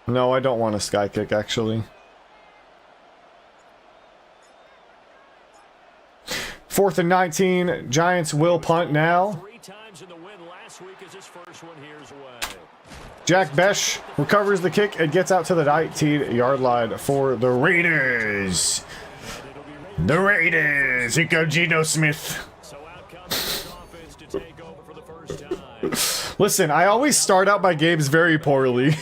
No, I don't want a sky kick, actually. 4th and 19. Giants will punt now. Jack Besh recovers the kick and gets out to the 19-yard line for the Raiders. The Raiders. Here comes Geno Smith. Listen, I always start out my games very poorly.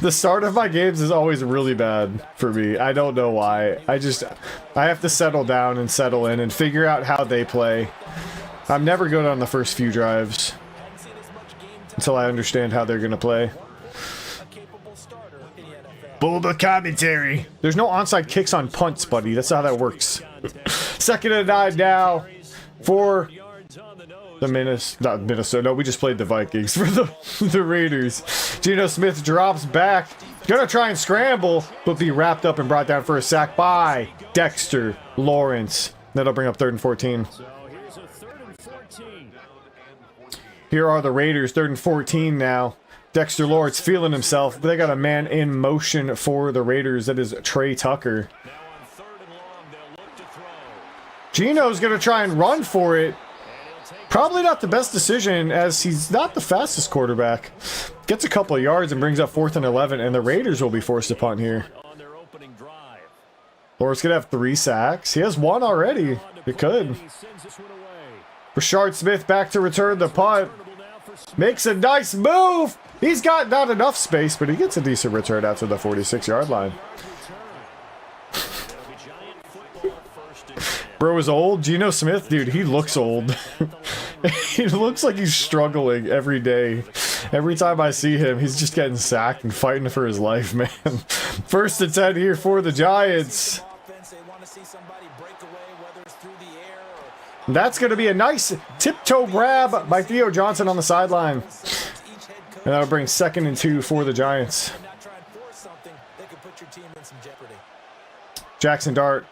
The start of my games is always really bad for me. I don't know why. I have to settle down and settle in and figure out how they play. I'm never good on the first few drives until I understand how they're going to play. Bulba commentary. There's no onside kicks on punts, buddy. That's how that works. 2nd and 9 now for the Minnesota. No, we just played the Vikings for the Raiders. Geno Smith drops back. Gonna try and scramble, but be wrapped up and brought down for a sack by Dexter Lawrence. That'll bring up 3rd and 14. Here are the Raiders, 3rd and 14 now. Dexter Lawrence feeling himself, but they got a man in motion for the Raiders. That is Trey Tucker. Geno's going to try and run for it. Probably not the best decision, as he's not the fastest quarterback. Gets a couple of yards and brings up 4th and 11, and the Raiders will be forced to punt here. Lawrence going to have 3 sacks. He has 1 already. It could. Rashard Smith back to return the punt. Makes a nice move. He's got not enough space, but he gets a decent return out to the 46-yard line. Bro is old. Geno Smith, dude, he looks old. He looks like he's struggling every day. Every time I see him, he's just getting sacked and fighting for his life, man. First and 10 here for the Giants. That's going to be a nice tiptoe grab by Theo Johnson on the sideline. And that'll bring 2nd and 2 for the Giants. Jackson Dart,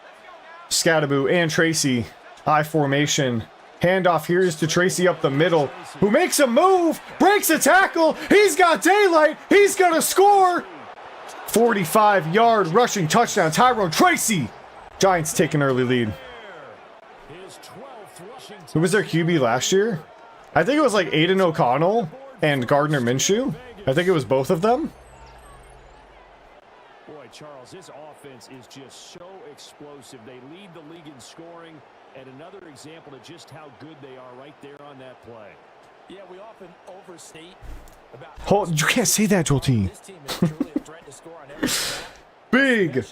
Scattaboo, and Tracy. I formation. Handoff here is to Tracy up the middle, who makes a move, breaks a tackle. He's got daylight. He's going to score. 45-yard rushing touchdown. Tyrone Tracy. Giants take an early lead. Who was their QB last year? I think it was like Aiden O'Connell and Gardner Minshew. I think it was both of them. Boy, Charles, this offense is just so explosive. They lead the league in scoring, and another example of just how good they are right there on that play. Yeah, we often overstate about... Hold, you can't say that, Joel T. Big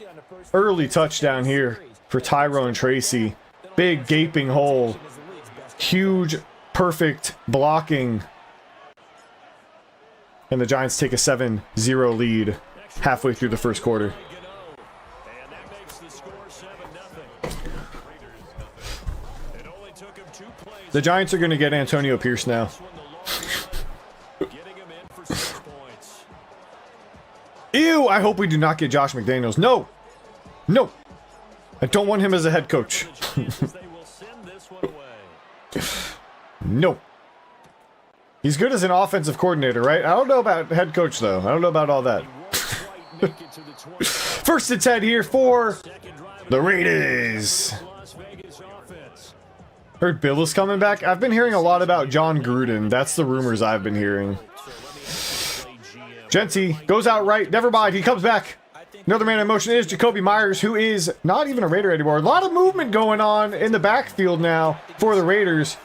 early touchdown here for Tyrone Tracy. Big gaping hole. Huge, perfect blocking. And the Giants take a 7-0 lead halfway through the first quarter. The Giants are going to get Antonio Pierce now. Ew, I hope we do not get Josh McDaniels. No! No! I don't want him as a head coach. No. He's good as an offensive coordinator, right? I don't know about head coach, though. I don't know about all that. First and 10 here for the Raiders. Heard Bill is coming back. I've been hearing a lot about John Gruden. That's the rumors I've been hearing. Genty goes out right. Never mind. He comes back. Another man in motion is Jacoby Myers, who is not even a Raider anymore. A lot of movement going on in the backfield now for the Raiders.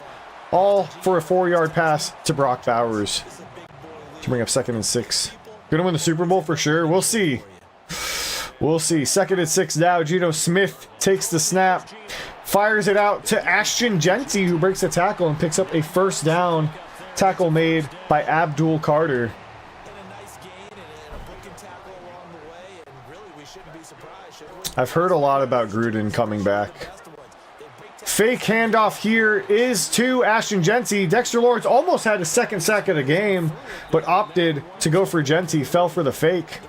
All for a 4-yard pass to Brock Bowers to bring up 2nd and 6. Gonna win the Super Bowl for sure. We'll see. We'll see. 2nd and 6 now. Geno Smith takes the snap. Fires it out to Ashton Genty, who breaks a tackle and picks up a first down. Tackle made by Abdul Carter. I've heard a lot about Gruden coming back. Fake handoff here is to Ashton Genty. Dexter Lawrence almost had his 2nd sack of the game, but opted to go for Genty, fell for the fake.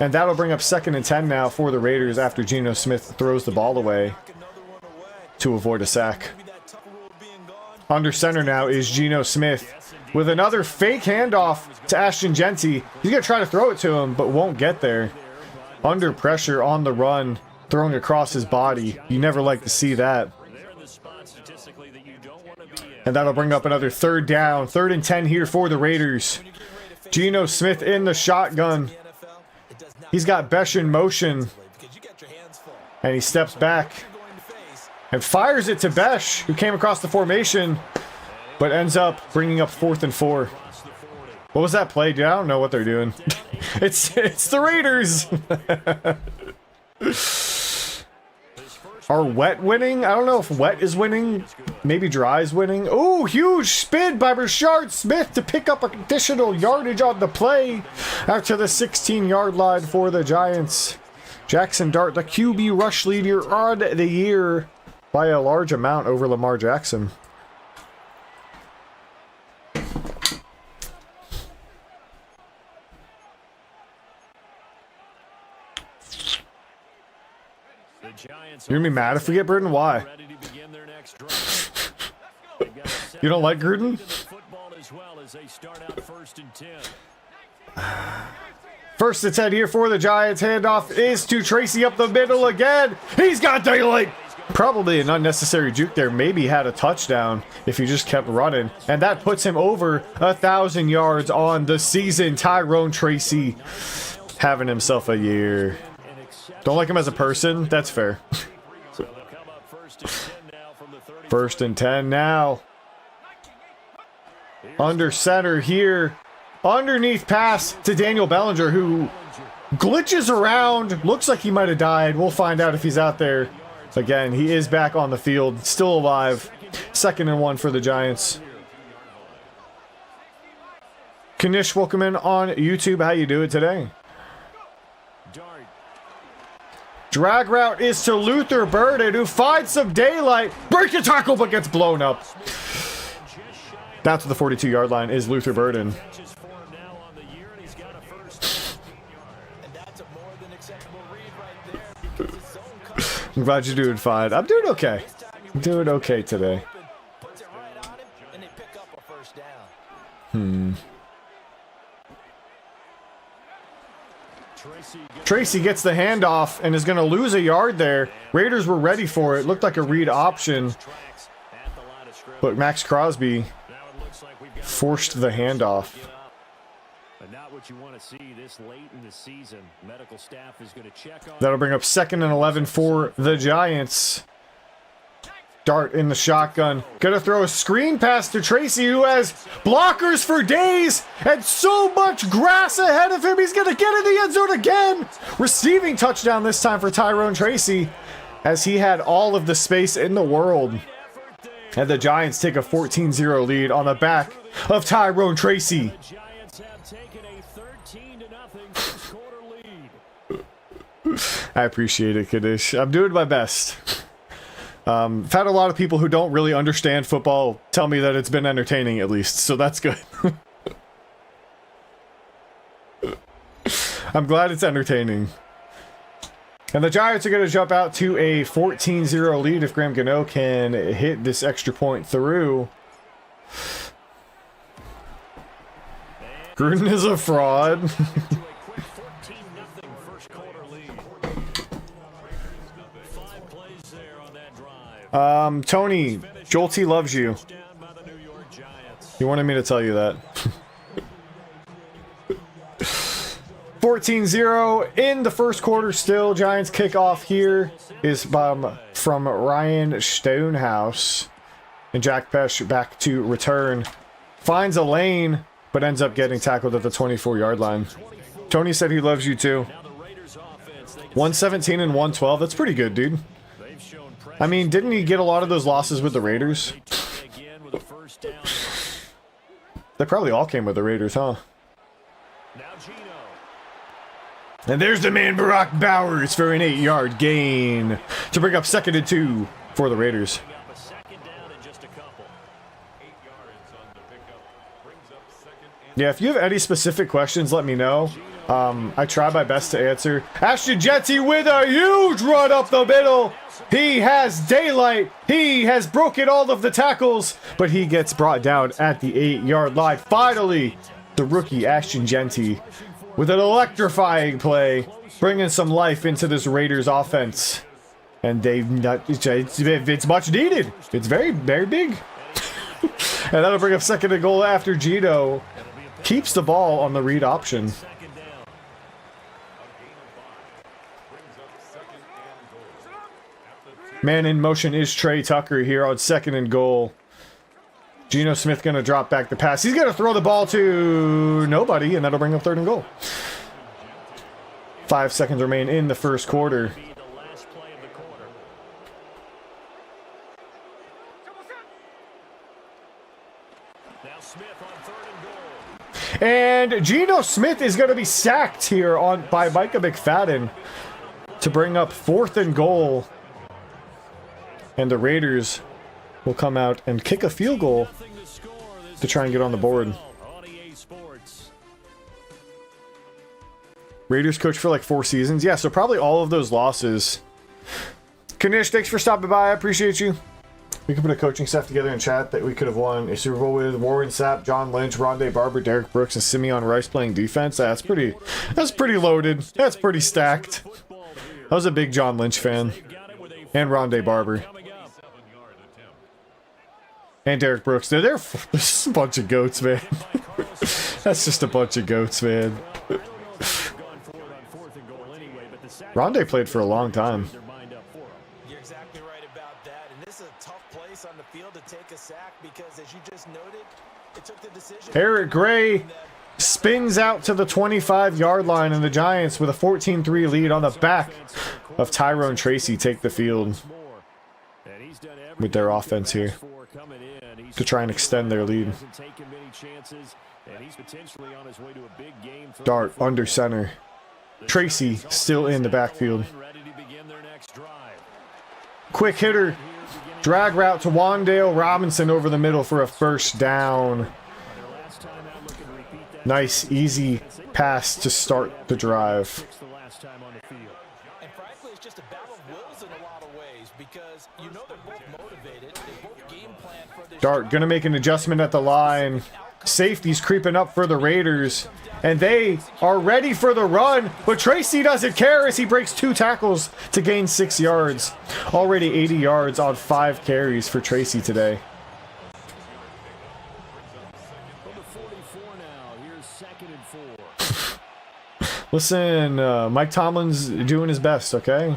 And that'll bring up 2nd and 10 now for the Raiders after Geno Smith throws the ball away to avoid a sack. Under center now is Geno Smith with another fake handoff to Ashton Genty. He's going to try to throw it to him, but won't get there. Under pressure on the run, throwing across his body. You never like to see that. And that'll bring up another 3rd down. 3rd and 10 here for the Raiders. Geno Smith in the shotgun. He's got Besh in motion. And he steps back and fires it to Besh, who came across the formation, but ends up bringing up 4th and 4. What was that play, dude? I don't know what they're doing. It's the Raiders. Are Wet winning? I don't know if Wet is winning. Maybe Dry is winning. Oh, huge spin by Rashard Smith to pick up additional yardage on the play out to the 16-yard line for the Giants. Jackson Dart, the QB rush leader on the year by a large amount over Lamar Jackson. You're gonna be mad if we get Gruden? Why? You don't like Gruden? First and 10 here for the Giants. Handoff is to Tracy up the middle again. He's got daylight. Probably an unnecessary juke there. Maybe had a touchdown if he just kept running. And that puts him over 1,000 yards on the season. Tyrone Tracy having himself a year. Don't like him as a person? That's fair. First and 10 now. Under center here. Underneath pass to Daniel Bellinger, who glitches around. Looks like he might have died. We'll find out if he's out there. Again, he is back on the field. Still alive. 2nd and 1 for the Giants. Kanish, welcome in on YouTube. How you doing today? Drag route is to Luther Burden, who finds some daylight. Break a tackle, but gets blown up. That's the 42-yard line is Luther Burden. I'm glad you're doing fine. I'm doing okay. I'm doing okay today. Tracy gets the handoff and is going to lose a yard there. Raiders were ready for it. Looked like a read option. But Max Crosby forced the handoff. That'll bring up 2nd and 11 for the Giants. Dart in the shotgun. Gonna throw a screen pass to Tracy, who has blockers for days and so much grass ahead of him. He's gonna get in the end zone again. Receiving touchdown this time for Tyrone Tracy, as he had all of the space in the world. And the Giants take a 14-0 lead on the back of Tyrone Tracy. I appreciate it, Kadish. I'm doing my best. I've had a lot of people who don't really understand football tell me that it's been entertaining at least, so that's good. I'm glad it's entertaining. And the Giants are going to jump out to a 14-0 lead if Graham Gano can hit this extra point through. Gruden is a fraud. Tony, Jolty loves you. He wanted me to tell you that. 14-0 in the first quarter still. Giants kickoff here is from Ryan Stonehouse. And Jack Pesh back to return. Finds a lane, but ends up getting tackled at the 24-yard line. Tony said he loves you too. 117 and 112. That's pretty good, dude. I mean, didn't he get a lot of those losses with the Raiders? They probably all came with the Raiders, huh? And there's the man, Barack Bowers, for an 8-yard gain to bring up 2nd and 2 for the Raiders. Yeah, if you have any specific questions, let me know. I try my best to answer. Ashton Jetty with a huge run up the middle. He has daylight. He has broken all of the tackles, but he gets brought down at the 8-yard line. Finally, the rookie Ashton Jeanty with an electrifying play, bringing some life into this Raiders offense. And it's much needed. It's very, very big. And that'll bring up 2nd and goal after Gino keeps the ball on the read option. Man in motion is Trey Tucker here on 2nd and goal. Geno Smith going to drop back the pass. He's going to throw the ball to nobody, and that'll bring up 3rd and goal. 5 seconds remain in the first quarter. And Geno Smith is going to be sacked here by Micah McFadden to bring up 4th and goal. And the Raiders will come out and kick a field goal to try and get on the board. Raiders coach for like 4 seasons. Yeah, so probably all of those losses. Kanish, thanks for stopping by. I appreciate you. We could put a coaching staff together in chat that we could have won a Super Bowl with. Warren Sapp, John Lynch, Rondé Barber, Derek Brooks, and Simeon Rice playing defense. That's pretty loaded. That's pretty stacked. I was a big John Lynch fan. And Rondé Barber. And Derek Brooks. They're just a bunch of goats, man. That's just a bunch of goats, man. Rondé played for a long time. You're exactly right about that. And this is a tough place on the field to take a sack because, as you just noted, it took the decision. Eric Gray spins out to the 25-yard line, and the Giants, with a 14-3 lead on the back of Tyrone Tracy, take the field with their offense here to try and extend their lead. And he's potentially on his way to a big game. Dart under center. Tracy still in the backfield. Ready to begin their next drive. Quick hitter. Drag route to Wandale Robinson over the middle for a first down. Nice, easy pass to start the drive. And frankly, it's just a battle of wills in a lot of ways because you know they're both motivated. They both game plan for this. Dart gonna make an adjustment at the line. Safety's creeping up for the Raiders. And they are ready for the run, but Tracy doesn't care as he breaks 2 tackles to gain 6 yards. Already 80 yards on 5 carries for Tracy today. Number 44 now. Here's 2nd and 4. Listen, Mike Tomlin's doing his best, okay?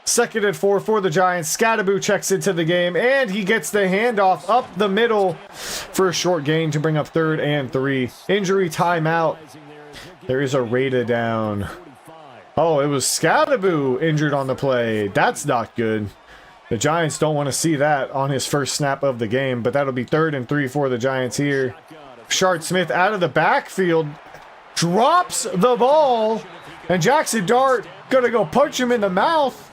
2nd and 4 for the Giants. Scattaboo checks into the game, and he gets the handoff up the middle for a short gain to bring up 3rd and 3. Injury timeout. There is a Raider down. Oh, it was Scattaboo injured on the play. That's not good. The Giants don't want to see that on his first snap of the game, but that'll be 3rd and 3 for the Giants here. Shard Smith out of the backfield. Drops the ball, and Jackson Dart gonna go punch him in the mouth.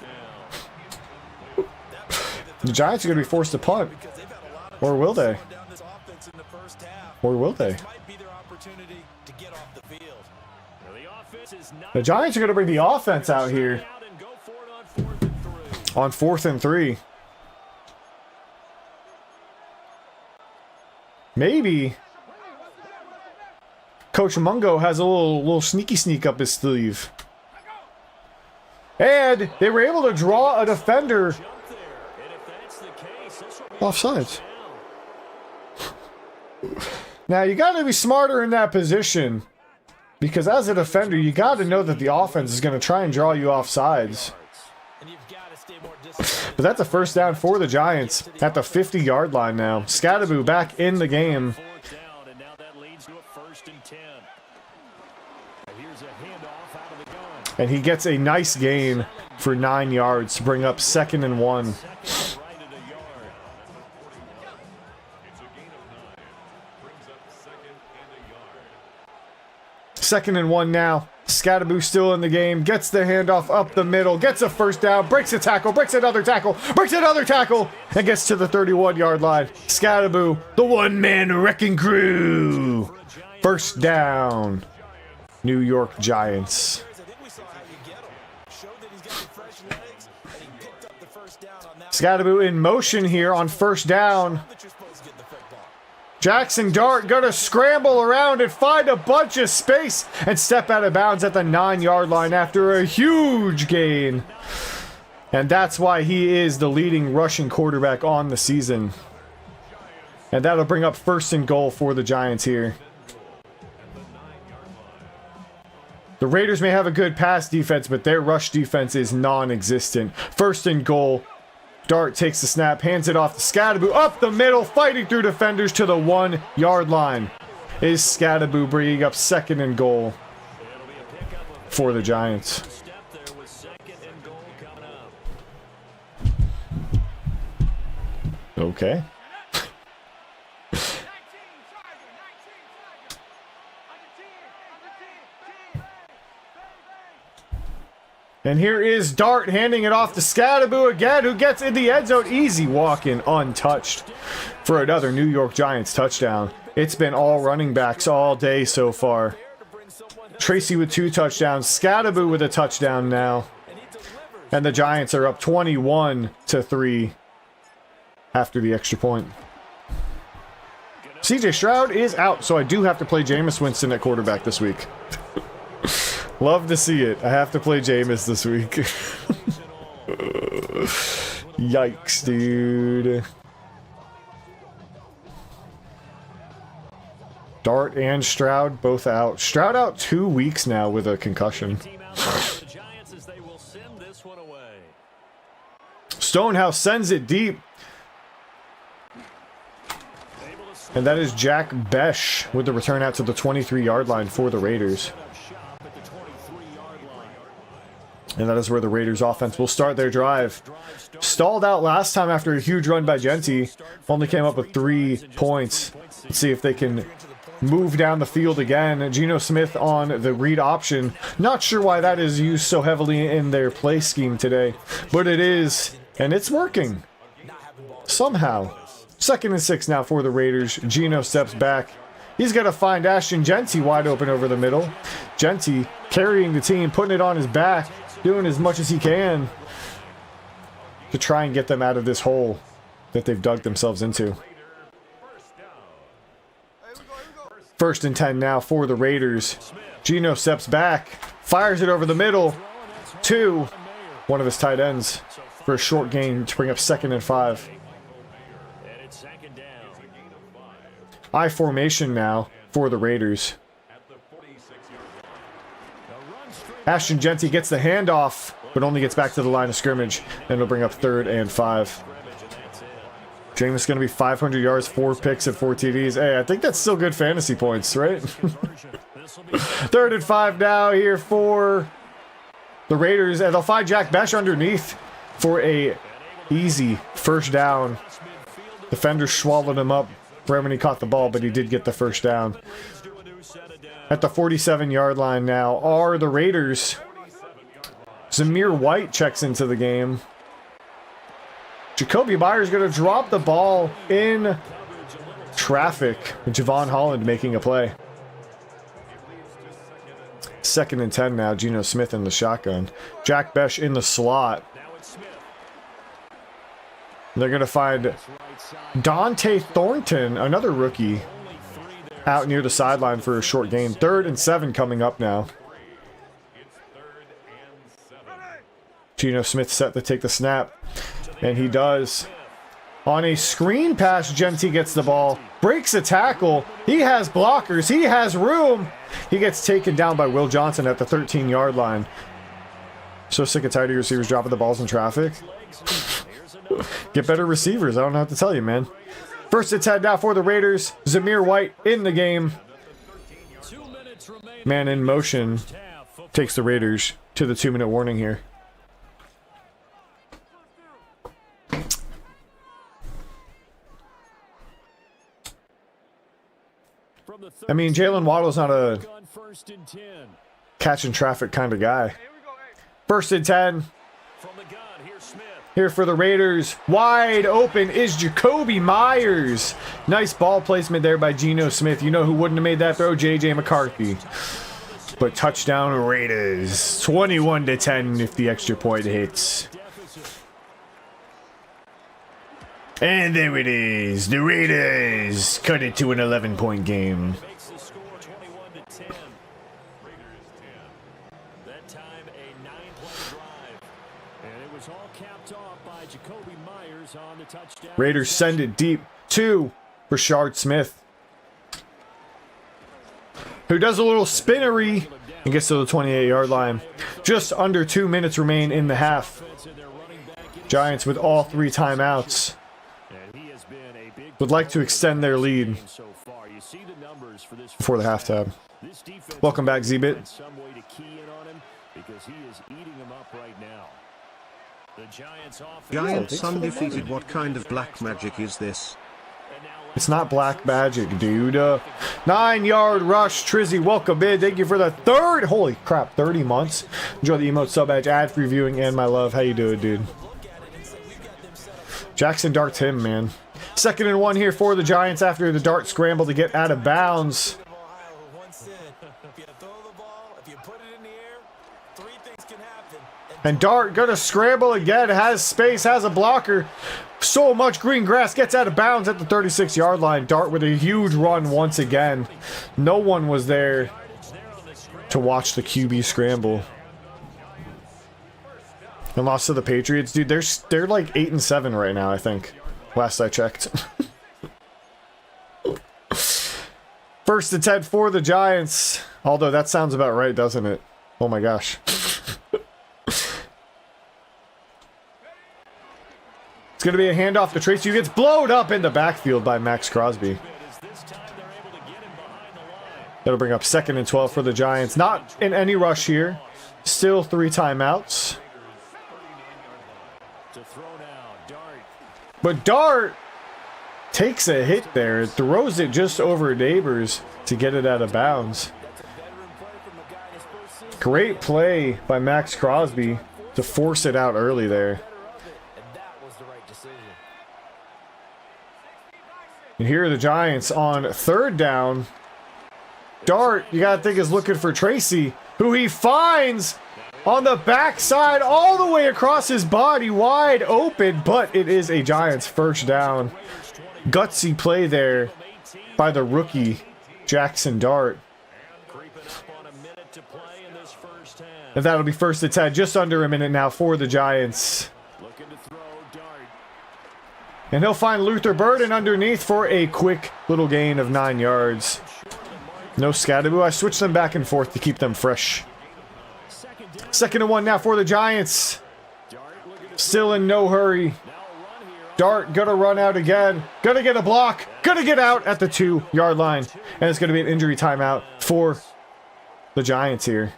The Giants are going to be forced to punt. Or will they? Or will they? The Giants are going to bring the offense out here on 4th and 3. Maybe Coach Mungo has a little sneaky sneak up his sleeve. And they were able to draw a defender offsides. Now you got to be smarter in that position, because as a defender you got to know that the offense is going to try and draw you offsides. But that's a first down for the Giants at the 50-yard line now. Scattaboo back in the game. And he gets a nice gain for 9 yards to bring up 2nd and 1. Second and 1 now. Scattaboo still in the game. Gets the handoff up the middle. Gets a first down. Breaks a tackle. Breaks another tackle. Breaks another tackle. And gets to the 31-yard line. Scattaboo, the one-man wrecking crew. First down. New York Giants. Scattaboo in motion here on first down. Jackson Dart gonna scramble around and find a bunch of space and step out of bounds at the 9-yard line after a huge gain. And that's why he is the leading rushing quarterback on the season. And that'll bring up 1st and goal for the Giants here. The Raiders may have a good pass defense, but their rush defense is non-existent. 1st and goal. Dart takes the snap, hands it off to Scattaboo, up the middle, fighting through defenders to the 1-yard line. Is Scattaboo bringing up 2nd and goal for the Giants. Okay. And here is Dart handing it off to Scattaboo again, who gets in the end zone. Easy walking, untouched for another New York Giants touchdown. It's been all running backs all day so far. Tracy with 2 touchdowns. Scattaboo with a touchdown now. And the Giants are up 21-3 after the extra point. CJ Stroud is out, so I do have to play Jameis Winston at quarterback this week. Love to see it. I have to play Jameis this week. Yikes, dude. Dart and Stroud both out. Stroud out 2 weeks now with a concussion. Stonehouse sends it deep. And that is Jack Besh with the return out to the 23-yard line for the Raiders. And that is where the Raiders offense will start their drive. Stalled out last time after a huge run by Genty. Only came up with 3 points. Let's see if they can move down the field again. Geno Smith on the read option. Not sure why that is used so heavily in their play scheme today, but it is, and it's working. Somehow. 2nd and 6 now for the Raiders. Geno steps back. He's going to find Ashton Jeanty wide open over the middle. Jeanty carrying the team, putting it on his back, doing as much as he can to try and get them out of this hole that they've dug themselves into. 1st and 10 now for the Raiders. Geno steps back, fires it over the middle to one of his tight ends for a short gain to bring up 2nd and 5. I formation now for the Raiders. Ashton Jeanty gets the handoff, but only gets back to the line of scrimmage, and it'll bring up 3rd and 5. Jameis going to be 500 yards, 4 picks, and 4 TDs. Hey, I think that's still good fantasy points, right? 3rd and 5 now here for the Raiders, and they'll find Jack Besh underneath for a easy 1st down. Defender swallowed him up right when he caught the ball, but he did get the 1st down. At the 47-yard line now are the Raiders. Zamir White checks into the game. Jacoby Myers going to drop the ball in traffic. Javon Holland making a play. 2nd and 10 now. Geno Smith in the shotgun. Jack Besh in the slot. They're going to find Dante Thornton, another rookie, out near the sideline for a short gain. 3rd and 7 coming up now. Geno Smith set to take the snap, and he does. On a screen pass, Jeanty gets the ball, breaks a tackle. He has blockers. He has room. He gets taken down by Will Johnson at the 13-yard line. So sick and tired of receivers dropping the balls in traffic. Get better receivers. I don't know what to tell you, man. 1st and 10 now for the Raiders. Zamir White in the game. Man in motion takes the Raiders to the 2-minute warning here. I mean, Jalen Waddle's not a catching traffic kind of guy. 1st and 10. Here for the Raiders. Wide open is Jacoby Myers. Nice ball placement there by Geno Smith. You know who wouldn't have made that throw? J.J. McCarthy. But touchdown Raiders. 21-10 if the extra point hits. And there it is. The Raiders cut it to an 11-point game. Raiders send it deep to Rashard Smith, who does a little spinnery and gets to the 28-yard line. Just under 2 minutes remain in the half. Giants with all 3 timeouts would like to extend their lead before the halftime. Welcome back, Z-Bit. Giants undefeated. What kind of black magic is this? It's not black magic, dude. 9-yard rush. Trizzy, welcome in. Thank you for the 3rd. Holy crap, 30 months. Enjoy the emote, sub badge, ad free viewing, and my love. How you doing, dude? Jackson darts him, man. 2nd and 1 here for the Giants after the dart scramble to get out of bounds. And Dart gonna scramble again, has space, has a blocker. So much green grass, gets out of bounds at the 36-yard line. Dart with a huge run once again. No one was there to watch the QB scramble. And lost to the Patriots. Dude, they're like 8-7 right now, I think. Last I checked. 1st and 10 for the Giants. Although that sounds about right, doesn't it? Oh my gosh. It's going to be a handoff to Tracy, who gets blown up in the backfield by Max Crosby. That'll bring up 2nd and 12 for the Giants. Not in any rush here. Still 3 timeouts. But Dart takes a hit there, throws it just over Neighbors to get it out of bounds. Great play by Max Crosby to force it out early there. And here are the Giants on 3rd down. Dart, you gotta think, is looking for Tracy, who he finds on the backside all the way across his body, wide open, but it is a Giants 1st down. Gutsy play there by the rookie, Jackson Dart. And that'll be 1st and 10, just under a minute now for the Giants. And he'll find Luther Burden underneath for a quick little gain of 9 yards. No Scatterboo. I switched them back and forth to keep them fresh. 2nd and 1 now for the Giants. Still in no hurry. Dart gonna run out again. Gonna get a block. Gonna get out at the 2-yard line. And it's gonna be an injury timeout for the Giants here.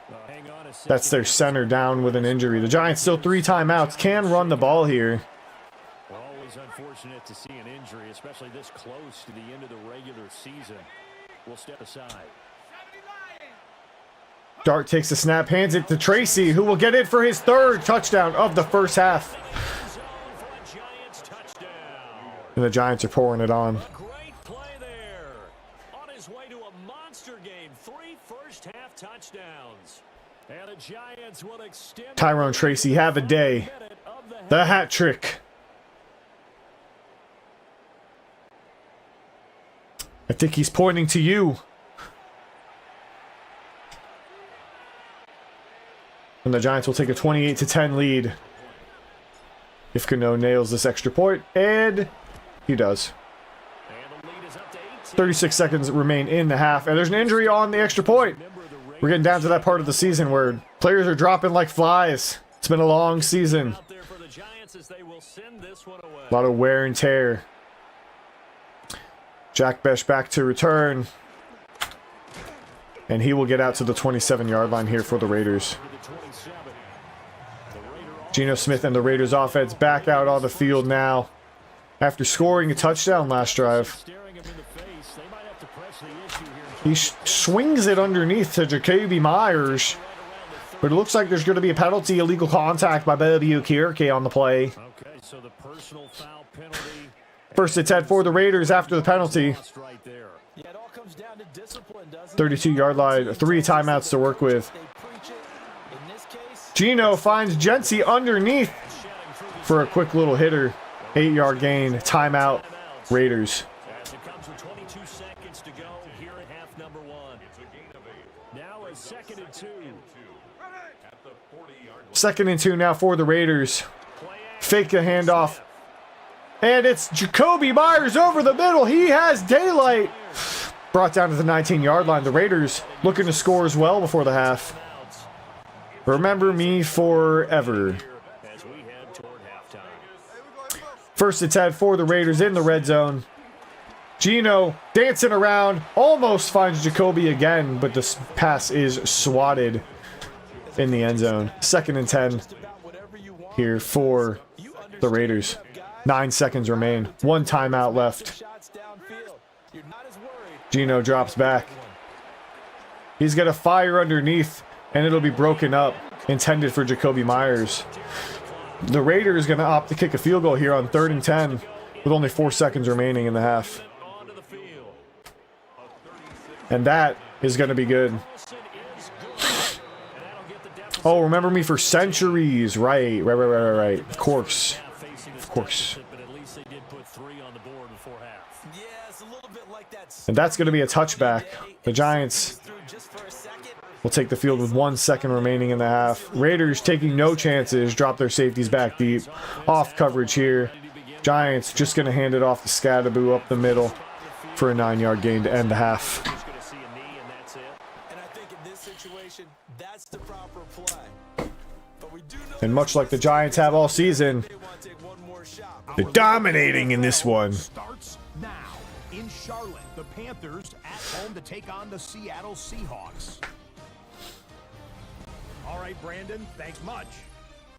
That's their center down with an injury. The Giants still 3 timeouts. Can run the ball here. Always unfortunate to see an injury, especially this close to the end of the regular season. We'll step aside. Dart takes the snap, hands it to Tracy, who will get it for his 3rd touchdown of the 1st half. And the Giants are pouring it on. Great play there. On his way to a monster game. 3 first-half touchdowns. And the Giants will extend. Tyrone Tracy, have a day. The hat trick. I think he's pointing to you. And the Giants will take a 28-10 lead. If Cano nails this extra point, and he does. 36 seconds remain in the half, and there's an injury on the extra point. We're getting down to that part of the season where players are dropping like flies. It's been a long season. A lot of wear and tear. Jack Besh back to return. And he will get out to the 27-yard line here for the Raiders. Geno Smith and the Raiders offense back out on the field now after scoring a touchdown last drive. He swings it underneath to Jacoby Myers, but it looks like there's going to be a penalty, illegal contact by Bellevue Kirke on the play. 1st and 10 for the Raiders after the penalty. 32-yard line, 3 timeouts to work with. Geno finds Jency underneath for a quick little hitter. 8-yard gain, timeout, Raiders. 2nd and 2 now for the Raiders. Fake the handoff. And it's Jacoby Myers over the middle. He has daylight. Brought down to the 19-yard line. The Raiders looking to score as well before the half. Remember me forever. 1st and 10 for the Raiders in the red zone. Geno dancing around. Almost finds Jacoby again, but this pass is swatted in the end zone. 2nd and 10 here for the Raiders. 9 seconds remain. 1 timeout left. Geno drops back. He's going to fire underneath, and it'll be broken up. Intended for Jacoby Myers. The Raiders going to opt to kick a field goal here on 3rd and 10 with only 4 seconds remaining in the half. And that is going to be good. Oh, remember me for centuries. Right. Of course. And that's going to be a touchback. The Giants will take the field with 1 second remaining in the half. Raiders taking no chances. Drop their safeties back deep. Off coverage here. Giants just going to hand it off to Scatterboo up the middle for a 9-yard gain to end the half. And much like the Giants have all season, they're dominating in this one. Starts now in Charlotte. The Panthers at home to take on the Seattle Seahawks. All right, Brandon, thanks much.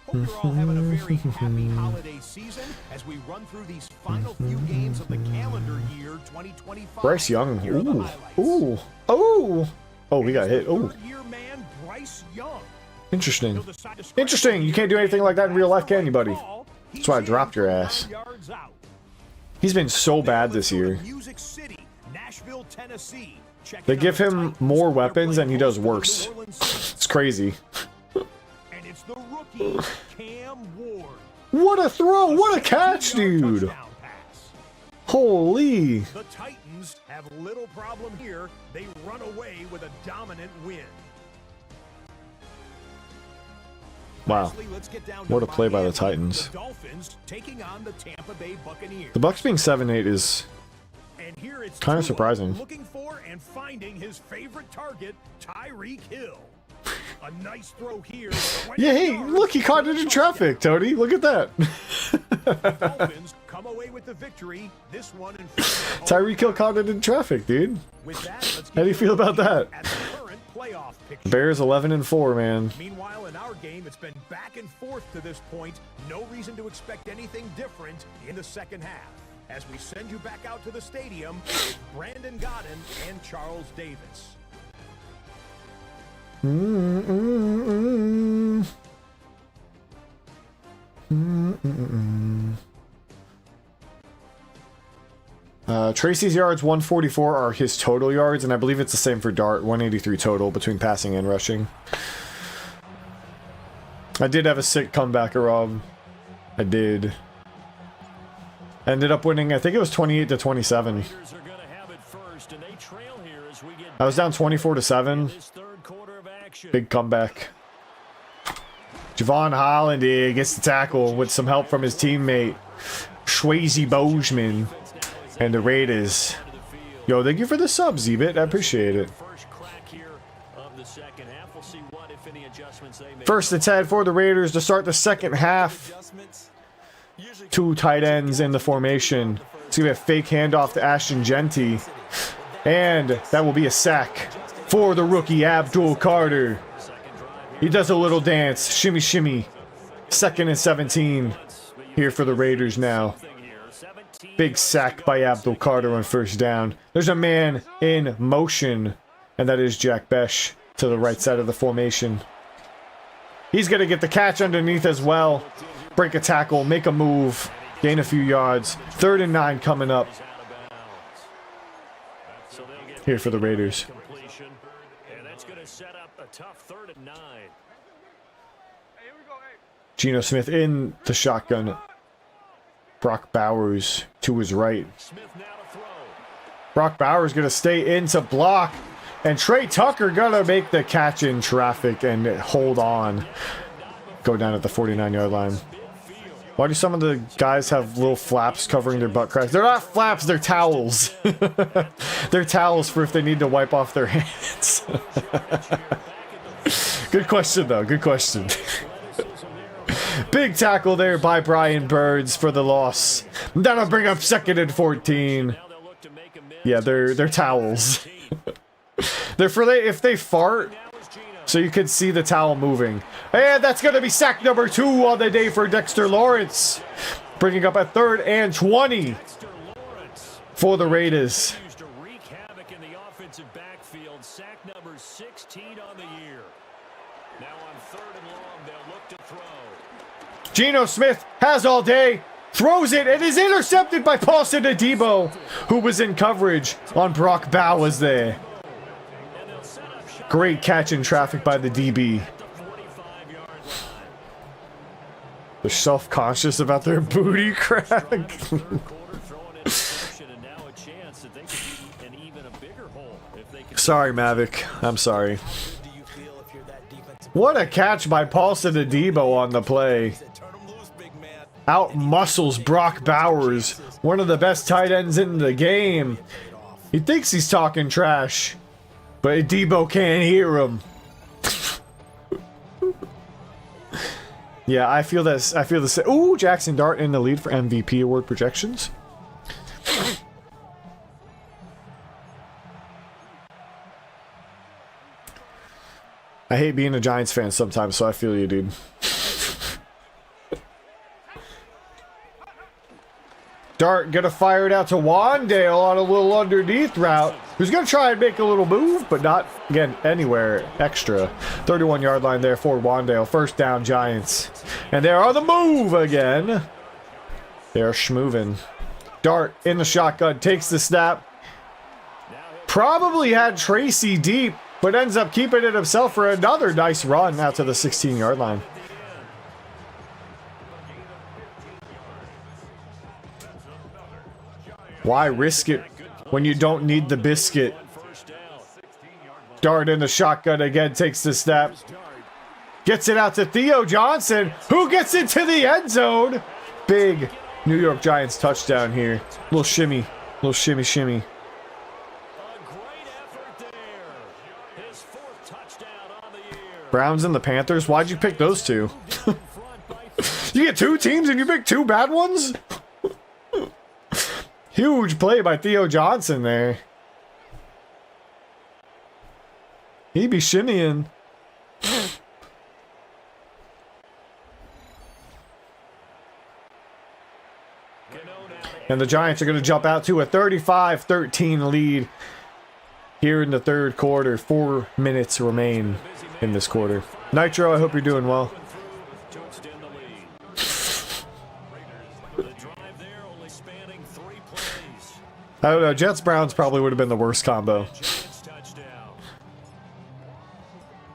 Hope you're all having a very happy holiday season as we run through these final few games of the calendar year 2025. Bryce Young. Here are the Ooh. highlights. Ooh. Oh. Oh, he got hit. Oh. Third-year man Bryce Young. Interesting. He'll decide to scratch Interesting. You can't do anything like that in real life, can you, buddy? ball. That's why I He's dropped your in, ass. 5 yards out. He's been so bad this year. Music City, Nashville, Tennessee. Check They it out, give the him Titans. more They're weapons playing and he does host to the worse. New Orleans Saints. It's crazy. And it's the rookie, Cam Ward. What a throw! What a catch, 17-yard dude! touchdown pass. Holy! The Titans have little problem here. They run away with a dominant win. Wow. Lastly, let's get down to What a play by the Miami. Titans. The Dolphins taking on the Tampa Bay Buccaneers. The Bucks being 7-8 is And here it's Kinda Tua surprising. looking for and finding his favorite target, Tyreek Hill. A nice throw here. 20 yeah. Hey, yards look, he caught for it the in touchdown. traffic, Tony. Look at that. Dolphins come away with the victory. This one in front of Tyreek Hill caught it in traffic, dude. With that, let's How do you get feel to a about that? at the current playoff picture. Bears 11-4, man. Meanwhile, in our game, it's been back and forth to this point. No reason to expect anything different in the second half. As we send you back out to the stadium with Brandon Godden and Charles Davis. Tracy's yards 144 are his total yards, and I believe it's the same for Dart, 183 total between passing and rushing. I did have a sick comeback, Rob. I did. Ended up winning, I think it was 28-27. I was down 24-7. Big comeback. Javon Holland gets the tackle with some help from his teammate, Swayze Bozeman. And the Raiders. Yo, thank you for the sub, Zebit. I appreciate it. First and 10 for the Raiders to start the second half. Two tight ends in the formation. It's going to be a fake handoff to Ashton Genty. And that will be a sack for the rookie Abdul Carter. He does a little dance. Shimmy, shimmy. Second and 17 here for the Raiders now. Big sack by Abdul Carter on first down. There's a man in motion, and that is Jack Besh to the right side of the formation. He's going to get the catch underneath as well. Break a tackle, make a move, gain a few yards. 3rd and 9 coming up here for the Raiders. Geno Smith in the shotgun. Brock Bowers to his right. Brock Bowers going to stay in to block. And Trey Tucker going to make the catch in traffic and hold on. Go down at the 49-yard line. Why do some of the guys have little flaps covering their butt cracks? They're not flaps, they're towels. They're towels for if they need to wipe off their hands. Good question, though. Good question. Big tackle there by Brian Birds for the loss. That'll bring up 2nd and 14. Yeah, they're towels. They're for if they fart, so you can see the towel moving. And that's going to be sack number 2 on the day for Dexter Lawrence. Bringing up a 3rd and 20 for the Raiders. Geno Smith has all day, throws it, and is intercepted by Paulson Adebo, who was in coverage on Brock Bowers there. Great catch in traffic by the DB. They're self-conscious about their booty crack. Sorry, Mavic. I'm sorry. What a catch by Paulson Adebo on the play. Out muscles Brock Bowers, one of the best tight ends in the game. He thinks he's talking trash, but Adebo can't hear him. Yeah, I feel this. I feel this. Ooh, Jackson Dart in the lead for MVP award projections. I hate being a Giants fan sometimes, so I feel you, dude. Dart gonna fire it out to Wandale on a little underneath route. Who's gonna try and make a little move, but not, again, anywhere extra. 31-yard line there for Wandale. First down, Giants. And they're on the move again. They're schmoving. Dart in the shotgun, takes the snap. Probably had Tracy deep, but ends up keeping it himself for another nice run out to the 16-yard line. Why risk it when you don't need the biscuit? Dart in the shotgun again, takes the snap. Gets it out to Theo Johnson, who gets into the end zone. Big New York Giants touchdown here. Little shimmy, shimmy. Browns and the Panthers? Why'd you pick those two? You get two teams and you pick two bad ones? Huge play by Theo Johnson there. He be shimmying. And the Giants are going to jump out to a 35-13 lead here in the third quarter. 4 minutes remain in this quarter. Nitro, I hope you're doing well. I don't know. Jets-Browns probably would have been the worst combo.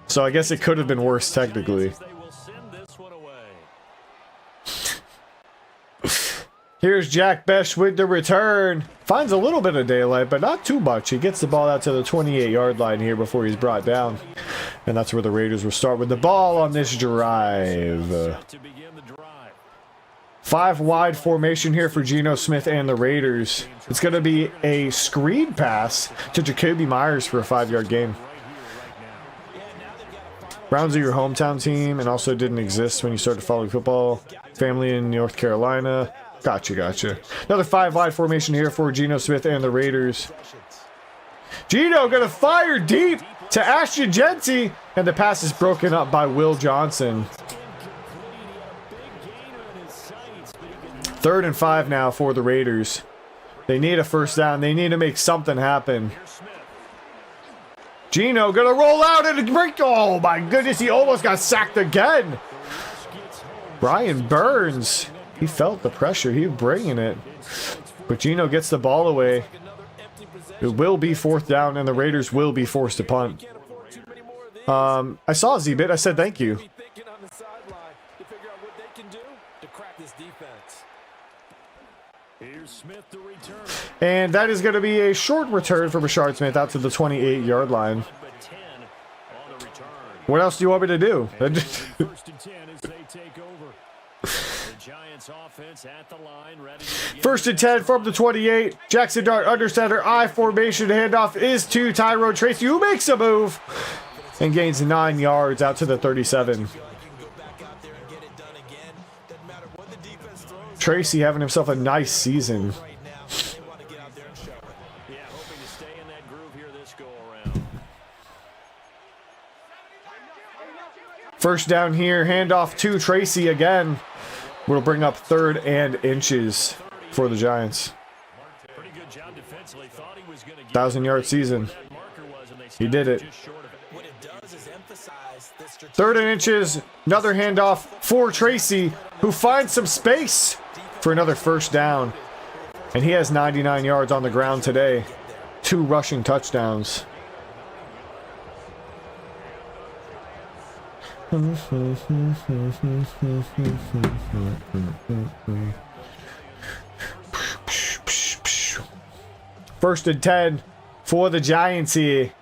So I guess it could have been worse technically. Here's Jack Besh with the return. Finds a little bit of daylight, but not too much. He gets the ball out to the 28-yard line here before he's brought down. And that's where the Raiders will start with the ball on this drive. 5 wide formation here for Geno Smith and the Raiders. It's going to be a screen pass to Jacoby Myers for a 5-yard gain. Browns are your hometown team and also didn't exist when you started following football. Family in North Carolina. Gotcha. Another 5 wide formation here for Geno Smith and the Raiders. Geno gonna fire deep to Ashton Genty, and the pass is broken up by Will Johnson. 3rd and 5 now for the Raiders. They need a first down. They need to make something happen. Geno gonna roll out and break. Oh my goodness, he almost got sacked again. Brian Burns. He felt the pressure. He was bringing it. But Geno gets the ball away. It will be 4th down, and the Raiders will be forced to punt. I saw Z-Bit. I said thank you. And that is going to be a short return for Rashard Smith out to the 28-yard line. What else do you want me to do? First and 10 from the 28. Jackson Dart under center. I formation. Handoff is to Tyrone Tracy, who makes a move and gains 9 yards out to the 37. Tracy having himself a nice season. First down here. Handoff to Tracy again. We'll bring up 3rd and inches for the Giants. 1,000-yard season. He did it. 3rd and inches. Another handoff for Tracy, who finds some space for another first down. And he has 99 yards on the ground today. 2 rushing touchdowns. First and 10 for the Giants here.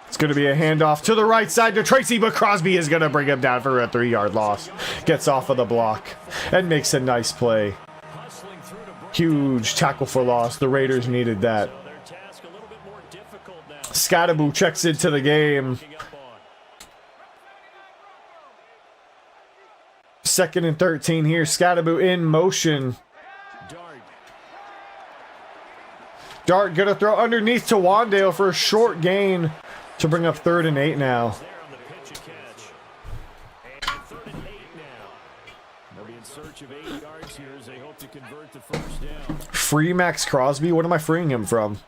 It's going to be a handoff to the right side to Tracy, but Crosby is going to bring him down for a 3-yard loss. Gets off of the block and makes a nice play. Huge tackle for loss. The Raiders needed that. Scottaboo checks into the game. 2nd and 13 here. Scottaboo in motion. Dart gonna throw underneath to Wandale for a short gain to bring up 3rd and 8 now. Free Max Crosby? What am I freeing him from?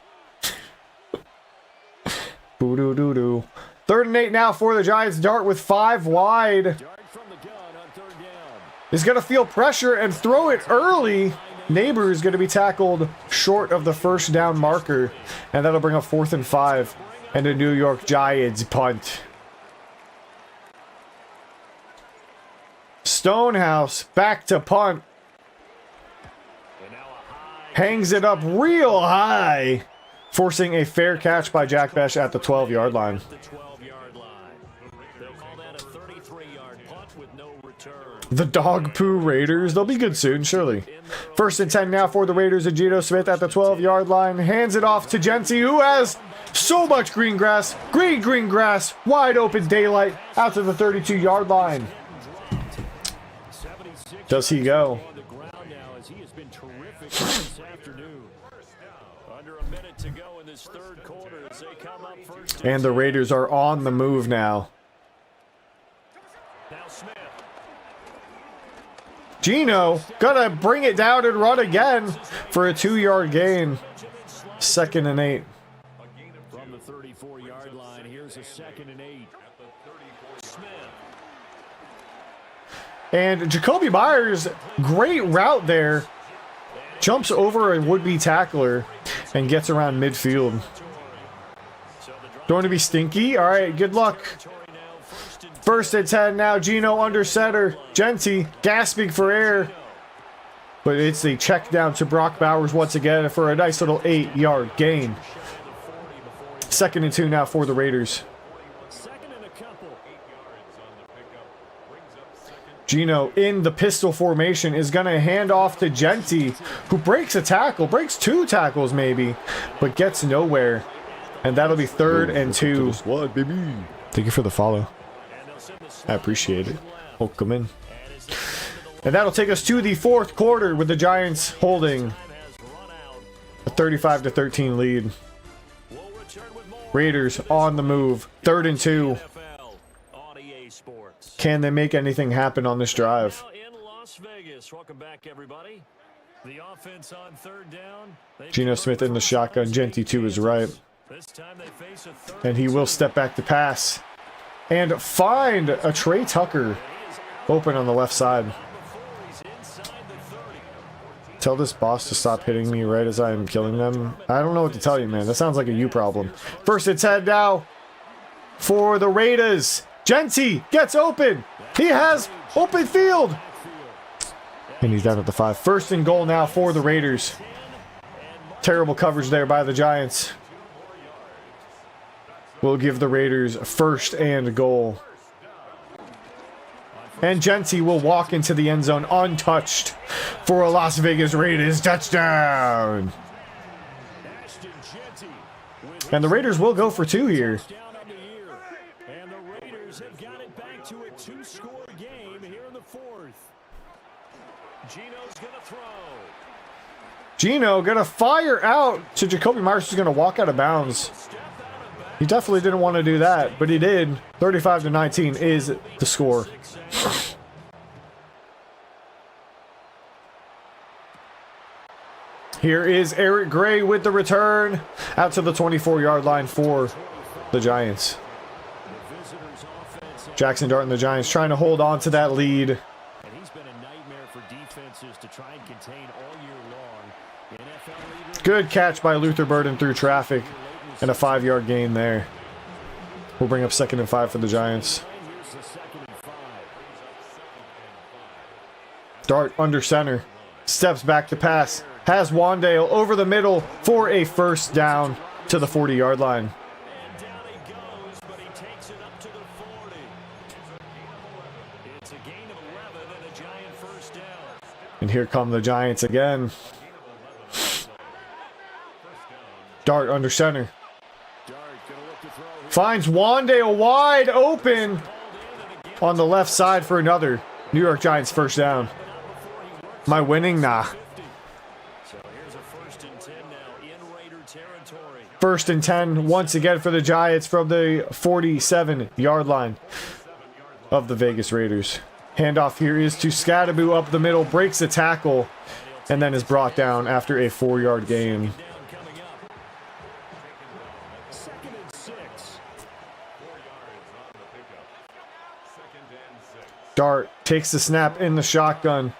Boo-doo-doo-doo. 3rd and 8 now for the Giants. Dart with 5 wide. Is going to feel pressure and throw it early. Neighbor is going to be tackled short of the first down marker. And that'll bring up 4th and 5. And the New York Giants punt. Stonehouse back to punt. Hangs it up real high. Forcing a fair catch by Jack Besh at the 12-yard line. The dog poo Raiders. They'll be good soon, surely. 1st and 10 now for the Raiders, and Geno Smith at the 12-yard line. Hands it off to Jency, who has so much green grass. Green grass. Wide open daylight out to the 32-yard line. Does he go? And the Raiders are on the move now. Geno gonna bring it down and run again for a 2-yard gain. 2nd and 8. From the 34-yard line, here's a 2nd and 8. And Jacoby Myers, great route there. Jumps over a would-be tackler and gets around midfield. Going to be stinky. All right, good luck. 1st and 10 now. Geno under center. Genty gasping for air. But it's a check down to Brock Bowers once again for a nice little 8-yard gain. 2nd and 2 now for the Raiders. Geno in the pistol formation is going to hand off to Genty, who breaks a tackle, breaks 2 tackles maybe, but gets nowhere. And that'll be 3rd and 2. Squad, baby. Thank you for the follow. I appreciate it. Welcome in. And that'll take us to the 4th quarter with the Giants holding a 35-13 lead. Raiders on the move. 3rd and 2. Can they make anything happen on this drive? Geno Smith in the shotgun. Genty to his right. And he will step back to pass. And find a Trey Tucker open on the left side. Tell this boss to stop hitting me right as I am killing them. I don't know what to tell you, man. That sounds like a you problem. 1st and 10 now for the Raiders. Genty gets open. He has open field. And he's down at the 5. 1st and goal now for the Raiders. Terrible coverage there by the Giants. We'll give the Raiders 1st and goal. And Genty will walk into the end zone untouched for a Las Vegas Raiders touchdown. And the Raiders will go for 2 here. And the Raiders have got it back to a 2-score game here in the 4th. Geno's gonna throw. Geno gonna fire out to Jacoby Myers, who's gonna walk out of bounds. He definitely didn't want to do that, but he did. 35-19 is the score. Here is Eric Gray with the return out to the 24-yard line for the Giants. Jackson Dart and the Giants trying to hold on to that lead. And he's been a nightmare for defenses to try and contain all year long. NFL leader. Good catch by Luther Burden through traffic and a 5-yard gain there. We'll bring up 2nd and 5 for the Giants. Dart under center. Steps back to pass. Has Wandale over the middle for a 1st down to the 40-yard line. And down he goes, but he takes it up to the 40. It's a gain of 11 and a Giant 1st down. And here come the Giants again. Dart under center. Finds Wandale wide open on the left side for another New York Giants 1st down. Am I winning? Nah. So here's a 1st and 10 now in Raider territory. 1st and 10 once again for the Giants from the 47-yard line of the Vegas Raiders. Handoff here is to Scadaboo up the middle, breaks a tackle, and then is brought down after a 4-yard gain. Second and 6. Dart takes the snap in the shotgun,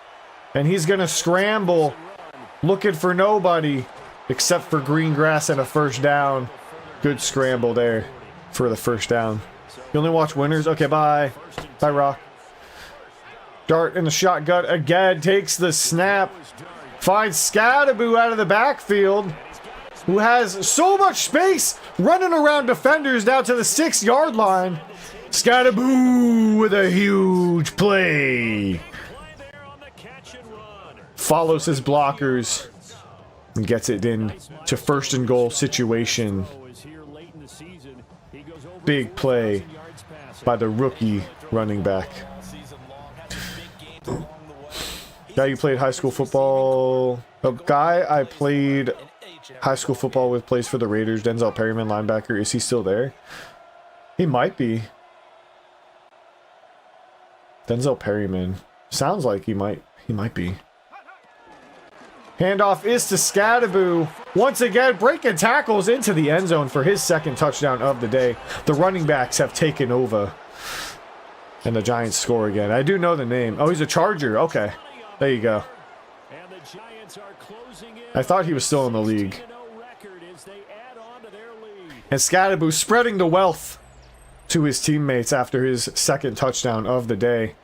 and he's going to scramble, looking for nobody except for green grass and a first down. Good scramble there for the first down. You only watch winners? Okay, bye. Bye, Rock. Dart in the shotgun again, takes the snap, finds Scadaboo out of the backfield, who has so much space running around defenders down to the 6-yard line. Scadaboo with a huge play. Follows his blockers and gets it in to first and goal situation. Big play by the rookie running back. Guy you played high school football. A guy I played high school football with plays for the Raiders. Denzel Perryman, linebacker. Is he still there? He might be. Denzel Perryman. Sounds like he might be. Handoff is to Scadaboo. Once again, breaking tackles into the end zone for his second touchdown of the day. The running backs have taken over. And the Giants score again. I do know the name. Oh, he's a Charger. Okay. There you go. I thought he was still in the league. And Scadaboo spreading the wealth to his teammates after his second touchdown of the day.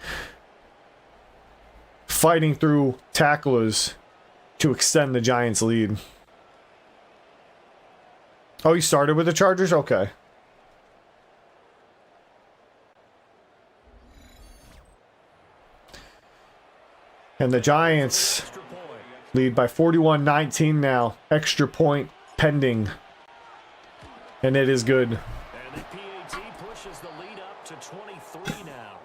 Fighting through tacklers to extend the Giants' lead. Oh, he started with the Chargers? Okay. And the Giants lead by 41-19 now. Extra point pending. And it is good. And the PAT pushes the lead up to 23 now.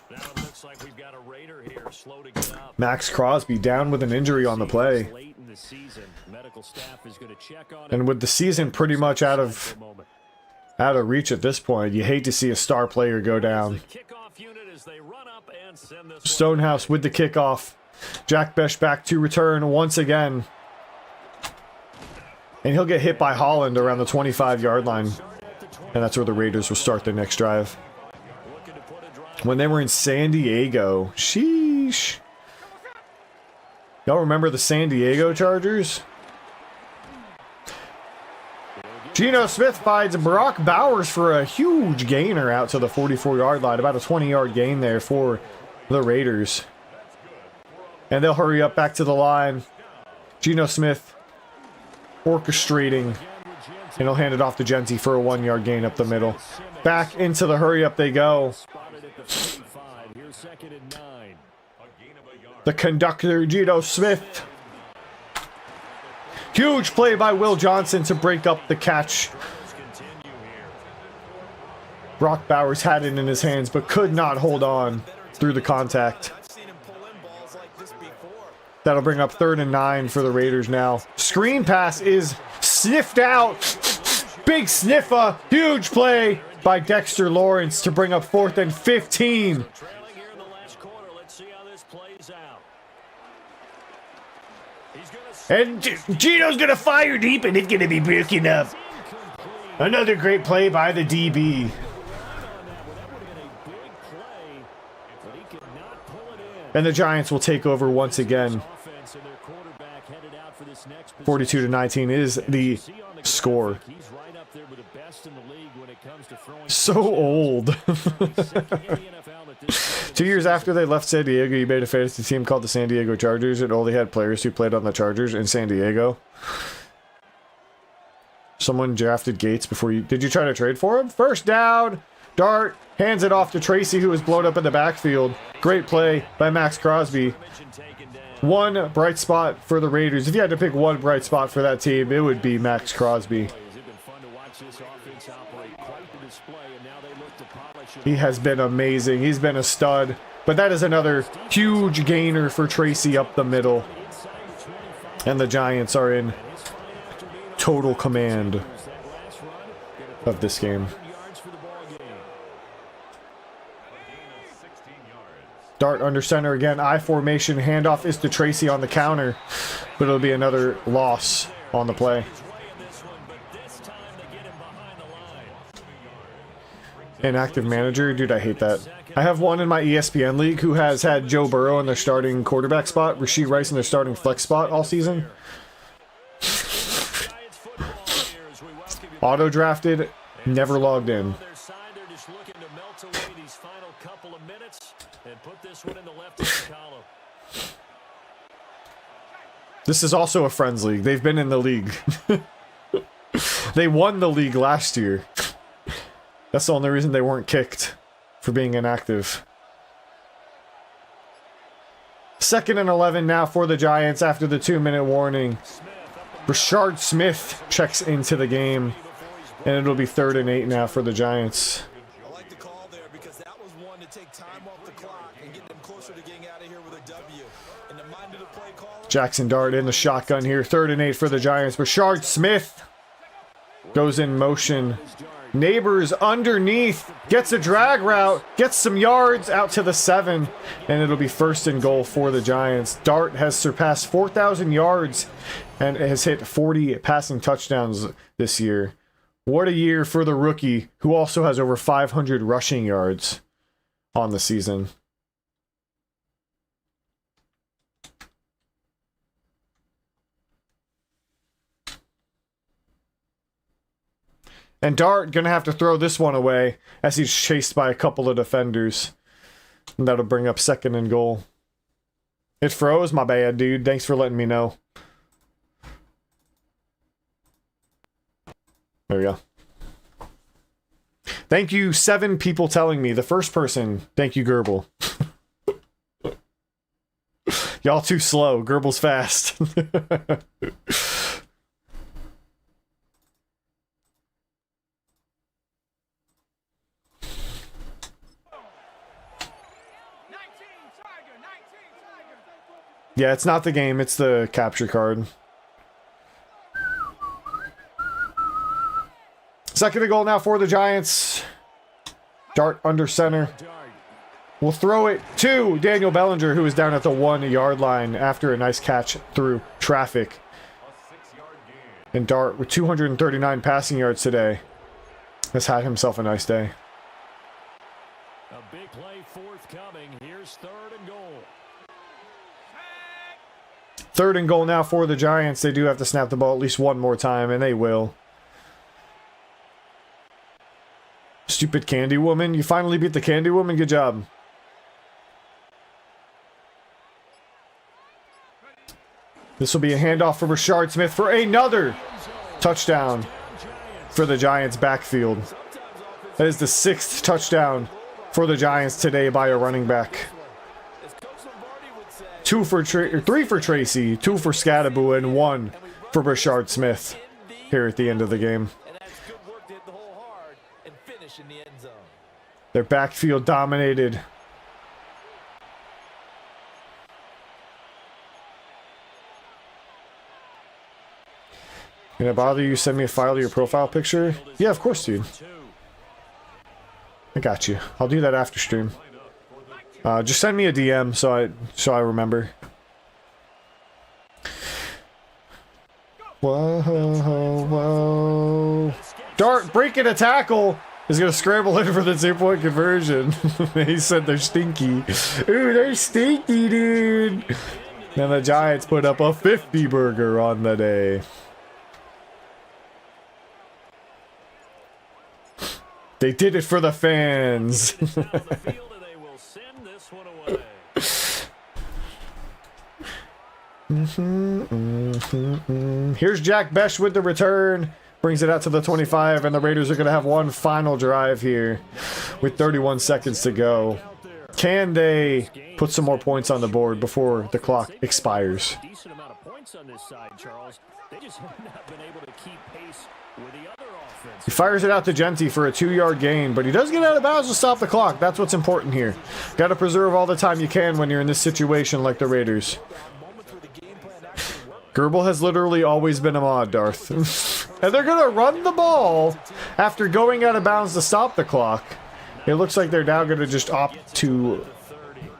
Now it looks like we've got a Raider here, slow to get up. Max Crosby down with an injury on the play. Late in the season, medical staff is going to check on And with the season pretty much out of reach at this point, you hate to see a star player go down. Stonehouse with the kickoff. Jack Besh back to return once again. And he'll get hit by Holland around the 25-yard line. And that's where the Raiders will start their next drive. When they were in San Diego. Sheesh. Y'all remember the San Diego Chargers? Geno Smith finds Brock Bowers for a huge gainer out to the 44-yard line. About a 20-yard gain there for the Raiders. And they'll hurry up back to the line. Geno Smith orchestrating. And he'll hand it off to Genty for a 1-yard gain up the middle. Back into the hurry up they go. The conductor, Geno Smith. Huge play by Will Johnson to break up the catch. Brock Bowers had it in his hands, but could not hold on through the contact. That'll bring up 3rd and 9 for the Raiders now. Screen pass is sniffed out. Big sniffer. Huge play by Dexter Lawrence to bring up 4th and 15. And Geno's going to fire deep, and it's going to be broken up. Another great play by the DB. And the Giants will take over once again. 42-19 is the score. So old. 2 years after they left San Diego, you made a fantasy team called the San Diego Chargers and only had players who played on the Chargers in San Diego. Someone drafted Gates before you... Did you try to trade for him? First down. Dart hands it off to Tracy, who was blown up in the backfield. Great play by Max Crosby. One bright spot for the Raiders. If you had to pick one bright spot for that team, it would be Max Crosby. He has been amazing. He's been a stud. But that is another huge gainer for Tracy up the middle. And the Giants are in total command of this game. Dart under center again. I formation. Handoff is to Tracy on the counter. But it'll be another loss on the play. Inactive manager? Dude, I hate that. I have one in my ESPN league who has had Joe Burrow in their starting quarterback spot, Rashee Rice in their starting flex spot all season. Auto-drafted, never logged in. This is also a friends league. They've been in the league. They won the league last year. That's the only reason they weren't kicked for being inactive. 2nd and 11 now for the Giants after the 2-minute warning. Rashard Smith checks into the game. And it'll be 3rd and 8 now for the Giants. I like the call there because that was one to take time off the clock and get them closer to getting out of here with a W. And the mind of the play caller. Jackson Dart in the shotgun here. 3rd and 8 for the Giants. Rashard Smith goes in motion. Neighbors underneath. Gets a drag route. Gets some yards out to the 7. And it'll be 1st and goal for the Giants. Dart has surpassed 4,000 yards and has hit 40 passing touchdowns this year. What a year for the rookie, who also has over 500 rushing yards on the season. And Dart gonna have to throw this one away as he's chased by a couple of defenders. And that'll bring up 2nd and goal. It froze? My bad, dude. Thanks for letting me know. There we go. Thank you, 7 people telling me. The first person, thank you, Gerbil. Y'all too slow. Gerbil's fast. Yeah, it's not the game, it's the capture card. 2nd and goal now for the Giants. Dart under center. We'll throw it to Daniel Bellinger, who is down at the 1-yard line after a nice catch through traffic. And Dart, with 239 passing yards today, has had himself a nice day. A big play forthcoming. Here's 3rd and goal. 3rd and goal now for the Giants. They do have to snap the ball at least one more time, and they will. Stupid Candy Woman. You finally beat the Candy Woman. Good job. This will be a handoff for Rashard Smith for another touchdown for the Giants backfield. That is the 6th touchdown for the Giants today by a running back. 3 for Tracy, 2 for Scadaboo, and 1 for Rashard Smith here at the end of the game. Their backfield dominated. Can I bother you? Send me a file of your profile picture? Yeah, of course, dude. I got you. I'll do that after stream. Just send me a DM so I remember. Whoa, whoa. Dart breaking a tackle. He's gonna scramble in for the 2-point conversion. He said they're stinky. Ooh, they're stinky, dude. And the Giants put up a 50 burger on the day. They did it for the fans. Here's Jack Besh with the return. Brings it out to the 25, and the Raiders are going to have one final drive here with 31 seconds to go. Can they put some more points on the board before the clock expires? Decent amount of points on this side, Charles. They just have not been able to keep pace with the other offense. He fires it out to Genty for a 2-yard gain, but he does get out of bounds to stop the clock. That's what's important here. Got to preserve all the time you can when you're in this situation like the Raiders. Gerbil has literally always been a mod, Darth. And they're going to run the ball after going out of bounds to stop the clock. It looks like they're now going to just opt to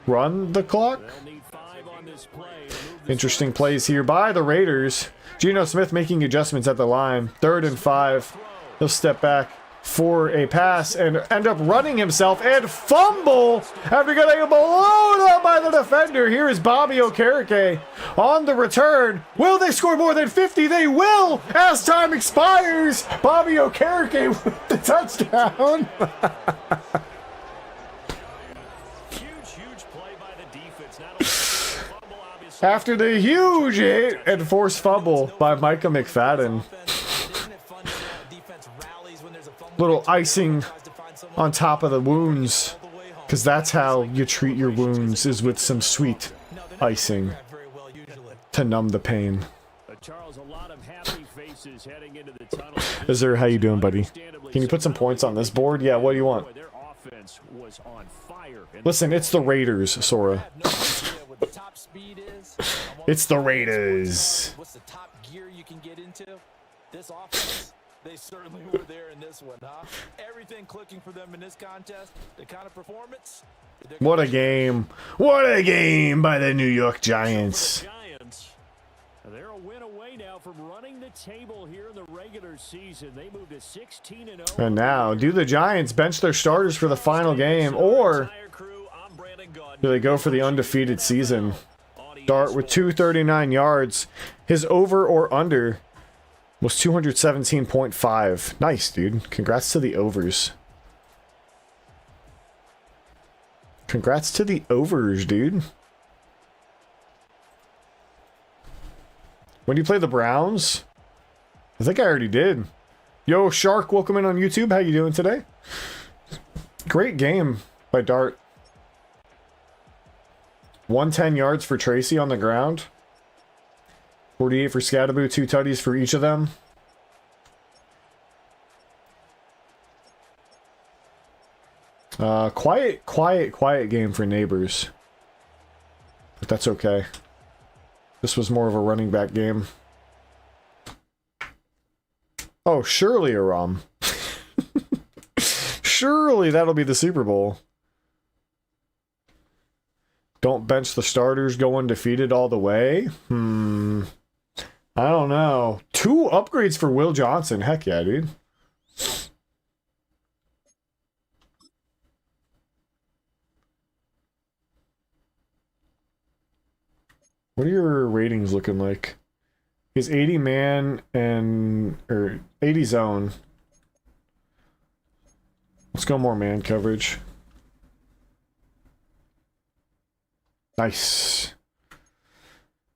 run the clock. They'll need 5 on this play to move this Interesting plays here by the Raiders. Geno Smith making adjustments at the line. 3rd and 5. He'll step back for a pass and end up running himself and fumble after getting blown up by the defender. Here is Bobby Okereke on the return. Will they score more than 50? They will as time expires. Bobby Okereke with the touchdown. huge play by the defense. Not only the fumble, obviously. After the huge hit and forced fumble by Micah McFadden. Little icing on top of the wounds, because that's how you treat your wounds, is with some sweet icing to numb the pain. Charles, a lot of happy faces heading into the tunnel. Is there, how you doing, buddy? Can you put some points on this board? Yeah, what do you want? Their offense was on fire. Listen, it's the Raiders, Sora. It's the Raiders. What's the top gear you can get into? This offense, they certainly were there in this one, huh? Everything clicking for them in this contest, the kind of performance. What a game. What a game by the New York Giants. Giants, they're a win away now from running the table here in the regular season. They moved to 16-0. And now, do the Giants bench their starters for the final game, or do they go for the undefeated season? Dart with 239 yards. His over or under was 217.5. Nice, dude. Congrats to the overs. Congrats to the overs, dude. When do you play the Browns? I think I already did. Yo, Shark, welcome in on YouTube. How you doing today? Great game by Dart. 110 yards for Tracy on the ground. 48 for Scattaboo, 2 tutties for each of them. Quiet game for Neighbors. But that's okay. This was more of a running back game. Oh, surely Aram. Surely that'll be the Super Bowl. Don't bench the starters, go undefeated all the way? I don't know. 2 upgrades for Will Johnson. Heck yeah, dude. What are your ratings looking like? He's 80 man or 80 zone. Let's go more man coverage. Nice.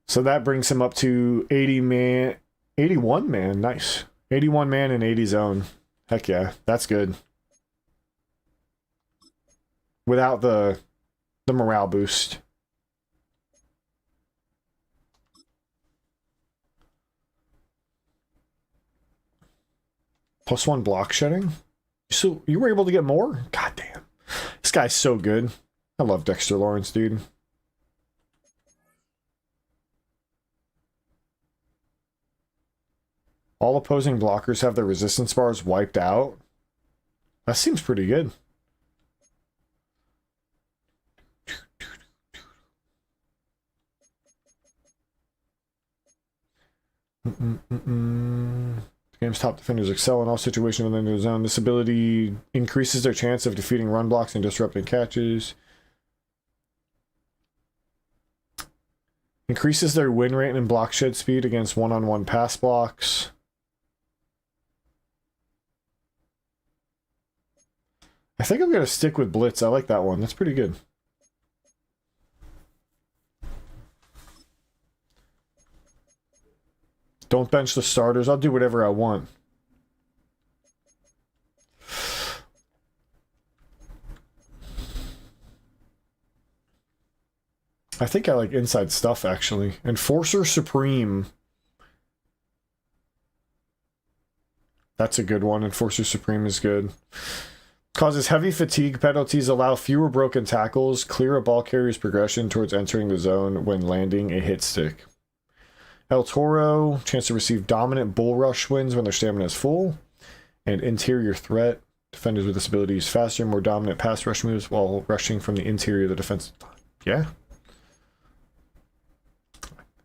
So that brings him up to 80 man, 81 man. Nice. 81 man and 80 zone. Heck yeah, that's good. Without the morale boost. +1 block shedding? So you were able to get more? God damn. This guy's so good. I love Dexter Lawrence, dude. All opposing blockers have their resistance bars wiped out. That seems pretty good. The game's top defenders excel in all situations within their zone. This ability increases their chance of defeating run blocks and disrupting catches. Increases their win rate and block shed speed against one-on-one pass blocks. I think I'm going to stick with Blitz. I like that one. That's pretty good. Don't bench the starters. I'll do whatever I want. I think I like inside stuff, actually. Enforcer Supreme. That's a good one. Enforcer Supreme is good. Causes heavy fatigue penalties, allow fewer broken tackles, clear a ball carrier's progression towards entering the zone when landing a hit stick. El Toro, chance to receive dominant bull rush wins when their stamina is full. And interior threat, defenders with this ability use faster, more dominant pass rush moves while rushing from the interior of the defensive line. Yeah.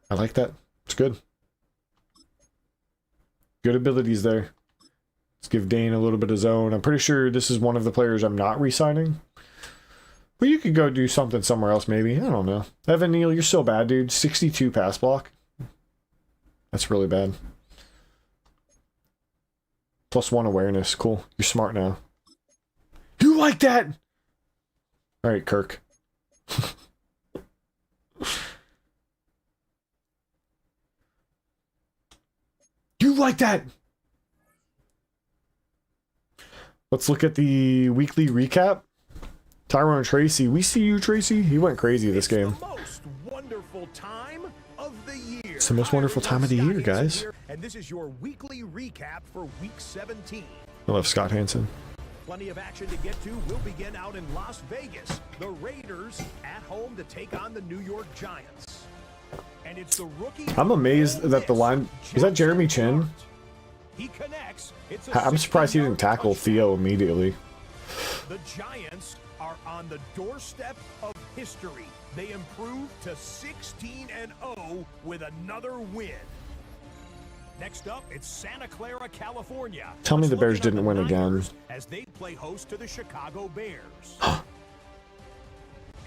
I like that. It's good. Good abilities there. Let's give Dane a little bit of zone. I'm pretty sure this is one of the players I'm not re-signing. But you could go do something somewhere else, maybe. I don't know. Evan Neal, you're so bad, dude. 62 pass block. That's really bad. +1 awareness. Cool. You're smart now. You like that? Alright, Kirk. You like that? Let's look at the weekly recap. Tyrone Tracy. We see you, Tracy. He went crazy this game. The most wonderful time of the year. It's the most wonderful time of the year, guys. And this is your weekly recap for week 17. I love Scott Hansen. Plenty of action to get to. We'll begin out in Las Vegas. The Raiders at home to take on the New York Giants. And it's the rookie. I'm amazed that the line... Is that Jeremy Chin? He connects. I'm surprised he didn't tackle Theo immediately. The Giants are on the doorstep of history. They improved to 16-0 with another win. Next up, it's Santa Clara, California. Tell me Let's the Bears look at didn't win again. Niners as they play host to the Chicago Bears.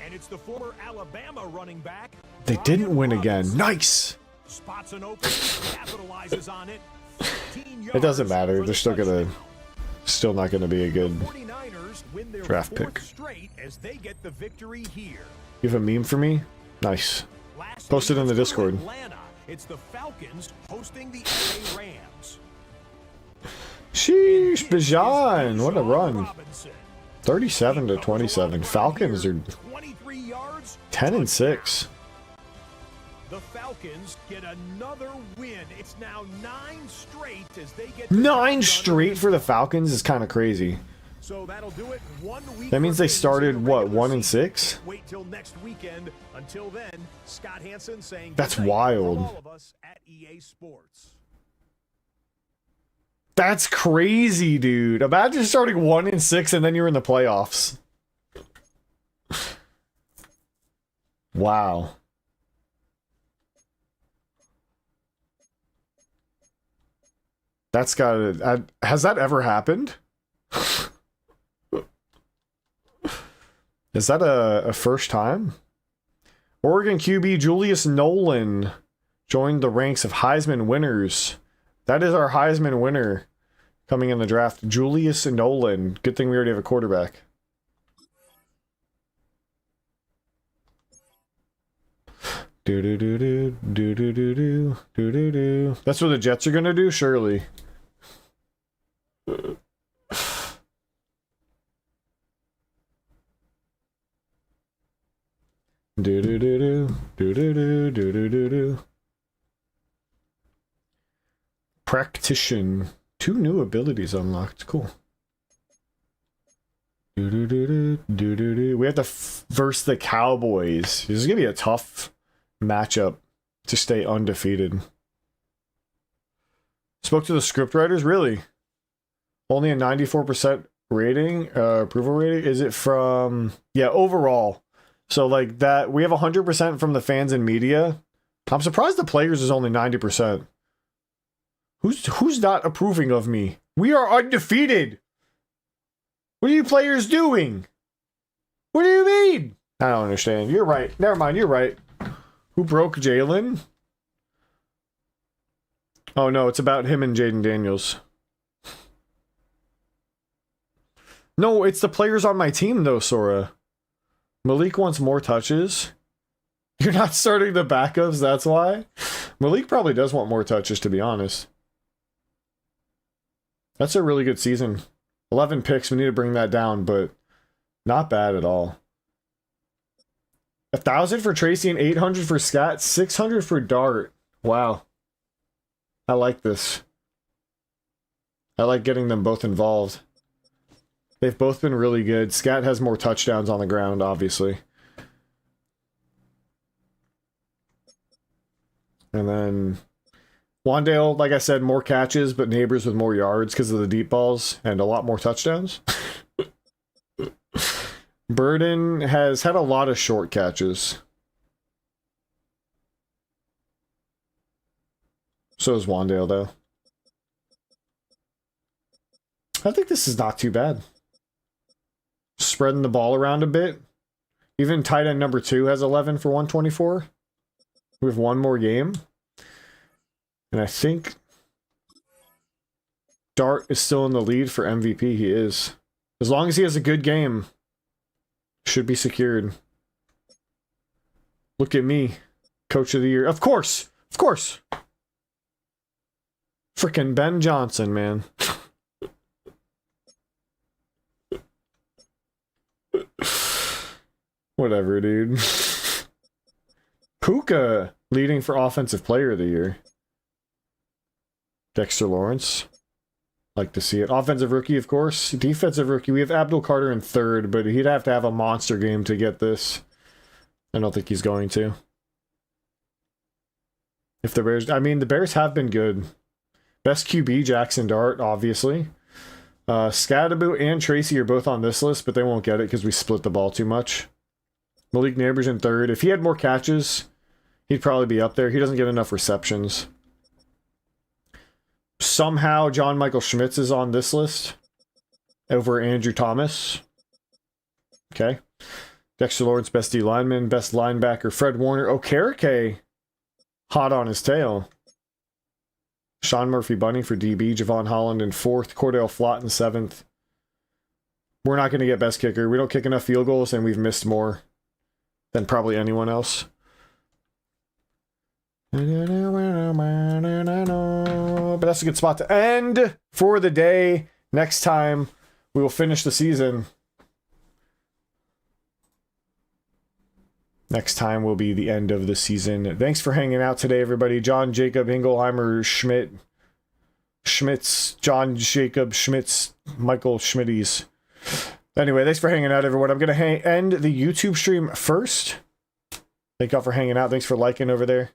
And it's the former Alabama running back. They didn't win again. Nice! Spots an opening, capitalizes on it. It doesn't matter. They're still not gonna be a good 49ers win their draft fourth pick. straight as they get the victory here. You have a meme for me? Nice. Last Post it in the let's go to Discord. Atlanta. It's the Falcons hosting the LA Rams. Sheesh, Bijan. What a run. Robinson. 37-27. Falcons are 23 yards. 10-6. The Falcons get another win. It's now 9 straight as they get 9 straight for the Falcons is kind of crazy. So that'll do it. 1 week. That means they for started, in the what, regular 1 and season. 6? Wait till next weekend. Until then, Scott Hansen saying That's good night wild. from all of us at EA Sports. That's crazy, dude. Imagine starting 1 and 6 and then you're in the playoffs. Wow. That's gotta... has that ever happened? Is that a first time? Oregon QB Julius Nolan joined the ranks of Heisman winners. That is our Heisman winner coming in the draft. Julius Nolan. Good thing we already have a quarterback. Do do do do do do do do do do do. That's what the Jets are gonna do, surely. Do do do do do do do do do do do. Practition. 2 new abilities unlocked. Cool. Do do do do do do do. We have to verse the Cowboys. This is gonna be a tough matchup to stay undefeated. Spoke to the scriptwriters. Really? Only a 94% rating, approval rating. Is it from? Yeah, overall. So like that, we have 100% from the fans and media. I'm surprised the players is only 90%. Who's not approving of me? We are undefeated. What are you players doing? What do you mean? I don't understand. You're right. Never mind. You're right. Who broke Jalen? Oh no, it's about him and Jaden Daniels. No, it's the players on my team though, Sora. Malik wants more touches. You're not starting the backups, that's why? Malik probably does want more touches, to be honest. That's a really good season. 11 picks, we need to bring that down, but not bad at all. 1,000 for Tracy and 800 for Scott, 600 for Dart. Wow. I like this. I like getting them both involved. They've both been really good. Scat has more touchdowns on the ground, obviously. And then Wandale, like I said, more catches, but Neighbors with more yards because of the deep balls and a lot more touchdowns. Burden has had a lot of short catches. So is Wandale, though. I think this is not too bad. Spreading the ball around a bit. Even tight end number 2 has 11 for 124. We have one more game. And I think Dart is still in the lead for MVP. He is. As long as he has a good game, should be secured. Look at me. Coach of the year. Of course! Of course! Frickin' Ben Johnson, man. Whatever, dude. Puka leading for Offensive Player of the Year. Dexter Lawrence. Like to see it. Offensive Rookie, of course. Defensive Rookie. We have Abdul Carter in 3rd, but he'd have to have a monster game to get this. I don't think he's going to. If the Bears... I mean, the Bears have been good. Best QB, Jackson Dart, obviously. Scadaboo and Tracy are both on this list, but they won't get it because we split the ball too much. Malik Neighbors in 3rd. If he had more catches, he'd probably be up there. He doesn't get enough receptions. Somehow, John Michael Schmitz is on this list over Andrew Thomas. Okay. Dexter Lawrence, best D lineman, best linebacker, Fred Warner. Okereke, hot on his tail. Sean Murphy Bunny for DB, Javon Holland in 4th, Cordell Flott in 7th. We're not going to get best kicker. We don't kick enough field goals, and we've missed more than probably anyone else. But that's a good spot to end for the day. Next time, we will finish the season. Next time will be the end of the season. Thanks for hanging out today, everybody. John, Jacob, Hingelheimer, Schmitz, John, Jacob, Schmitz, Michael, Schmitties. Anyway, thanks for hanging out, everyone. I'm going to end the YouTube stream first. Thank y'all for hanging out. Thanks for liking over there.